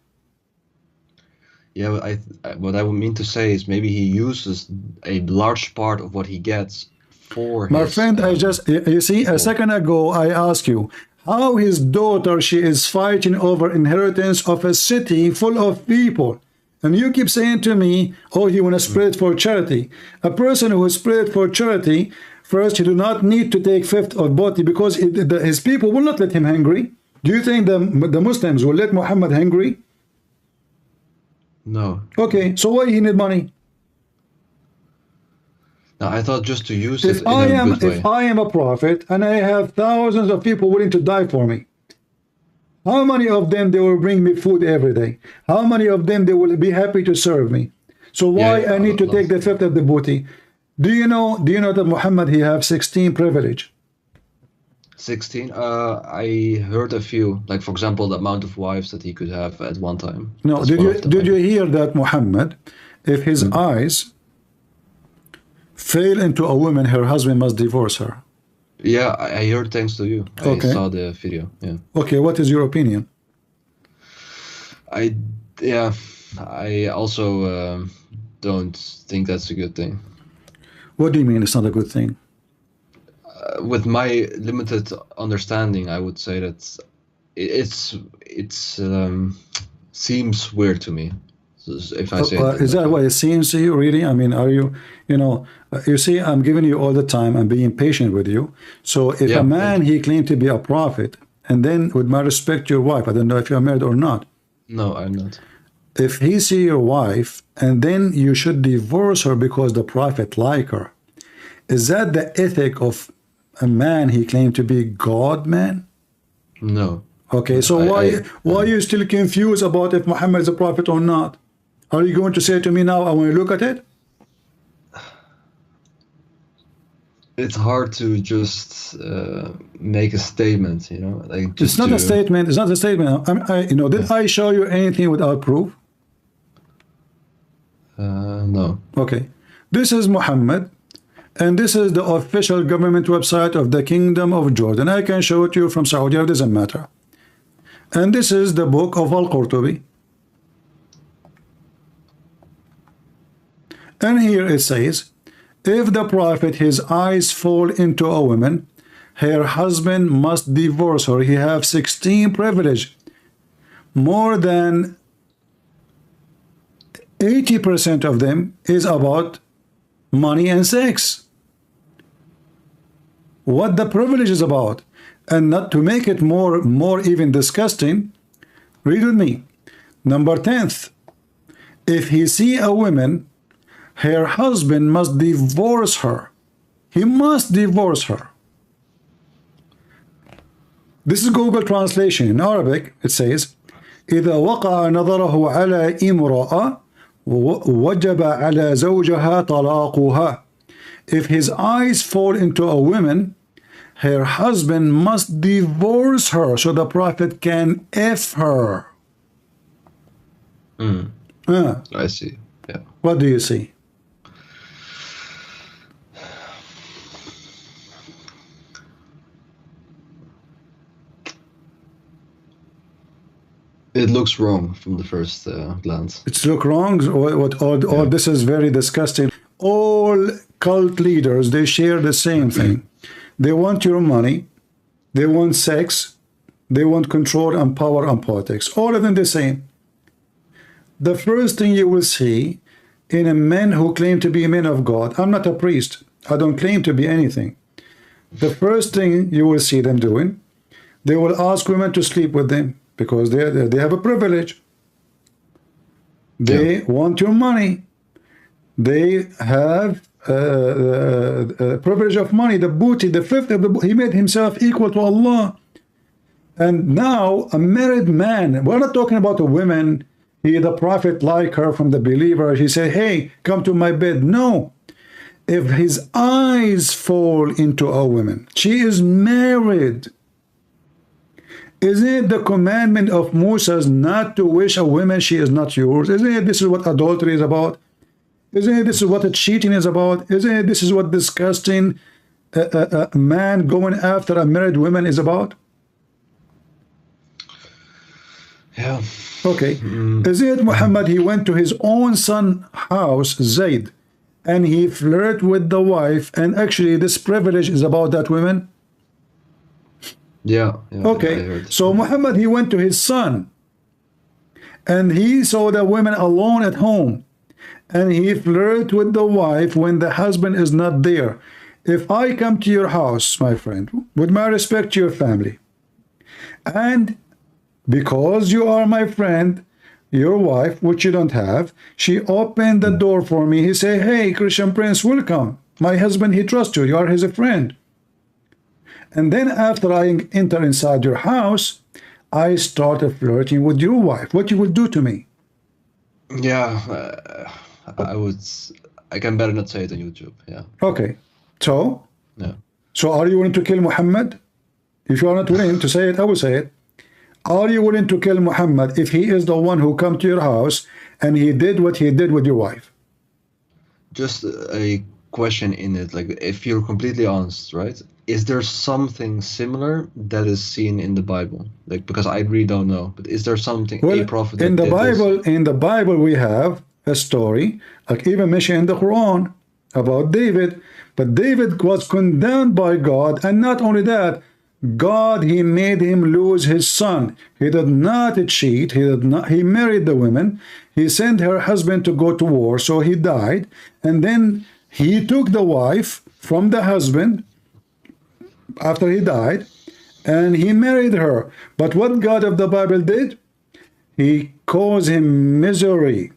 Yeah, but what I would mean to say is maybe he uses a large part of what he gets for My his, friend, you see, a second ago I asked you how his daughter, she is fighting over inheritance of a city full of people. And you keep saying to me, oh, you want to spread for charity. A person who is spread for charity, first, he do not need to take fifth of body, because his people will not let him hungry. Do you think the Muslims will let Muhammad hungry? No. Okay, so why he need money? No, I thought just to use it If in a good way. If I am a prophet and I have thousands of people willing to die for me, how many of them they will bring me food every day? How many of them they will be happy to serve me? So why I need to take the fifth of the booty? Do you know that Muhammad, he have 16 privilege? 16? I heard a few. Like, for example, the amount of wives that he could have at one time. No, That's did you hear that Muhammad, if his eyes fail into a woman, her husband must divorce her? Yeah, I heard thanks to you. Okay. I saw the video. Yeah. Okay, what is your opinion? I also don't think that's a good thing. What do you mean it's not a good thing? With my limited understanding, I would say that it's seems weird to me. If I say is that what it seems to you, really? I mean, are you, you see, I'm giving you all the time, I'm being patient with you. So if a man, he claimed to be a prophet, and then, with my respect, your wife, I don't know if you're married or not. No, I'm not. If he see your wife, and then you should divorce her because the prophet like her, is that the ethic of a man he claimed to be God, man? No. Okay, so why are you still confused about if Muhammad is a prophet or not? Are you going to say to me now, I want to look at it? It's hard to just make a statement, like it's not a statement. It's not a statement. Did I show you anything without proof? No. Okay. This is Muhammad, and this is the official government website of the Kingdom of Jordan. I can show it to you from Saudi. It doesn't matter. And this is the book of Al-Qurtubi. And here it says, if the prophet, his eyes fall into a woman, her husband must divorce her. He have 16 privilege. More than 80% of them is about money and sex. What the privilege is about. And not to make it more even disgusting, read with me. Number 10th, if he see a woman, her husband must divorce her. He must divorce her. This is Google translation. In Arabic, it says, إذا وقع نظره على امرأة وجب على زوجها طلاقها. If his eyes fall into a woman, her husband must divorce her so the prophet can F her. I see. Yeah. What do you see? It looks wrong from the first glance. It's look wrong, or this is very disgusting. All cult leaders, they share the same thing. They want your money, they want sex, they want control and power and politics. All of them the same. The first thing you will see in a men who claim to be men of God, I'm not a priest, I don't claim to be anything. The first thing you will see them doing, they will ask women to sleep with them because they have a privilege. They want your money. They have privilege of money, the booty, the fifth of the booty. He made himself equal to Allah. And now a married man, we're not talking about a woman, the prophet like her from the believer, he said, hey, come to my bed. No. If his eyes fall into a woman, she is married. Isn't it the commandment of Moses not to wish a woman she is not yours? Isn't it this is what adultery is about? Isn't it this is what cheating is about? Isn't it this is what disgusting a man going after a married woman is about? Yeah. Okay. Isn't it Muhammad, he went to his own son house, Zayd, and he flirted with the wife, and actually this privilege is about that woman? Yeah. Okay. So Muhammad, he went to his son, and he saw the women alone at home, and he flirted with the wife when the husband is not there. If I come to your house, my friend, with my respect to your family, and because you are my friend, your wife, which you don't have, she opened the door for me. He said, hey, Christian Prince, welcome. My husband, he trusts you. You are his friend. And then after I enter inside your house, I started flirting with your wife. What you will do to me? Yeah, I can better not say it on YouTube. Yeah. Okay. So? Yeah. So are you willing to kill Muhammad? If you are not willing to say it, I will say it. Are you willing to kill Muhammad if he is the one who come to your house and he did what he did with your wife? Just a question in it, like if you're completely honest, right? Is there something similar that is seen in the Bible? Like, because I really don't know, but is there something, well, a prophet in that the did Bible, this? in the Bible we have a story, like even mentioned in the Quran about David, but David was condemned by God, and not only that, God, he made him lose his son. He did not cheat. He married the woman. He sent her husband to go to war, so he died. And then he took the wife from the husband after he died, and he married her. But what God of the Bible did? He caused him misery.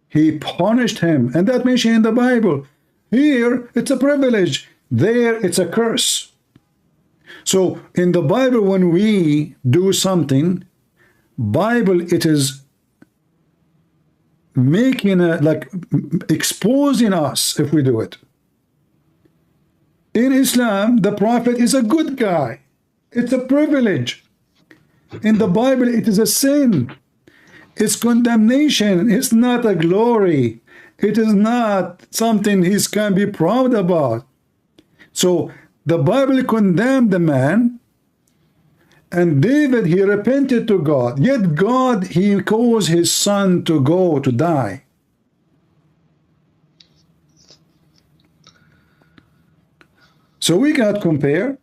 He punished him. And that mentioned in the Bible. Here, it's a privilege. There, it's a curse. So in the Bible, when we do something, Bible, it is making like exposing us if we do it. In Islam, the prophet is a good guy. It's a privilege. In the Bible, it is a sin. It's condemnation. It's not a glory. It is not something he can be proud about. So the Bible condemned the man, and David, he repented to God. Yet God, he caused his son to go to die. So we cannot compare.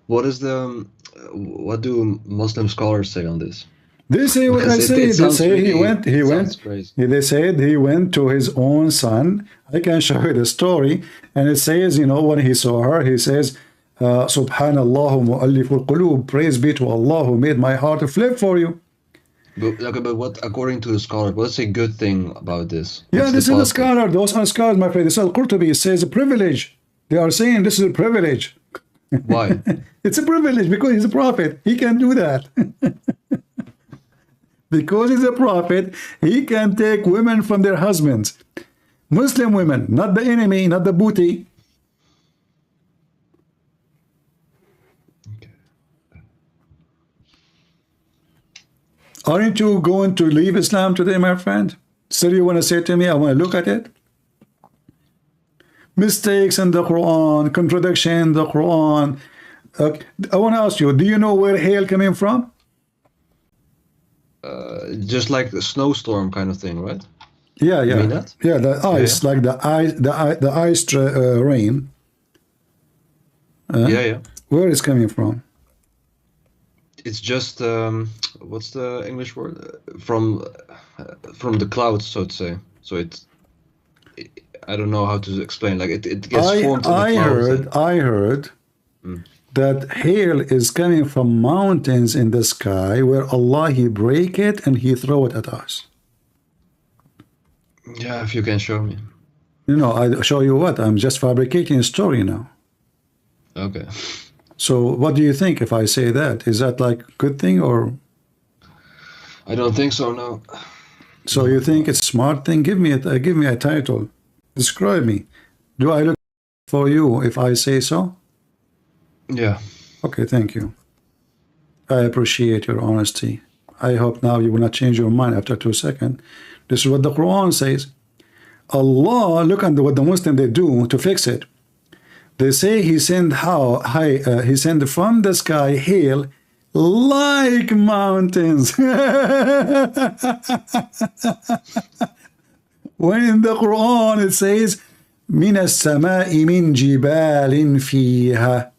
What do Muslim scholars say on this? They say what I say. They say he went. They said he went to his own son. I can show you the story, and it says, you know, when he saw her, he says, "Subhanallah mu'alliful qulub." Praise be to Allah who made my heart flip for you. But what, according to the scholar, what's a good thing about this? Yeah, this is a scholar. Those are scholars, my friend. This is Al-Qurtubi. It says a privilege. They are saying this is a privilege. Why? It's a privilege because he's a prophet. He can do that. Because he's a prophet, he can take women from their husbands. Muslim women, not the enemy, not the booty. Okay. Aren't you going to leave Islam today, my friend? Still you want to say to me, I want to look at it? Mistakes in the Quran, contradiction in the Quran. I want to ask you, do you know where hail coming from? Just like the snowstorm kind of thing, right? Yeah, You yeah. mean that? Yeah, the ice, Yeah. like the ice rain. Yeah. Where is coming from? It's just what's the English word? From the clouds, so to say. So I don't know how to explain. Like it gets formed in the clouds. I heard that hail is coming from mountains in the sky where Allah, he break it and he throw it at us. Yeah, if you can show me. You know, I show you what, I'm just fabricating a story now. Okay. So what do you think if I say that? Is that like a good thing, or? I don't think so, no. So you think it's smart thing? Give me a title. Describe me. Do I look for you if I say so? Yeah. Okay, thank you. I appreciate your honesty. I hope now you will not change your mind after 2 seconds. This is what the Quran says. Allah, look at what the Muslim they do to fix it. They say he sent he sent from the sky hail like mountains. When in the Quran it says من السماء من جبال فيها.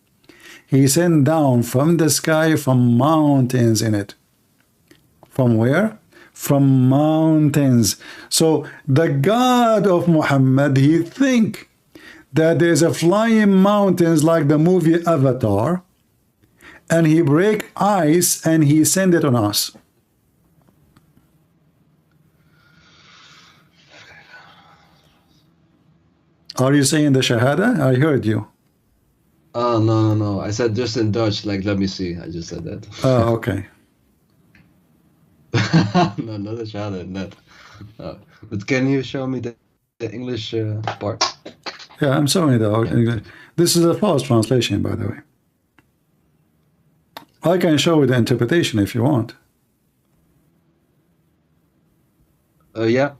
He sent down from the sky from mountains in it. From where? From mountains. So the God of Muhammad, he think that there's a flying mountains like the movie Avatar, and he break ice and he send it on us. Are you saying the Shahada? I heard you. Oh, no. I said just in Dutch, like, let me see. I just said that. Oh, okay. No, not the Shahada, not. But can you show me the English part? Yeah, I'm sorry though. This is a false translation, by the way. I can show you the interpretation if you want. Yeah,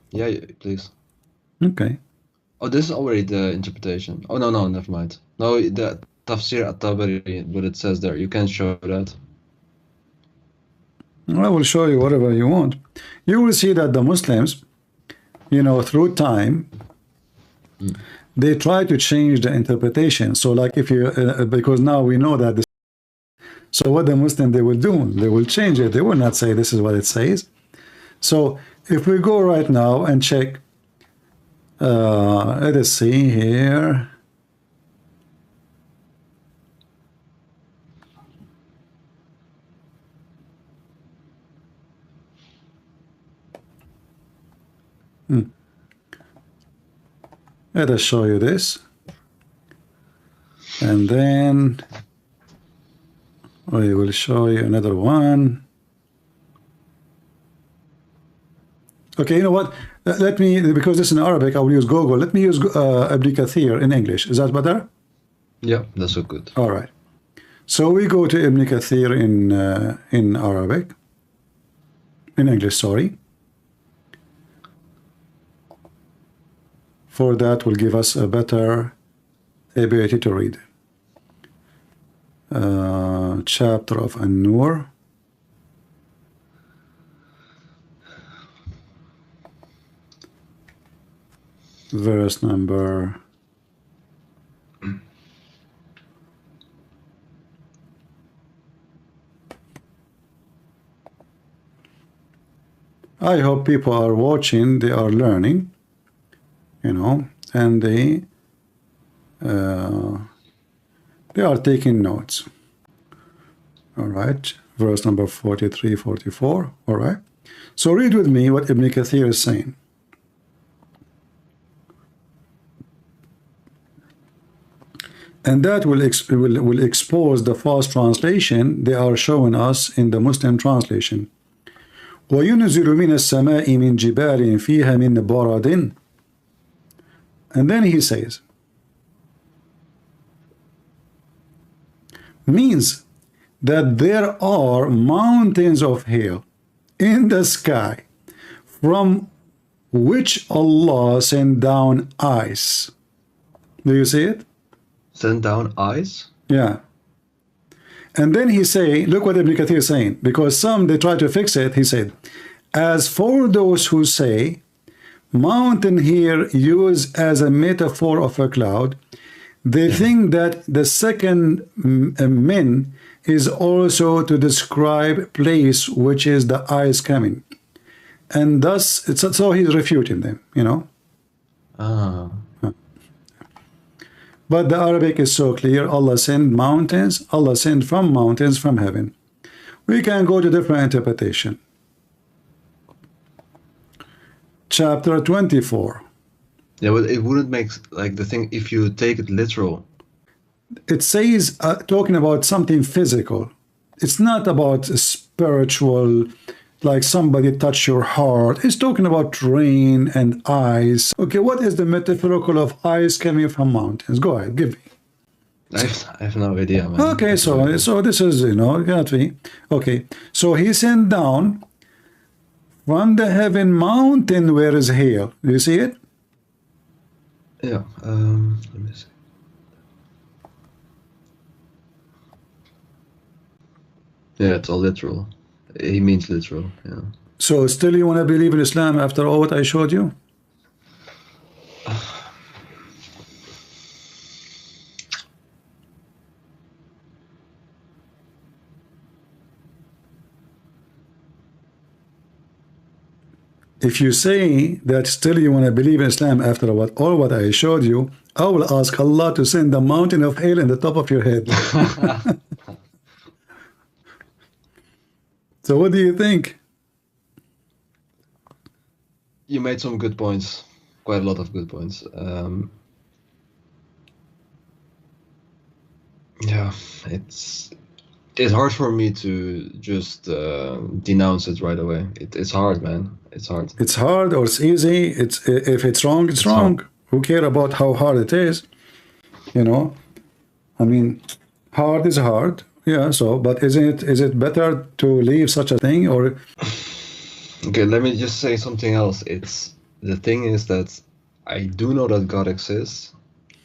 please. Okay. Oh, this is already the interpretation. Oh, no, never mind. No, the Tafsir at-Tabari, what it says there, you can show that. I will show you whatever you want. You will see that the Muslims, you know, through time, they try to change the interpretation. So like if you, because now we know that this, so what the Muslim they will do, they will change it. They will not say this is what it says. So if we go right now and check, let us see here. Let us show you this. And then we will show you another one. Okay, you know what? Let me, because this is in Arabic, I will use Google. Let me use Ibn Kathir in English. Is that better? Yeah, that's so good. All right. So we go to Ibn Kathir in Arabic, in English, sorry. For that will give us a better ability to read. Chapter of An-Nur. Verse number I hope people are watching, they are learning, you know, and they are taking notes. All right, verse number 43, 44. All right, so read with me what Ibn Kathir is saying. And that will expose the false translation they are showing us in the Muslim translation. وَيُنْزِلُ مِنَ السَّمَاءِ مِنْ جِبَالٍ فِيهَا مِنْ بَرَدٍ. And then he says, means that there are mountains of hail in the sky from which Allah sent down ice. Do you see it? Send down ice? Yeah. And then he say, look what Ibn Kathir is saying, because some they try to fix it. He said, as for those who say mountain here used as a metaphor of a cloud, they think that the second min is also to describe place which is the ice coming, and thus so he's refuting them, you know. But the Arabic is so clear. Allah sent mountains. Allah sent from mountains from heaven. We can go to different interpretation. Chapter 24. Yeah, but it wouldn't make like the thing if you take it literal. It says talking about something physical. It's not about spiritual, like somebody touch your heart. It's talking about rain and ice. Okay, what is the metaphorical of ice coming from mountains? Go ahead, give me. I have no idea, man. Okay, so this is, you know, got me. Okay, so he sent down from the heaven mountain where is hail. Do you see it? Yeah. Let me see. Yeah, it's all literal. He means literal. Yeah. So still you want to believe in Islam after all what I showed you? If you say that still you want to believe in Islam after all what I showed you, I will ask Allah to send a mountain of hail in the top of your head. So what do you think? You made some good points. Quite a lot of good points. Yeah, it's hard for me to just denounce it right away. It's hard, man. It's hard. It's hard or it's easy. It's if it's wrong, it's wrong. Hard. Who care about how hard it is? You know, I mean, hard is hard. Yeah. So, but is it better to leave such a thing or? Okay, let me just say something else. The thing is that I do know that God exists.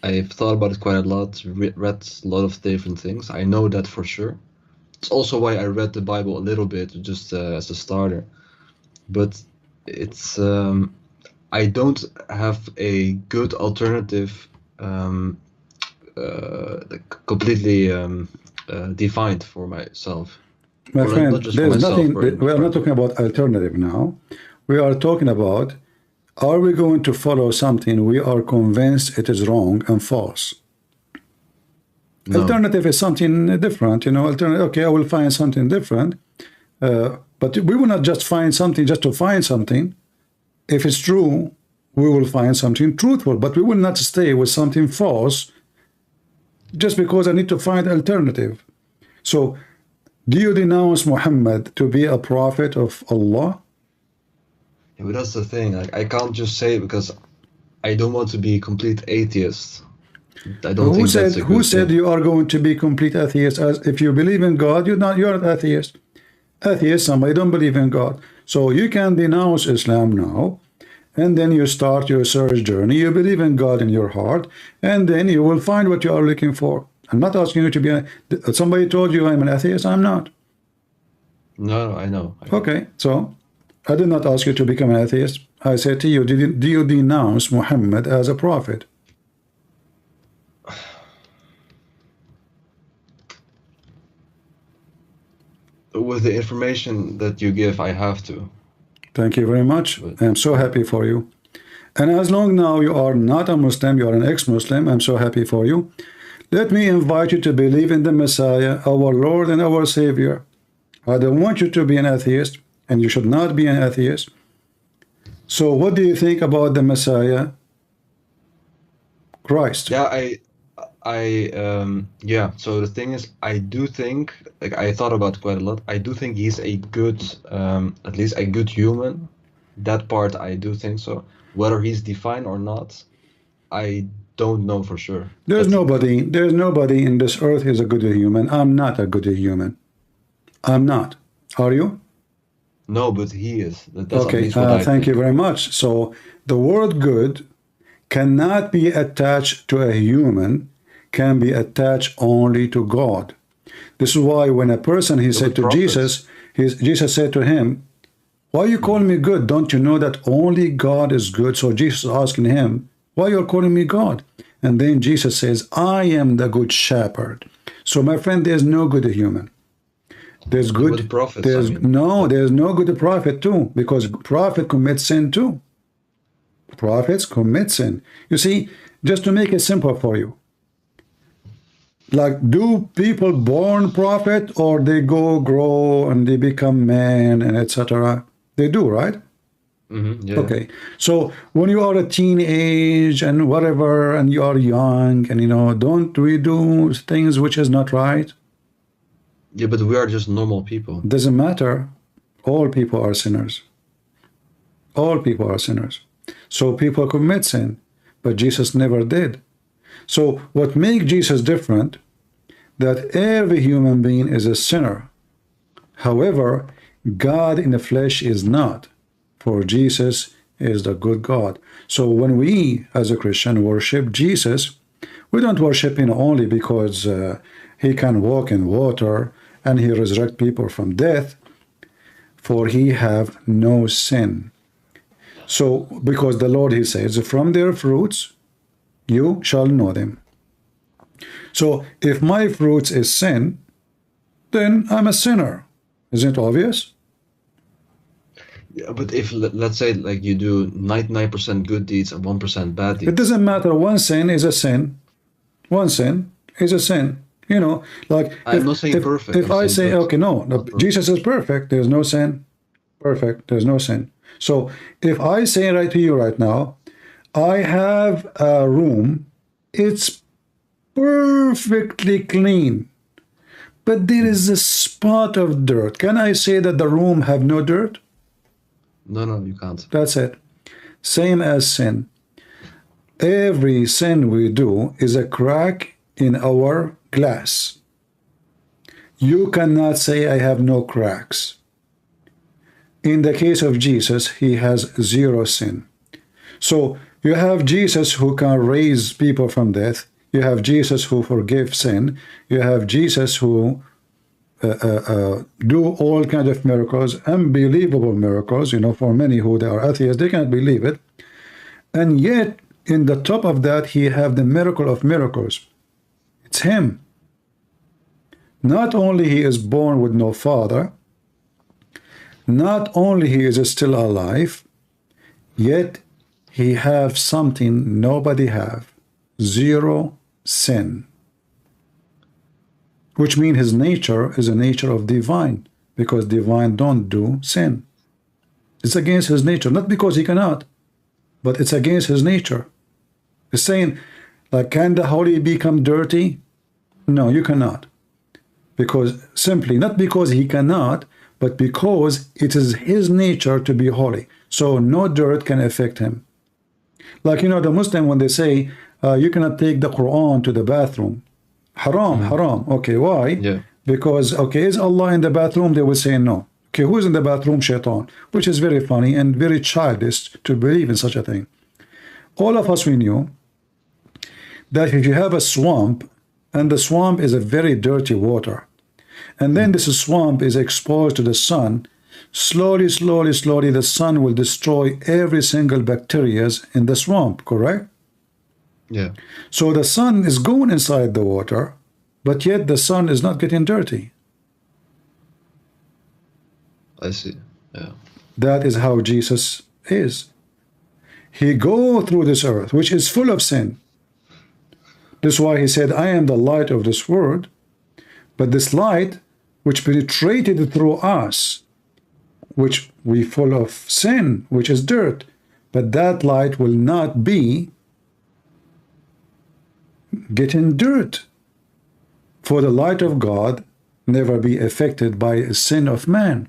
I've thought about it quite a lot, read a lot of different things. I know that for sure. It's also why I read the Bible a little bit, just as a starter. But it's I don't have a good alternative, completely defined for myself. My Or friend, not just for there's myself, nothing. for- We are not talking about alternative now. We are talking about: are we going to follow something we are convinced it is wrong and false? No. Alternative is something different, you know. Alternative. Okay, I will find something different, but we will not just find something just to find something. If it's true, we will find something truthful, but we will not stay with something false just because I need to find alternative. So, do you denounce Muhammad to be a prophet of Allah? Yeah, but that's the thing. Like, I can't just say it because I don't want to be a complete atheist. I don't think that's a Who good said thing. you are going to be complete atheist? As if you believe in God, you're not atheist. Atheist, somebody don't believe in God. So you can denounce Islam now, and then you start your search journey. You believe in God in your heart, and then you will find what you are looking for. I'm not asking you to be somebody told you I'm an atheist. I'm not. No, I know. Okay, so I did not ask you to become an atheist. I said to you, do you denounce Muhammad as a prophet? With the information that you give, I have to. Thank you very much. I'm so happy for you. And as long now you are not a Muslim, you are an ex-Muslim, I'm so happy for you. Let me invite you to believe in the Messiah, our Lord and our Savior. I don't want you to be an atheist, and you should not be an atheist. So what do you think about the Messiah, Christ? Yeah, yeah. So the thing is, I do think, like, I thought about it quite a lot. I do think he's a good, at least a good human. That part, I do think so. Whether he's divine or not, I don't know for sure. There's nobody in this earth who's a good human. I'm not a good human. I'm not. Are you? No, but he is. That's at Okay, least what I thank you think. very much. So the word good cannot be attached to a human, can be attached only to God. This is why when a person, he said to prophets. Jesus said to him, why you call me good? Don't you know that only God is good? So Jesus is asking him, why you're calling me God? And then Jesus says, I am the good shepherd. So my friend, there's no good human. There's good. With prophets, There's I mean. there's no good prophet too, because prophet commits sin too. Prophets commit sin. You see, just to make it simple for you, like, do people born prophet or they grow and they become man and etc.? They do, right? Yeah. Okay, so when you are a teenage and whatever, and you are young, and don't we do things which is not right? Yeah, but we are just normal people. Doesn't matter. All people are sinners. All people are sinners. So people commit sin, but Jesus never did. So what makes Jesus different? That every human being is a sinner. However, God in the flesh is not. For Jesus is the good God. So when we, as a Christian, worship Jesus, we don't worship him only because he can walk in water and he resurrect people from death, for he have no sin. So because the Lord, he says, from their fruits you shall know them. So if my fruits is sin, then I'm a sinner. Isn't it obvious? Yeah, but if let's say like you do 99% good deeds and 1% bad It deeds. doesn't matter. One sin is a sin. One sin is a sin. Like I'm not saying perfect. If I say, okay, no, Jesus is perfect. There's no sin. Perfect. There's no sin. So if I say right to you right now, I have a room. It's perfectly clean, but there is a spot of dirt. Can I say that the room have no dirt? No, you can't. That's it. Same as sin. Every sin we do is a crack in our glass. You cannot say I have no cracks. In the case of Jesus, he has zero sin. So you have Jesus who can raise people from death. You have Jesus who forgives sin. You have Jesus who do all kinds of miracles, unbelievable miracles. For many who they are atheists, they can't believe it. And yet, in the top of that, he have the miracle of miracles. It's him. Not only he is born with no father, not only he is still alive, yet he have something nobody have. Zero sin. Which means his nature is a nature of divine, because divine don't do sin. It's against his nature, not because he cannot, but it's against his nature. It's saying, like, can the holy become dirty? No, you cannot. Because simply, not because he cannot, but because it is his nature to be holy. So no dirt can affect him. Like, the Muslim, when they say, you cannot take the Quran to the bathroom. Haram, haram. Okay, why? Yeah. Because, okay, is Allah in the bathroom? They will say no. Okay, who is in the bathroom? Shaitan. Which is very funny and very childish to believe in such a thing. All of us, we knew that if you have a swamp, and the swamp is a very dirty water, and then this swamp is exposed to the sun, slowly, the sun will destroy every single bacteria in the swamp, correct? Yeah. So the sun is going inside the water, but yet the sun is not getting dirty. I see. Yeah. That is how Jesus is. He go through this earth, which is full of sin. That's why he said, I am the light of this world. But this light, which penetrated through us, which we full of sin, which is dirt, but that light will not be getting dirt. For the light of God never be affected by a sin of man.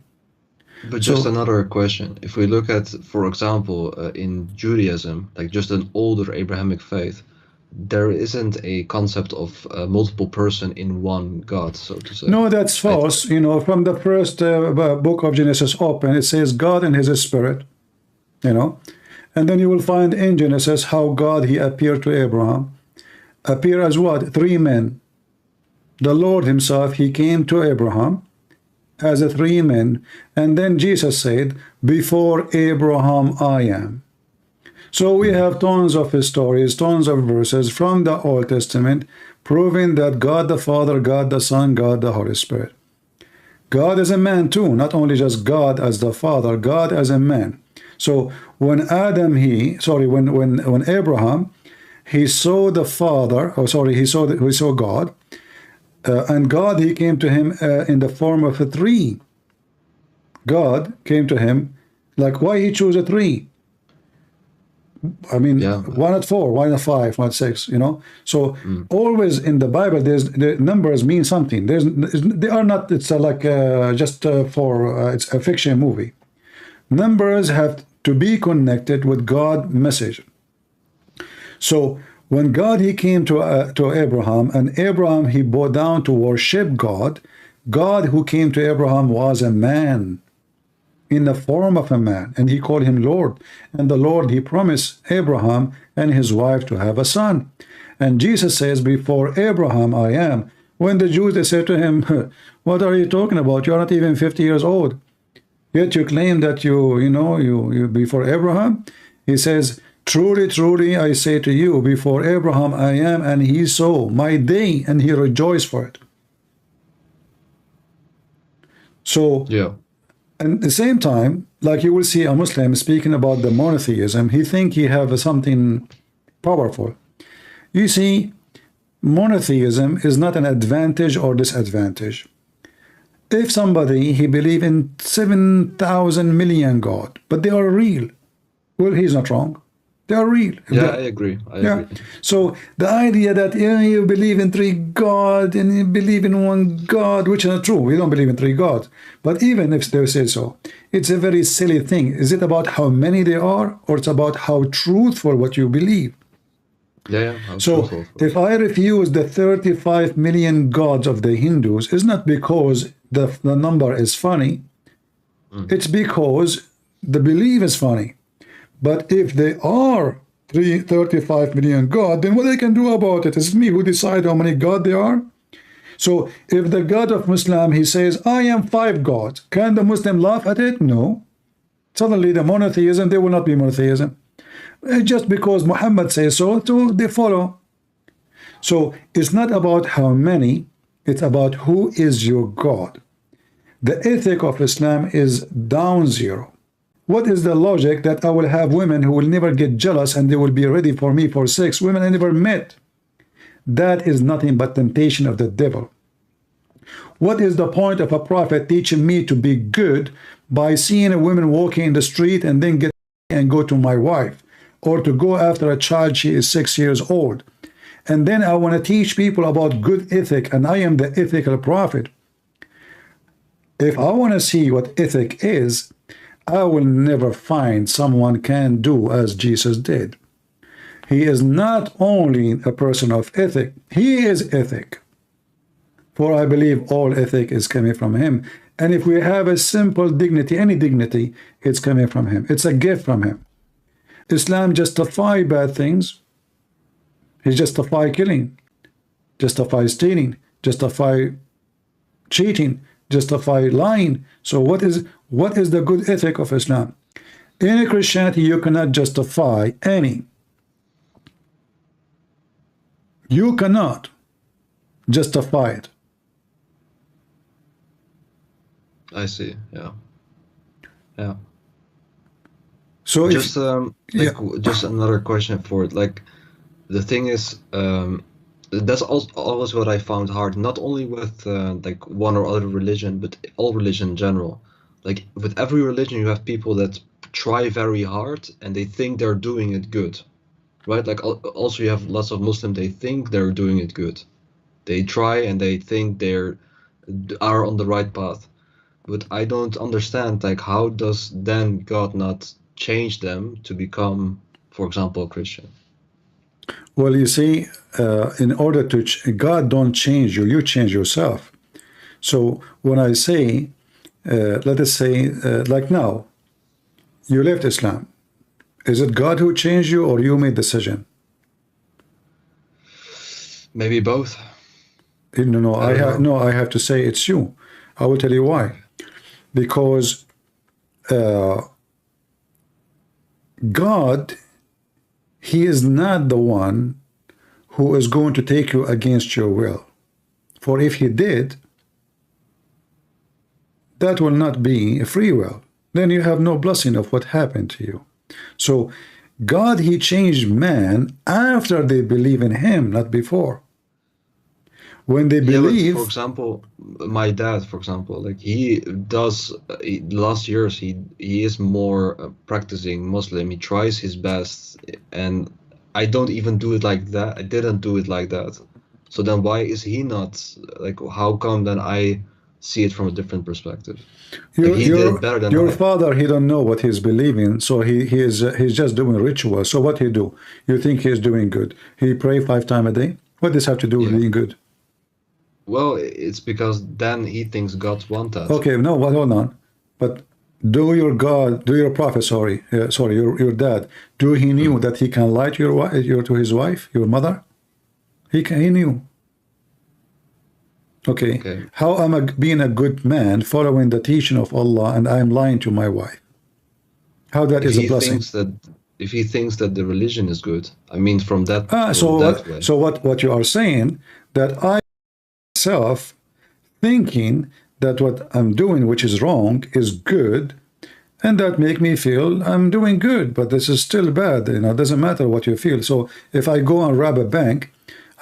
But just another question. If we look at, for example, in Judaism, like just an older Abrahamic faith, there isn't a concept of multiple person in one God, so to say. No, that's false. From the first book of Genesis open, it says God and his spirit, and then you will find in Genesis how God, he appeared to Abraham. Appear as what? 3 men. The Lord himself, he came to Abraham as a 3 men, and then Jesus said, before Abraham I am. So we have tons of stories, tons of verses from the Old Testament proving that God the Father, God the Son, God the Holy Spirit. God is a man too, not only just God as the Father, God as a man. So when when Abraham, he saw the Father, he saw God, and God, he came to him in the form of a 3. God came to him Like, why he chose a 3? I mean, Yeah. why not 4? Why not 5? Why not 6? You know. So Mm. always in the Bible, the numbers mean something. They are not. It's like just for it's a fiction movie. Numbers have to be connected with God message. So when God he came to Abraham, and Abraham he bowed down to worship God. God who came to Abraham was a man, in the form of a man, and he called him Lord. And the Lord, he promised Abraham and his wife to have a son. And Jesus says, before Abraham I am. When the Jews, they said to him, what are you talking about? You're not even 50 years old, yet you claim that you before Abraham. He says, truly, truly, I say to you, before Abraham I am, and he saw my day, and he rejoiced for it. So Yeah. and at the same time, like you will see a Muslim speaking about the monotheism, he think he have something powerful. You see, monotheism is not an advantage or disadvantage. If somebody, he believe in 7,000 million God, but they are real, well, he's not wrong. They are real. Yeah, I agree. I agree. So the idea that you believe in 3 God and you believe in 1 God, which is not true. We don't believe in 3 gods. But even if they say so, it's a very silly thing. Is it about how many they are, or it's about how truthful what you believe? Yeah. So if I refuse the 35 million gods of the Hindus, it's not because the number is funny. It's because the belief is funny. But if they are 35 million God, then what they can do about it? It's me who decide how many God they are. So if the God of Muslim, he says, I am 5 gods, can the Muslim laugh at it? No. Suddenly the monotheism, there will not be monotheism. Just because Muhammad says so, they follow. So it's not about how many, it's about who is your God. The ethic of Islam is down 0. What is the logic that I will have women who will never get jealous and they will be ready for me for sex? Women I never met. That is nothing but temptation of the devil. What is the point of a prophet teaching me to be good by seeing a woman walking in the street and then get and go to my wife, or to go after a child, she is 6 years old, and then I want to teach people about good ethic, and I am the ethical prophet? If I want to see what ethic is, I will never find someone can do as Jesus did. He is not only a person of ethic, he is ethic. For I believe all ethic is coming from him. And if we have a simple dignity, any dignity, it's coming from him. It's a gift from him. Islam justify bad things. He justify killing, justify stealing, justify cheating, justify lying. So what is the good ethic of Islam? In Christianity, you cannot justify any. You cannot justify it. I see. Yeah. So Just just another question for it. Like, the thing is, that's always what I found hard. Not only with like one or other religion, but all religion in general. Like with every religion, you have people that try very hard and they think they're doing it good, right? Like also you have lots of Muslims. They think they're doing it good. They try and they think are on the right path. But I don't understand, like, how does then God not change them to become, for example, a Christian? well, you see, in order to God don't change you, you change yourself. So when I say, let us say, like now, you left Islam. Is it God who changed you, or you made decision? Maybe both. No, I have to say it's you. I will tell you why. Because God, he is not the one who is going to take you against your will. For if he did, that will not be a free will. Then you have no blessing of what happened to you. So God, he changed man after they believe in him, not before. When they Yeah, but believe, for example, my dad, for example, like the last years he is more practicing Muslim. He tries his best, and I don't even do it like that. I didn't do it like that. So then why is he not like? How come then I see it from a different perspective? Like your he did it your better than your I. father, he don't know what he's believing, so he's just doing ritual. So what he do? You think he's doing good? He pray 5 times a day. What does have to do with Yeah. being good? Well, it's because then he thinks God wants that. Okay, no, but hold on. But do your prophet, sorry, your dad, do he knew that he can lie to to his wife, your mother? He knew. Okay. Okay. How am I being a good man, following the teaching of Allah, and I'm lying to my wife? How that If is a he blessing? thinks that if he thinks that the religion is good, I mean from that way. So what you are saying, that I myself thinking that what I'm doing, which is wrong, is good, and that make me feel I'm doing good, but this is still bad. You know, it doesn't matter what you feel. So if I go and rob a bank,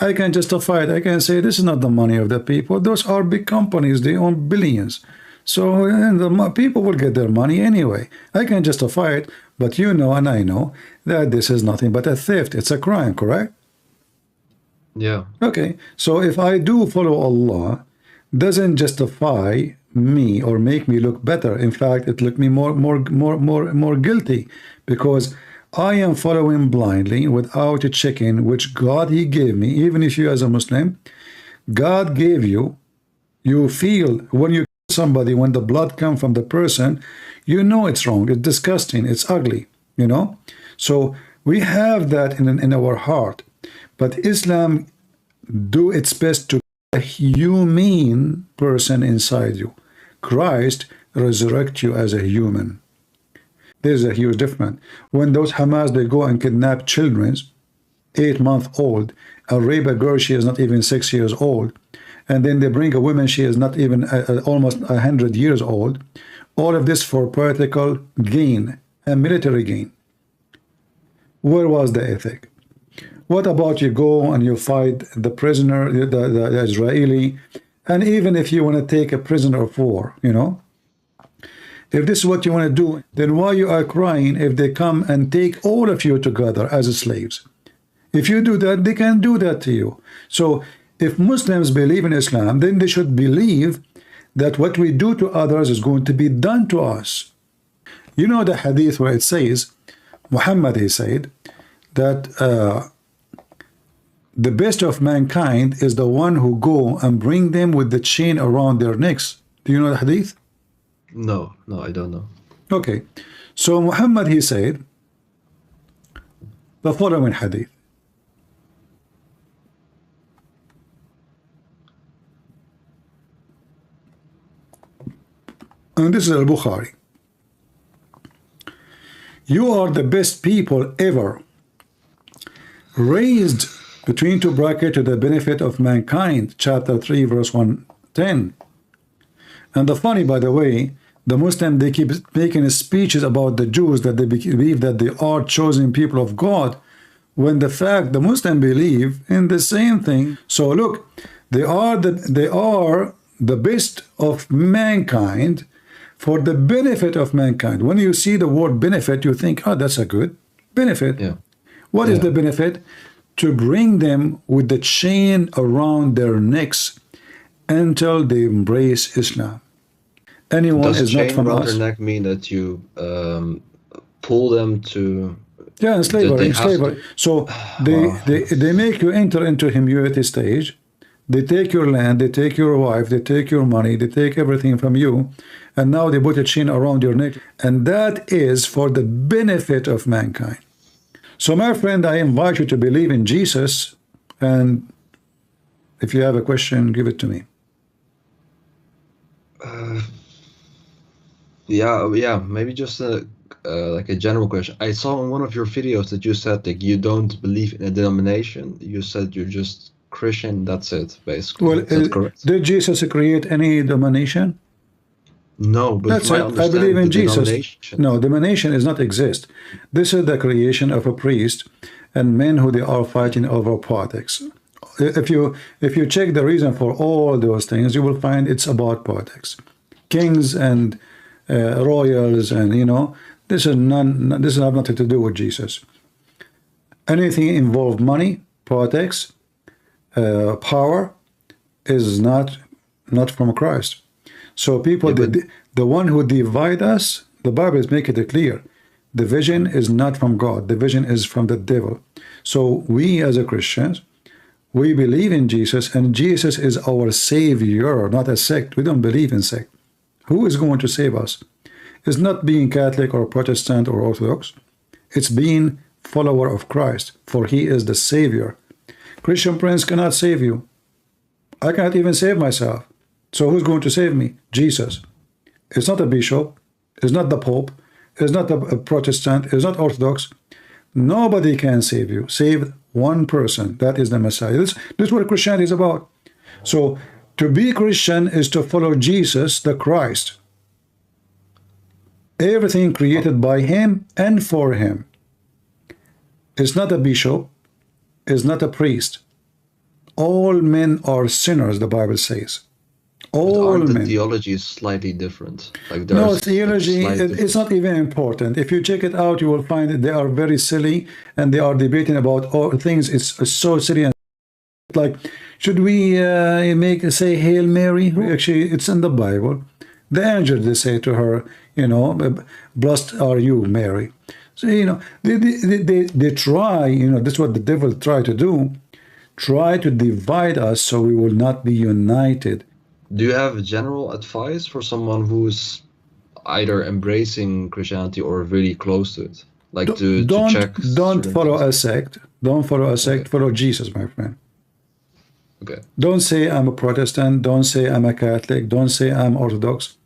I can justify it. I can say this is not the money of the people. Those are big companies. They own billions. So and the people will get their money anyway. I can justify it, but you know and I know that this is nothing but a theft. It's a crime, correct? Yeah. Okay. So if I do follow Allah, doesn't justify me or make me look better. In fact, it look me more guilty, because I am following blindly without checking which God he gave me. Even if you as a Muslim, God gave you, you feel when you kill somebody, when the blood comes from the person, you know it's wrong, it's disgusting, it's ugly, you know. So we have that in our heart, but Islam do its best to a human person inside you. Christ resurrect you as a human. There's a huge difference. When those Hamas, they go and kidnap children, 8-month-old, and rape a girl, she is not even 6 years old, and then they bring a woman, she is not even almost 100 years old, all of this for political gain and military gain. Where was the ethic? What about you go and you fight the prisoner, the Israeli, and even if you want to take a prisoner of war, you know, if this is what you want to do, then why you are crying if they come and take all of you together as slaves? If you do that, they can do that to you. So if Muslims believe in Islam, then they should believe that what we do to others is going to be done to us. You know the hadith where it says, Muhammad, he said, that the best of mankind is the one who go and bring them with the chain around their necks. Do you know the hadith? No, I don't know. Okay. So Muhammad, he said the following hadith. And this is al-Bukhari. You are the best people ever, raised between two brackets to the benefit of mankind, chapter 3 verse 110. And the funny, by the way, the Muslim, they keep making speeches about the Jews that they believe that they are chosen people of God, when the fact the Muslim believe in the same thing. So look, they are the best of mankind for the benefit of mankind. When you see the word benefit, you think, oh, that's a good benefit. Yeah. What is the benefit? To bring them with the chain around their necks until they embrace Islam. Anyone Does is not chain from around us. their neck mean that you pull them to? Yeah, in slavery. So they make you enter into humility stage. They take your land, they take your wife, they take your money, they take everything from you, and now they put a chain around your neck, and that is for the benefit of mankind. So my friend, I invite you to believe in Jesus, and if you have a question, give it to me. Yeah, maybe just like a general question. I saw in one of your videos that you said that you don't believe in a denomination. You said you're just Christian, that's it, basically. Well, Is that correct? did Jesus create any denomination? No, but That's it. I believe in Jesus. No, denomination does not exist. This is the creation of a priest and men who they are fighting over politics. if you check the reason for all those things, you will find it's about politics, kings and royals, and this is this have nothing to do with Jesus. Anything involved money, politics, power is not from Christ. So people, the one who divide us, the Bible is making it clear. Division is not from God. Division is from the devil. So we as a Christians, we believe in Jesus, and Jesus is our Savior, not a sect. We don't believe in sect. Who is going to save us? It's not being Catholic or Protestant or Orthodox. It's being follower of Christ, for he is the Savior. Christian Prince cannot save you. I cannot even save myself. So who's going to save me? Jesus. It's not a bishop. It's not the Pope. It's not a Protestant. It's not Orthodox. Nobody can save you. Save one person. That is the Messiah. This is what Christianity is about. So to be Christian is to follow Jesus, the Christ. Everything created by him and for him. It's not a bishop. It's not a priest. All men are sinners, the Bible says. All men. men. The theology is slightly different. Like no, theology, it's not even important. If you check it out, you will find that they are very silly, and they are debating about all things. It's so silly. And like, should we say Hail Mary? Actually, it's in the Bible. The angel, they say to her, blessed are you, Mary. So, they try, that's what the devil try to do, try to divide us so we will not be united. Do you have general advice for someone who's either embracing Christianity or really close to it? Like to check. Don't follow a sect. Don't follow a sect. Okay. Follow Jesus, my friend. Okay. Don't say I'm a Protestant. Don't say I'm a Catholic. Don't say I'm Orthodox.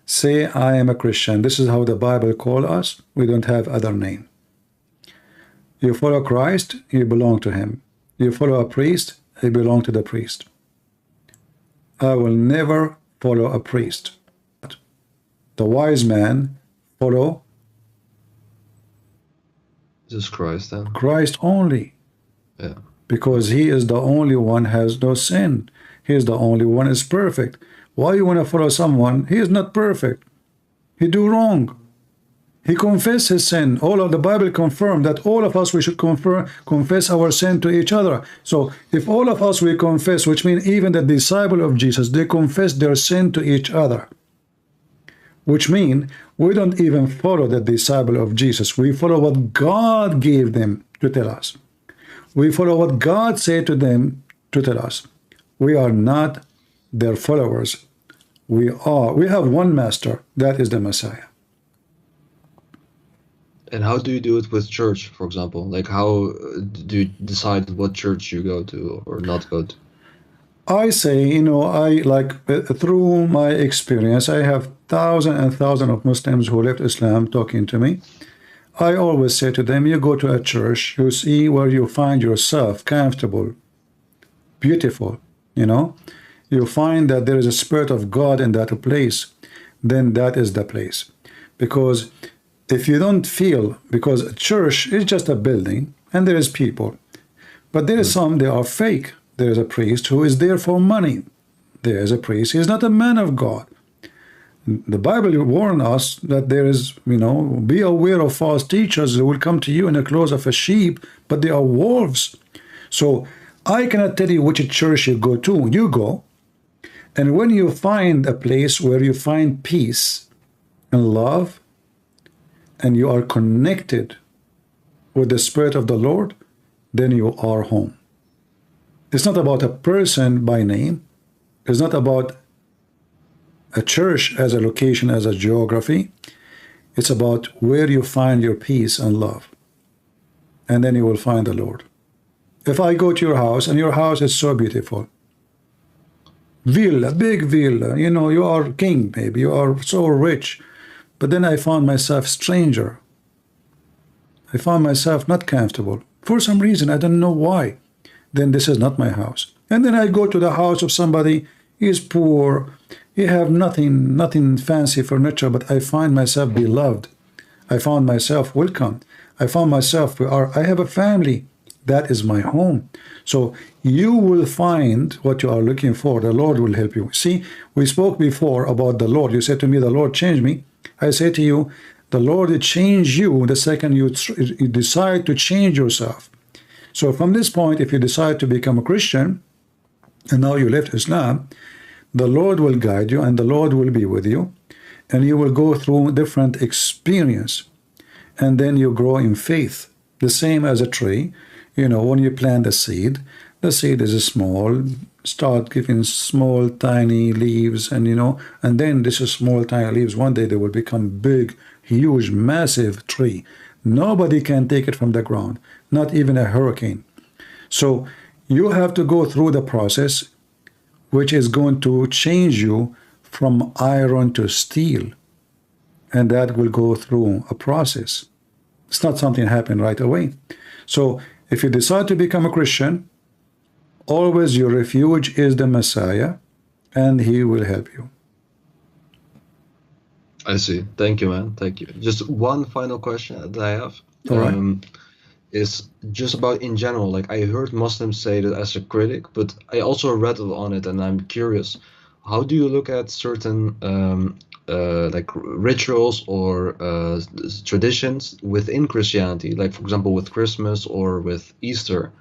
Say I am a Christian. This is how the Bible calls us. We don't have other name. You follow Christ, you belong to him. You follow a priest, you belong to the priest. I will never follow a priest. The wise man follow Jesus Christ, then? Christ only. Yeah. Because he is the only one has no sin. He is the only one is perfect. Why you want to follow someone? He is not perfect. He do wrong. He confess his sin. All of the Bible confirm that all of us, we should confess our sin to each other. So if all of us, we confess, which means even the disciple of Jesus, they confess their sin to each other. Which means we don't even follow the disciple of Jesus. We follow what God gave them to tell us. We follow what God said to them to tell us. We are not their followers. We have one master, that is the Messiah. And how do you do it with church, for example? Like, how do you decide what church you go to or not go to? I say, through my experience, I have thousands and thousands of Muslims who left Islam talking to me. I always say to them, you go to a church, you see where you find yourself comfortable, beautiful, You find that there is a Spirit of God in that place, then that is the place. Because if you don't feel, because a church is just a building, and there is people, but there is some, they are fake. There is a priest who is there for money. There is a priest, he is not a man of God. The Bible warns us that there is, be aware of false teachers who will come to you in the clothes of a sheep, but they are wolves. So I cannot tell you which church you go to. You go, and when you find a place where you find peace and love, and you are connected with the Spirit of the Lord, then you are home. It's not about a person by name. It's not about a church as a location, as a geography. It's about where you find your peace and love. And then you will find the Lord. If I go to your house, and your house is so beautiful, villa, big villa, you are king, maybe, you are so rich, but then I found myself stranger. I found myself not comfortable. For some reason, I don't know why. Then this is not my house. And then I go to the house of somebody, he is poor, he have nothing fancy furniture, but I find myself beloved. I found myself welcomed. I found myself, I have a family. That is my home. So you will find what you are looking for. The Lord will help you. See, we spoke before about the Lord. You said to me, the Lord changed me. I say to you, the Lord changed you the second you decide to change yourself. So from this point, if you decide to become a Christian, and now you left Islam, the Lord will guide you and the Lord will be with you, and you will go through different experience, and then you grow in faith. The same as a tree, you know, when you plant a seed, the seed is small, start giving small tiny leaves, and you know, and then this is small tiny leaves, one day they will become big, huge, massive tree. Nobody can take it from the ground, not even a hurricane. So you have to go through the process, which is going to change you from iron to steel, and that will go through a process. It's not something that happen right away. So if you decide to become a Christian, always your refuge is the Messiah, and he will help you. I see. Thank you, man. Thank you. Just one final question that I have. All right. Is just about in general. Like, I heard Muslims say that as a critic, but I also read on it, and I'm curious. How do you look at certain like rituals or traditions within Christianity, like for example with Christmas or with Easter,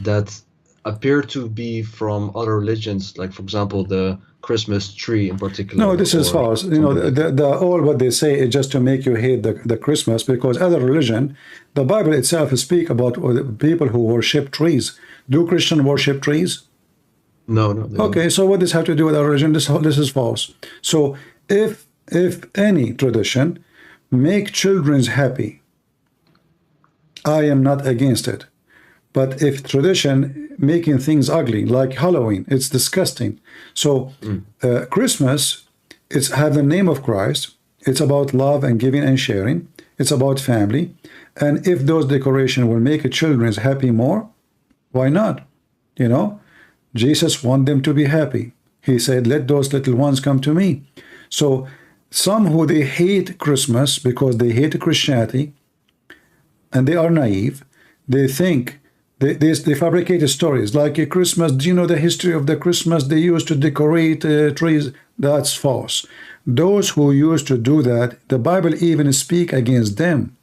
that appear to be from other religions, like for example the Christmas tree in particular? No, this is false. You know, all what they say is just to make you hate the Christmas, because other religion, the Bible itself speak about people who worship trees. Do Christians worship trees? No, no. Okay, so what does have to do with our religion? This is false. So if any tradition make children happy, I am not against it. But if tradition making things ugly, like Halloween, it's disgusting. So Christmas, it's have the name of Christ. It's about love and giving and sharing. It's about family. And if those decorations will make children happy more, why not? You know, Jesus wanted them to be happy. He said, let those little ones come to me. So some who they hate Christmas because they hate Christianity, and they are naive, they think, they fabricate stories like a Christmas. Do you know the history of the Christmas? They used to decorate trees. That's false. Those who used to do that, the Bible even speak against them.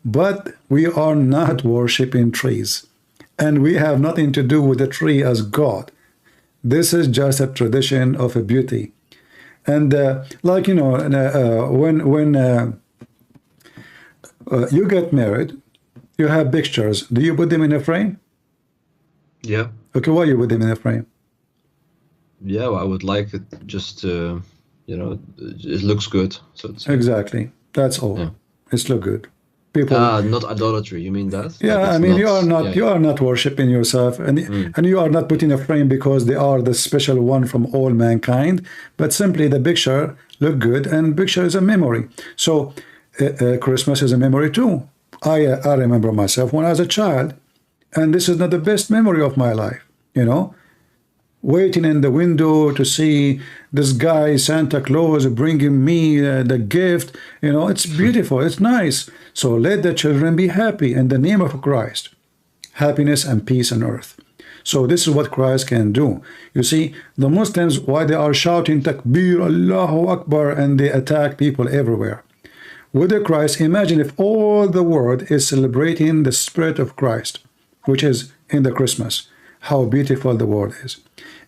But we are not worshiping trees, and we have nothing to do with the tree as God. This is just a tradition of a beauty. And like, you know, when you get married, you have pictures. Do you put them in a frame? Yeah. Okay, why you put them in a frame? Yeah, well, I would like it just you know, it looks good. So Exactly. That's all. Yeah. It's look good. People. Not idolatry. You mean that? Yeah, Like I mean, you are not worshiping yourself, and you are not putting a frame because they are the special one from all mankind, but simply the picture look good, and picture is a memory. So Christmas is a memory too. I remember myself when I was a child, and this is not the best memory of my life, you know, waiting in the window to see this guy, Santa Claus, bringing me the gift. You know, it's beautiful, it's nice. So let the children be happy in the name of Christ. Happiness and peace on earth. So this is what Christ can do. You see, the Muslims, why they are shouting Takbir, Allahu Akbar, and they attack people everywhere. With the Christ, imagine if all the world is celebrating the spirit of Christ, which is in the Christmas, how beautiful the world is.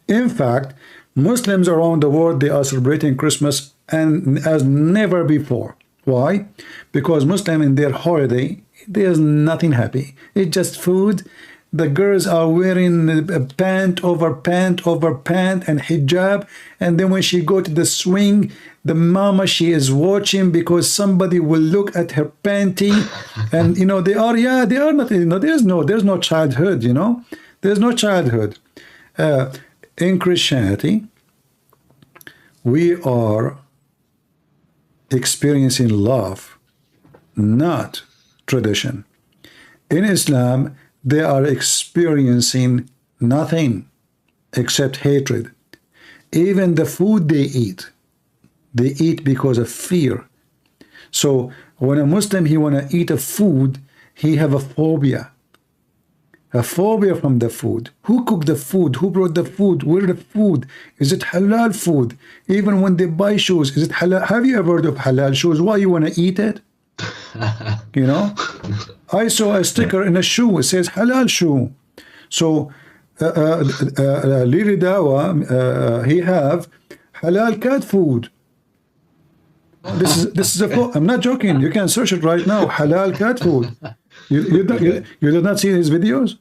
In fact, Muslims around the world, they are celebrating Christmas and as never before. Why? Because Muslim in their holiday, there's nothing happy. It's just food. The girls are wearing a pant over pant over pant and hijab, and then when she go to the swing, the mama, she is watching because somebody will look at her panty, and you know they are not, you know, there's no childhood, you know, there's no childhood. In Christianity, we are experiencing love, not tradition. In Islam, they are experiencing nothing except hatred. Even the food they eat because of fear. So when a Muslim, he want to eat a food, he have a phobia. a phobia from the food. Who cooked the food? Who brought the food? Where the food? Is it halal food? Even when they buy shoes, is it halal? Have you ever heard of halal shoes? Why you want to eat it? You know, I saw a sticker in a shoe. It says halal shoe. So Lili Dawa, he have halal cat food. This is I'm not joking. You can search it right now. Halal cat food. You did not see his videos?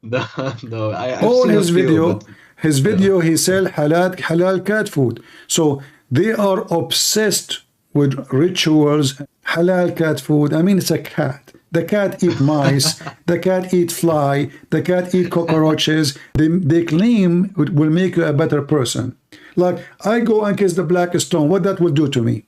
No, no. All his video, he sell halal cat food. So they are obsessed with rituals, halal cat food. I mean, it's a cat. The cat eat mice. The cat eat fly. The cat eat cockroaches. They claim it will make you a better person. Like, I go and kiss the black stone. What that will do to me?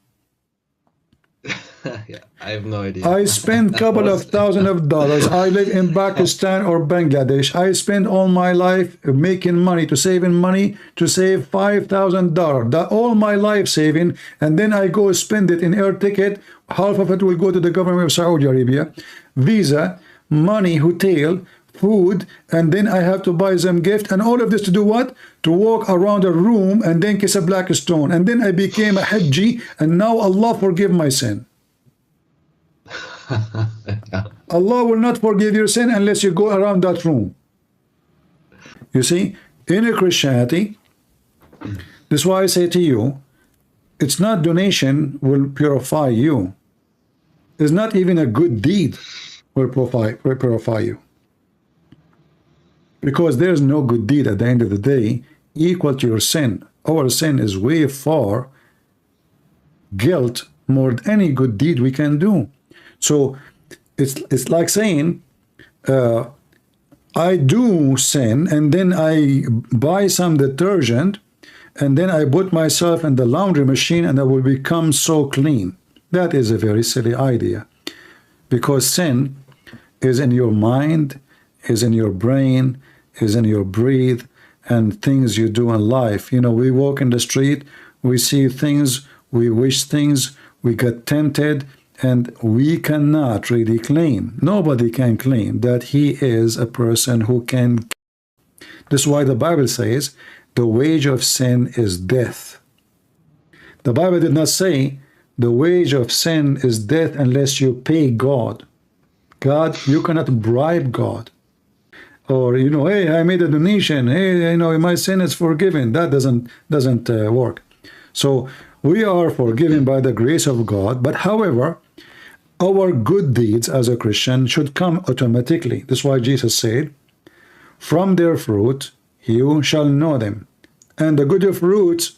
Yeah, I have no idea. I spend couple of $1,000s. I live in Pakistan or Bangladesh. I spend all my life making money, saving money to save $5,000. All my life saving, and then I go spend it in air ticket. Half of it will go to the government of Saudi Arabia, visa, money, hotel, food, and then I have to buy them gift, and all of this to do what? To walk around a room and then kiss a black stone. And then I became a Hajji, and now Allah forgive my sin. Yeah. Allah will not forgive your sin unless you go around that room. You see, in a Christianity, this is why I say to you, it's not donation will purify you. It's not even a good deed will purify you. Because there's no good deed at the end of the day equal to your sin. Our sin is way far guilt more than any good deed we can do. So it's like saying, I do sin and then I buy some detergent and then I put myself in the laundry machine and I will become so clean. That is a very silly idea, because sin is in your mind, is in your brain, is in your breathe, and things you do in life. You know, we walk in the street, we see things, we wish things, we get tempted, and we cannot really claim, nobody can claim that he is a person who can. This is why the Bible says the wage of sin is death. The Bible did not say the wage of sin is death unless you pay God. God, you cannot bribe God. Or, you know, hey, I made a donation. Hey, you know, my sin is forgiven. That doesn't work. So we are forgiven by the grace of God. But however, our good deeds as a Christian should come automatically. That's why Jesus said, from their fruit you shall know them. And the good fruit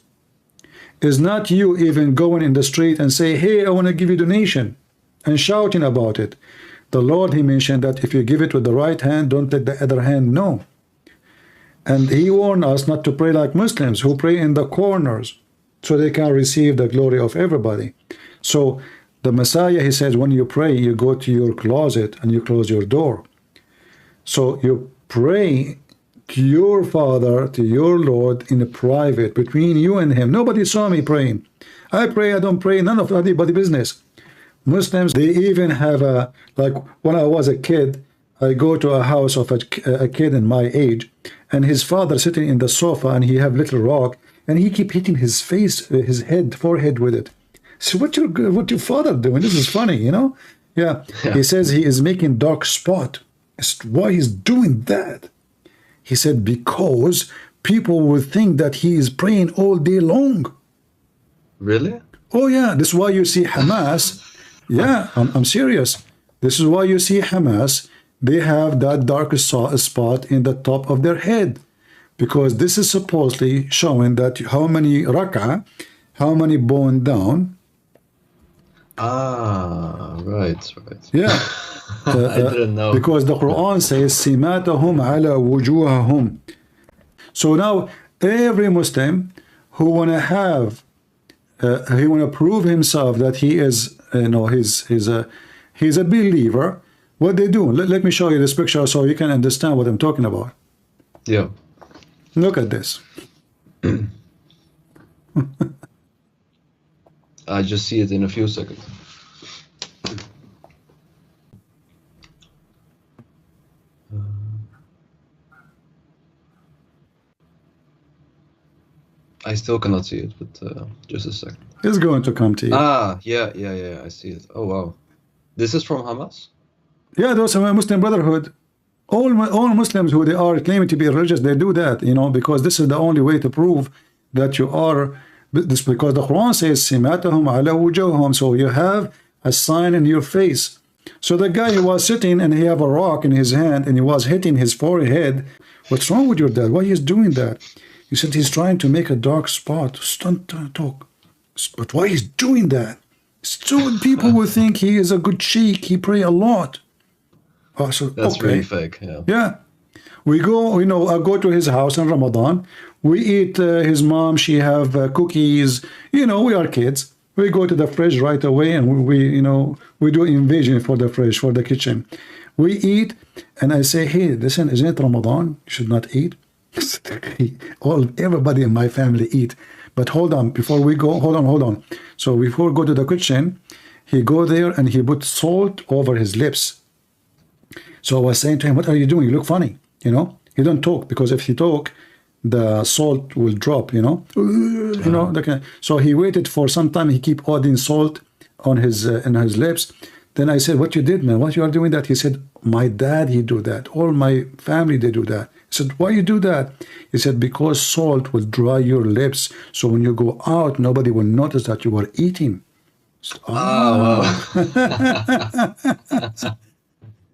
is not you even going in the street and say, hey, I want to give you donation, and shouting about it. The Lord, he mentioned that if you give it with the right hand, don't let the other hand know. And he warned us not to pray like Muslims who pray in the corners so they can receive the glory of everybody. So the Messiah, he says, when you pray, you go to your closet and you close your door. So you pray to your Father, to your Lord in private, between you and him. Nobody saw me praying. I pray, I don't pray, none of anybody's business. Muslims, they even have a, like when I was a kid, I go to a house of a kid in my age, and his father sitting in the sofa, and he have little rock, and he keep hitting his face, his head, forehead with it. So what your father doing? This is funny, you know? Yeah. He says he is making dark spot. Why he's doing that? He said because people will think that he is praying all day long. Really? Oh yeah. This is why you see Hamas. Yeah, I'm serious. This is why you see Hamas. They have that dark spot in the top of their head, because this is supposedly showing that how many rak'ah, how many bone down. Ah, right. Yeah. I didn't know. Because the Quran says, Simatahum ala wujuhahum. So now every Muslim who want to have, he want to prove himself that he is, you know, he's a believer. What they do? Let me show you this picture so you can understand what I'm talking about. Yeah. Look at this. I just see it in a few seconds. I still cannot see it, but just a second. It's going to come to you. Ah, yeah, I see it. Oh, wow. This is from Hamas? Yeah, those are Muslim Brotherhood. All Muslims who they are claiming to be religious, they do that, you know, because this is the only way to prove that you are this, because the Quran says simatahum ala wujuhum, so you have a sign in your face. So the guy who was sitting and he have a rock in his hand and he was hitting his forehead. What's wrong with your dad? Why he's doing that? He said he's trying to make a dark spot. Don't talk. But why he's doing that? So people will think he is a good sheikh. He pray a lot. Oh, so, That's okay. really fake. Yeah. Yeah. We go, you know, I go to his house in Ramadan. We eat his mom. She have cookies. You know, we are kids. We go to the fridge right away and we you know, we do invasion for the fridge, for the kitchen. We eat and I say, hey, listen, isn't it Ramadan? You should not eat. Everybody in my family eat. But hold on, before we go, hold on. So before we go to the kitchen, he go there and he put salt over his lips. So I was saying to him, what are you doing? You look funny, you know? He don't talk, because if he talk, the salt will drop, you know? You know, so he waited for some time. He keep adding salt on his in his lips. Then I said, what you did, man? What you are doing that? He said, my dad, he do that. All my family, they do that. I said, why you do that? He said, because salt will dry your lips. So when you go out, nobody will notice that you are eating. So, Wow.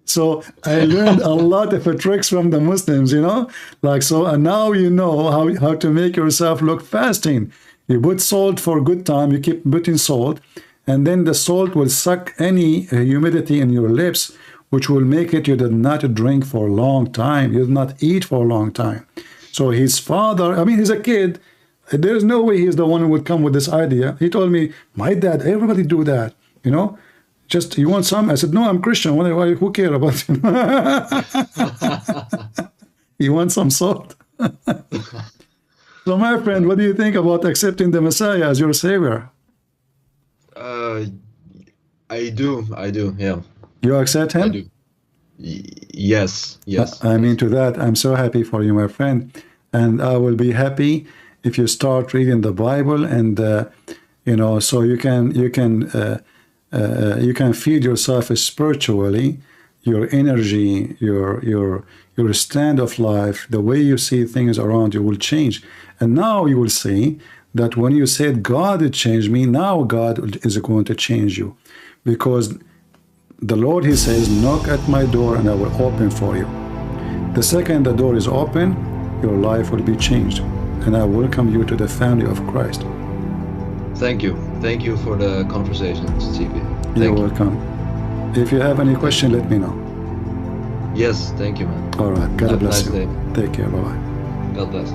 So I learned a lot of tricks from the Muslims, you know, like, so, and now you know how to make yourself look fasting. You put salt for a good time, you keep putting salt, and then the salt will suck any humidity in your lips, which will make it you did not drink for a long time, you did not eat for a long time. So his father, I mean, he's a kid, there's no way he's the one who would come with this idea. He told me, my dad, everybody do that, you know. Just, you want some? I said, no, I'm Christian. Who care about you? You want some salt? So, my friend, what do you think about accepting the Messiah as your savior? I do, yeah. You accept him? I do. Yes. I mean, to that, I'm so happy for you, my friend. And I will be happy if you start reading the Bible, and, you know, so you can feed yourself spiritually, your energy, your stand of life, the way you see things around you will change. And now you will see that when you said God had changed me, now God is going to change you, because the Lord, he says, knock at my door and I will open for you. The second the door is open, your life will be changed, and I welcome you to the family of Christ. Thank you for the conversation, Stevie. You're welcome. If you have any question, let me know. Yes, thank you, man. All right. God bless you. Have a nice day. Take care. Bye-bye. God bless.